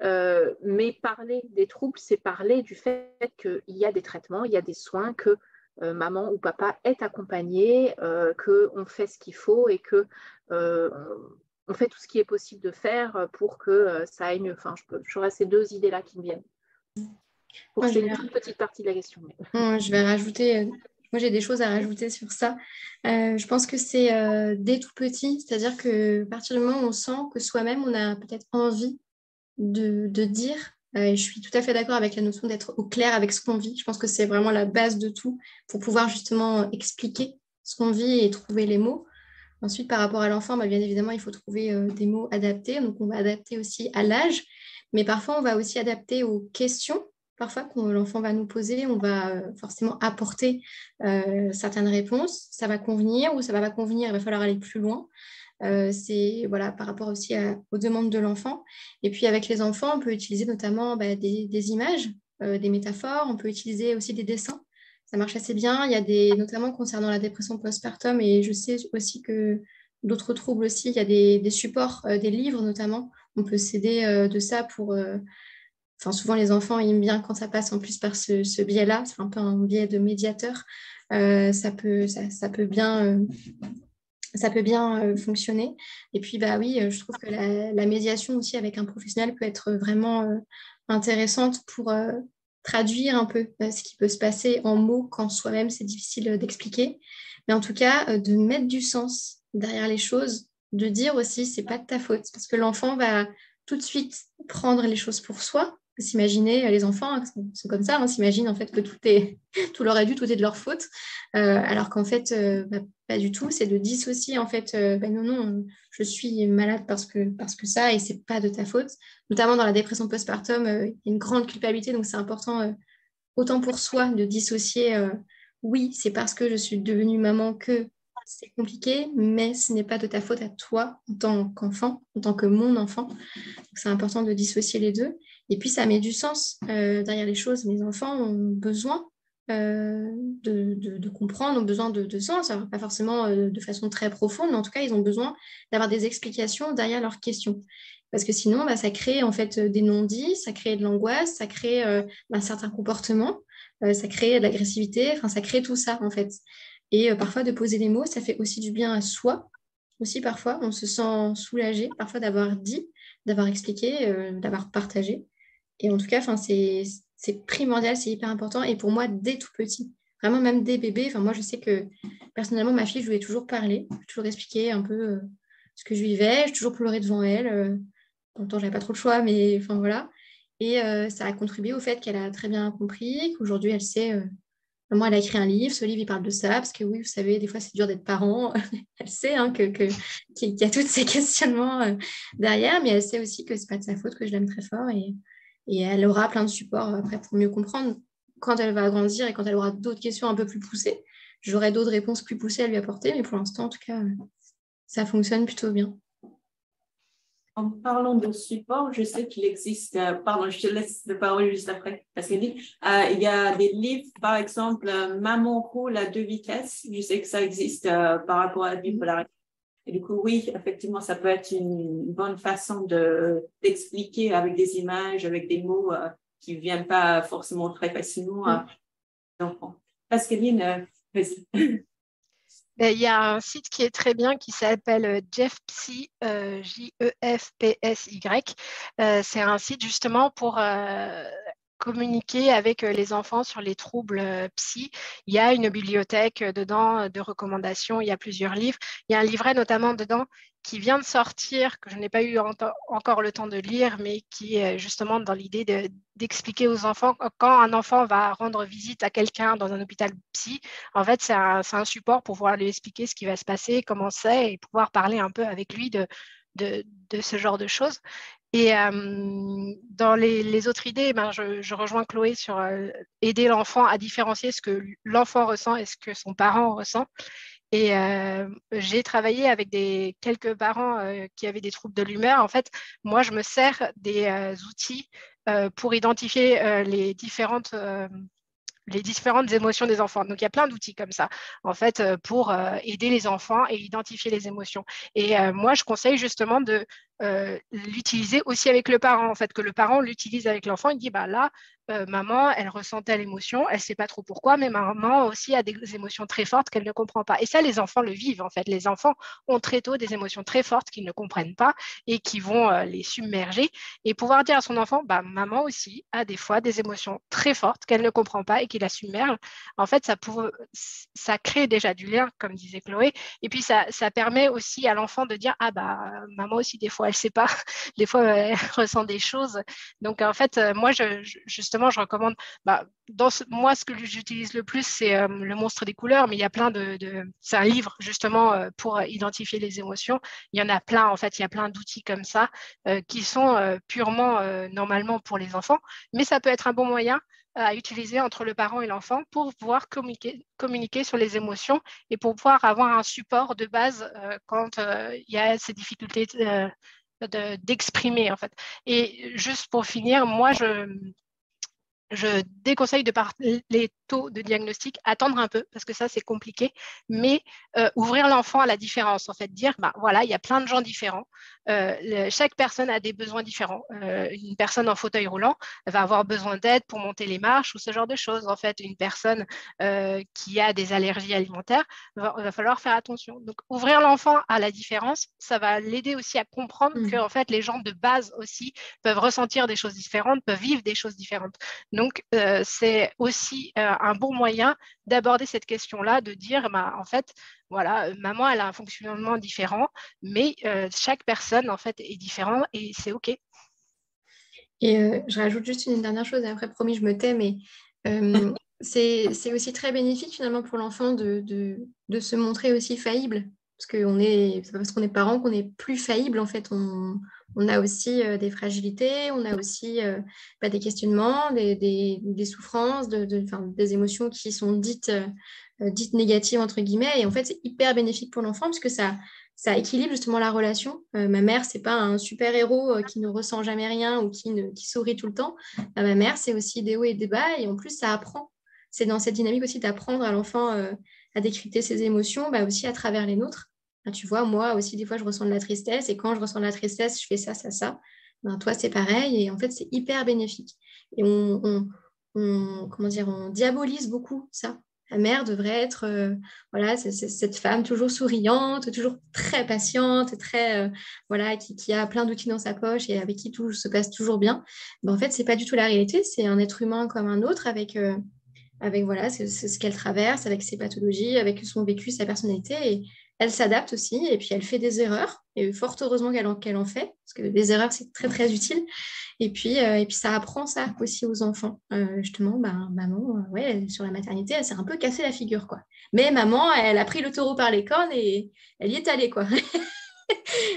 Mais parler des troubles, c'est parler du fait qu'il y a des traitements, il y a des soins, que maman ou papa est accompagné, qu'on fait ce qu'il faut, et qu'on fait tout ce qui est possible de faire pour que ça aille mieux. Enfin, j'aurais ces 2 idées-là qui me viennent. C'est une toute petite partie de la question. Je vais rajouter... Moi, j'ai des choses à rajouter sur ça. Je pense que c'est dès tout petit, c'est-à-dire qu'à partir du moment où on sent que soi-même, on a peut-être envie de dire, je suis tout à fait d'accord avec la notion d'être au clair avec ce qu'on vit. Je pense que c'est vraiment la base de tout pour pouvoir justement expliquer ce qu'on vit et trouver les mots. Ensuite, par rapport à l'enfant, bien évidemment, il faut trouver des mots adaptés. Donc, on va adapter aussi à l'âge, mais parfois, on va aussi adapter aux questions. Parfois, quand l'enfant va nous poser, on va forcément apporter certaines réponses. Ça va convenir ou ça ne va pas convenir, il va falloir aller plus loin. C'est par rapport aussi aux demandes de l'enfant. Et puis avec les enfants, on peut utiliser notamment des images, des métaphores, on peut utiliser aussi des dessins. Ça marche assez bien. Il y a notamment concernant la dépression postpartum, et je sais aussi que d'autres troubles aussi, il y a des supports, des livres notamment. On peut s'aider de ça pour... souvent les enfants aiment bien quand ça passe en plus par ce biais-là. C'est un peu un biais de médiateur. Ça peut bien... ça peut bien fonctionner. Et puis, bah oui, je trouve que la médiation aussi avec un professionnel peut être vraiment intéressante pour traduire un peu ce qui peut se passer en mots quand soi-même c'est difficile d'expliquer. Mais en tout cas, de mettre du sens derrière les choses, de dire aussi c'est pas de ta faute, parce que l'enfant va tout de suite prendre les choses pour soi. S'imaginer, les enfants hein, sont comme ça, s'imaginent en fait que tout leur est dû, tout est de leur faute, alors qu'en fait, pas du tout. C'est de dissocier en fait, non, je suis malade parce que ça et c'est pas de ta faute. Notamment dans la dépression postpartum, il y a une grande culpabilité, donc c'est important autant pour soi de dissocier. Oui, c'est parce que je suis devenue maman que c'est compliqué, mais ce n'est pas de ta faute à toi en tant qu'enfant, en tant que mon enfant. Donc, c'est important de dissocier les deux. Et puis, ça met du sens derrière les choses. Les enfants ont besoin de comprendre, ont besoin de sens. Alors, pas forcément de façon très profonde, mais en tout cas, ils ont besoin d'avoir des explications derrière leurs questions. Parce que sinon, ça crée en fait des non-dits, ça crée de l'angoisse, ça crée un certain comportement, ça crée de l'agressivité, enfin, ça crée tout ça en fait. Et parfois, de poser des mots, ça fait aussi du bien à soi. Aussi, parfois, on se sent soulagé, parfois d'avoir dit, d'avoir expliqué, d'avoir partagé. Et en tout cas, c'est primordial, c'est hyper important. Et pour moi, dès tout petit, vraiment même dès bébé, moi, je sais que personnellement, ma fille, je lui ai toujours parlé, toujours expliqué un peu ce que je vivais. J'ai toujours pleuré devant elle. En même temps, je n'avais pas trop le choix, mais enfin voilà. Et ça a contribué au fait qu'elle a très bien compris, qu'aujourd'hui, elle sait... Moi, elle a écrit un livre. Ce livre, il parle de ça, parce que oui, vous savez, des fois, c'est dur d'être parent. Elle sait qu'il y a tous ces questionnements derrière, mais elle sait aussi que ce n'est pas de sa faute, que je l'aime très fort. Et elle aura plein de supports après pour mieux comprendre. Quand elle va grandir et quand elle aura d'autres questions un peu plus poussées, j'aurai d'autres réponses plus poussées à lui apporter. Mais pour l'instant, en tout cas, ça fonctionne plutôt bien. En parlant de support, je sais qu'il existe, pardon, je te laisse la parole juste après, parce qu'il il y a des livres, par exemple, Maman roule à 2 vitesses. Je sais que ça existe par rapport à la bipolarité. Et du coup, oui, effectivement, ça peut être une bonne façon d'expliquer avec des images, avec des mots qui ne viennent pas forcément très facilement. Donc, Pascaline, vas-y. Il y a un site qui est très bien qui s'appelle JeffPsy, JEFPSY. C'est un site justement pour communiquer avec les enfants sur les troubles psy. Il y a une bibliothèque dedans de recommandations, il y a plusieurs livres. Il y a un livret notamment dedans qui vient de sortir, que je n'ai pas eu encore le temps de lire, mais qui est justement dans l'idée d'expliquer aux enfants quand un enfant va rendre visite à quelqu'un dans un hôpital psy. En fait, c'est un support pour pouvoir lui expliquer ce qui va se passer, comment c'est, et pouvoir parler un peu avec lui de ce genre de choses. Et dans les autres idées, je rejoins Chloé sur aider l'enfant à différencier ce que l'enfant ressent et ce que son parent ressent. Et j'ai travaillé avec quelques parents qui avaient des troubles de l'humeur. En fait, moi, je me sers des outils pour identifier les différentes émotions des enfants. Donc, il y a plein d'outils comme ça, en fait, pour aider les enfants et identifier les émotions. Et moi, je conseille justement de l'utiliser aussi avec le parent, en fait, que le parent l'utilise avec l'enfant. Il dit, là, maman, elle ressent telle émotion, elle ne sait pas trop pourquoi, mais maman aussi a des émotions très fortes qu'elle ne comprend pas. Et ça, les enfants le vivent, en fait. Les enfants ont très tôt des émotions très fortes qu'ils ne comprennent pas et qui vont les submerger. Et pouvoir dire à son enfant, maman aussi a des fois des émotions très fortes qu'elle ne comprend pas et qui la submergent. En fait, ça crée déjà du lien, comme disait Chloé. Et puis, ça permet aussi à l'enfant de dire, maman aussi, des fois, elle ne sait pas. Des fois, elle ressent des choses. Donc, en fait, moi, justement, je recommande, moi, ce que j'utilise le plus, c'est le monstre des couleurs, mais il y a plein c'est un livre, justement, pour identifier les émotions. Il y en a plein, en fait, il y a plein d'outils comme ça qui sont purement, normalement, pour les enfants, mais ça peut être un bon moyen à utiliser entre le parent et l'enfant pour pouvoir communiquer sur les émotions et pour pouvoir avoir un support de base quand il y a ces difficultés d'exprimer, en fait. Et juste pour finir, moi, je déconseille de parler les taux de diagnostic, attendre un peu, parce que ça, c'est compliqué, mais ouvrir l'enfant à la différence, en fait, dire, voilà, il y a plein de gens différents, chaque personne a des besoins différents. Une personne en fauteuil roulant va avoir besoin d'aide pour monter les marches ou ce genre de choses. En fait, une personne qui a des allergies alimentaires, va falloir faire attention. Donc, ouvrir l'enfant à la différence, ça va l'aider aussi à comprendre que en fait, les gens de base aussi peuvent ressentir des choses différentes, peuvent vivre des choses différentes. Donc, c'est aussi un bon moyen d'aborder cette question-là, de dire, en fait, voilà, maman, elle a un fonctionnement différent, mais chaque personne, en fait, est différente et c'est OK. Et je rajoute juste une dernière chose, et après, promis, je me tais, mais c'est aussi très bénéfique, finalement, pour l'enfant de se montrer aussi faillible. Parce que c'est pas parce qu'on est parent qu'on est plus faillible, en fait. On a aussi des fragilités, on a aussi des questionnements, des souffrances, des émotions qui sont dites négatives, entre guillemets. Et en fait, c'est hyper bénéfique pour l'enfant parce que ça équilibre justement la relation. Ma mère, c'est pas un super-héros qui ne ressent jamais rien ou qui sourit tout le temps. Ma mère, c'est aussi des hauts et des bas. Et en plus, ça apprend. C'est dans cette dynamique aussi d'apprendre à l'enfant à décrypter ses émotions, aussi à travers les nôtres. Tu vois, moi aussi, des fois, je ressens de la tristesse. Et quand je ressens de la tristesse, je fais ça, ça, ça. Toi, c'est pareil. Et en fait, c'est hyper bénéfique. Et on diabolise beaucoup ça. La mère devrait être cette femme toujours souriante, toujours très patiente, très qui a plein d'outils dans sa poche et avec qui tout se passe toujours bien. En fait, c'est pas du tout la réalité. C'est un être humain comme un autre avec c'est ce qu'elle traverse, avec ses pathologies, avec son vécu, sa personnalité. Et elle s'adapte aussi et puis elle fait des erreurs. Et fort heureusement qu'elle en fait, parce que les erreurs, c'est très, très utile. Et puis ça apprend ça aussi aux enfants. Justement, maman, sur la maternité, elle s'est un peu cassé la figure, quoi. Mais maman, elle a pris le taureau par les cornes et elle y est allée, quoi.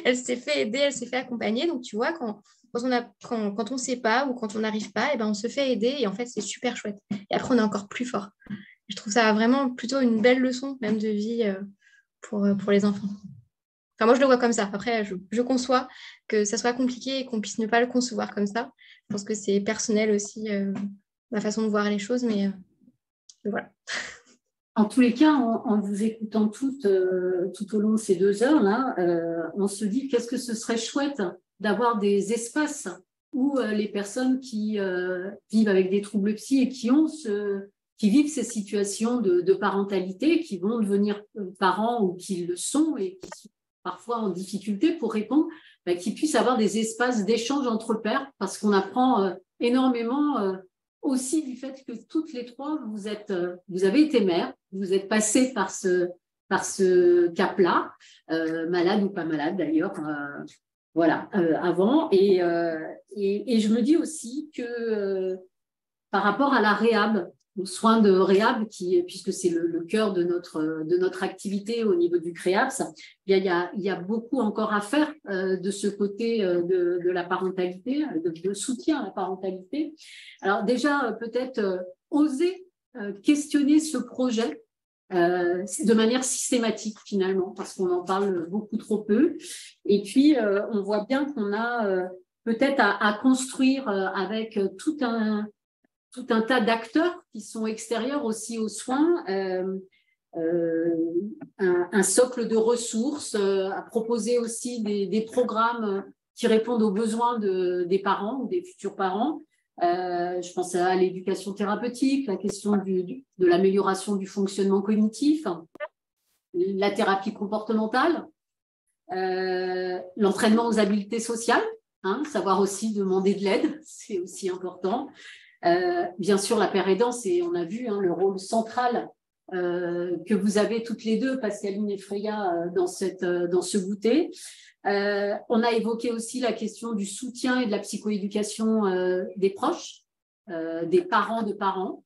Elle s'est fait aider, elle s'est fait accompagner. Donc, tu vois, quand on ne sait pas ou quand on n'arrive pas, on se fait aider et en fait, c'est super chouette. Et après, on est encore plus fort. Je trouve ça vraiment plutôt une belle leçon, même de vie pour les enfants. Enfin, moi, je le vois comme ça. Après, je conçois que ça soit compliqué et qu'on puisse ne pas le concevoir comme ça. Je pense que c'est personnel aussi, ma façon de voir les choses, mais voilà. En tous les cas, en vous écoutant tout au long de ces 2 heures-là, on se dit qu'est-ce que ce serait chouette d'avoir des espaces où les personnes qui vivent avec des troubles psy et qui vivent ces situations de parentalité, qui vont devenir parents ou qui le sont et qui sont parfois en difficulté pour répondre, qu'ils puissent avoir des espaces d'échange entre pairs parce qu'on apprend énormément aussi du fait que toutes les 3, vous avez été mères, vous êtes passées par ce cap-là, malade ou pas malade d'ailleurs, avant. Et je me dis aussi que par rapport à la réhab, aux soins de réhab, puisque c'est le cœur de notre activité au niveau du CREAPS, il y a beaucoup encore à faire de ce côté de la parentalité, de soutien à la parentalité. Alors déjà, peut-être oser questionner ce projet de manière systématique finalement, parce qu'on en parle beaucoup trop peu. Et puis, on voit bien qu'on a peut-être à construire avec tout un tas d'acteurs qui sont extérieurs aussi aux soins, un socle de ressources, à proposer aussi des programmes qui répondent aux besoins des parents ou des futurs parents. Je pense à l'éducation thérapeutique, la question de l'amélioration du fonctionnement cognitif, la thérapie comportementale, l'entraînement aux habiletés sociales, savoir aussi demander de l'aide, c'est aussi important. Bien sûr, la pérédance, et on a vu le rôle central que vous avez toutes les deux, Pascaline et Freya, dans ce goûter. On a évoqué aussi la question du soutien et de la psychoéducation des proches, des parents de parents.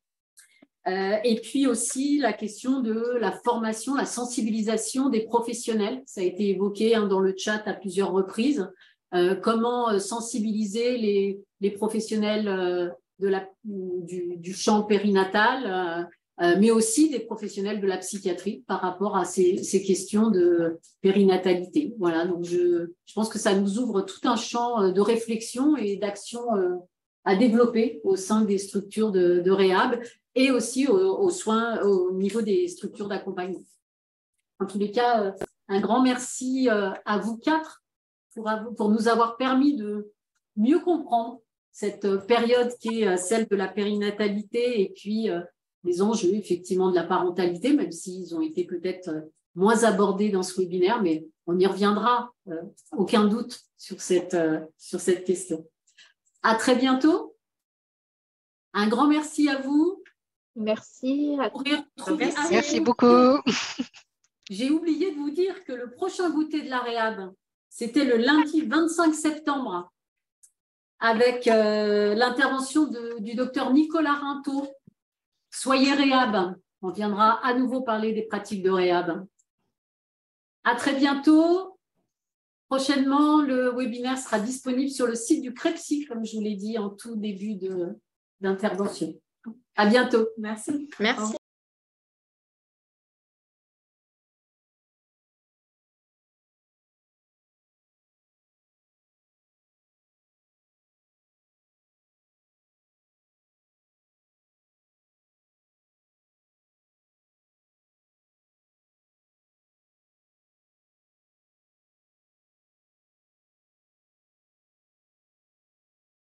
Et puis aussi la question de la formation, la sensibilisation des professionnels. Ça a été évoqué dans le chat à plusieurs reprises. Comment sensibiliser les professionnels du champ périnatal, mais aussi des professionnels de la psychiatrie par rapport à ces questions de périnatalité. Voilà, donc je pense que ça nous ouvre tout un champ de réflexion et d'action à développer au sein des structures de réhab et aussi aux soins au niveau des structures d'accompagnement. En tous les cas, un grand merci à vous 4 pour nous avoir permis de mieux comprendre cette période qui est celle de la périnatalité et puis les enjeux effectivement de la parentalité, même s'ils ont été peut-être moins abordés dans ce webinaire, mais on y reviendra, aucun doute sur cette question. À très bientôt. Un grand merci à vous. Merci. Merci beaucoup. J'ai oublié de vous dire que le prochain goûter de la Réhab, c'était le lundi 25 septembre avec l'intervention du docteur Nicolas Rintaud. Soyez Réhab. On viendra à nouveau parler des pratiques de Réhab. À très bientôt. Prochainement, le webinaire sera disponible sur le site du CREPSI, comme je vous l'ai dit en tout début d'intervention. À bientôt. Merci. Merci.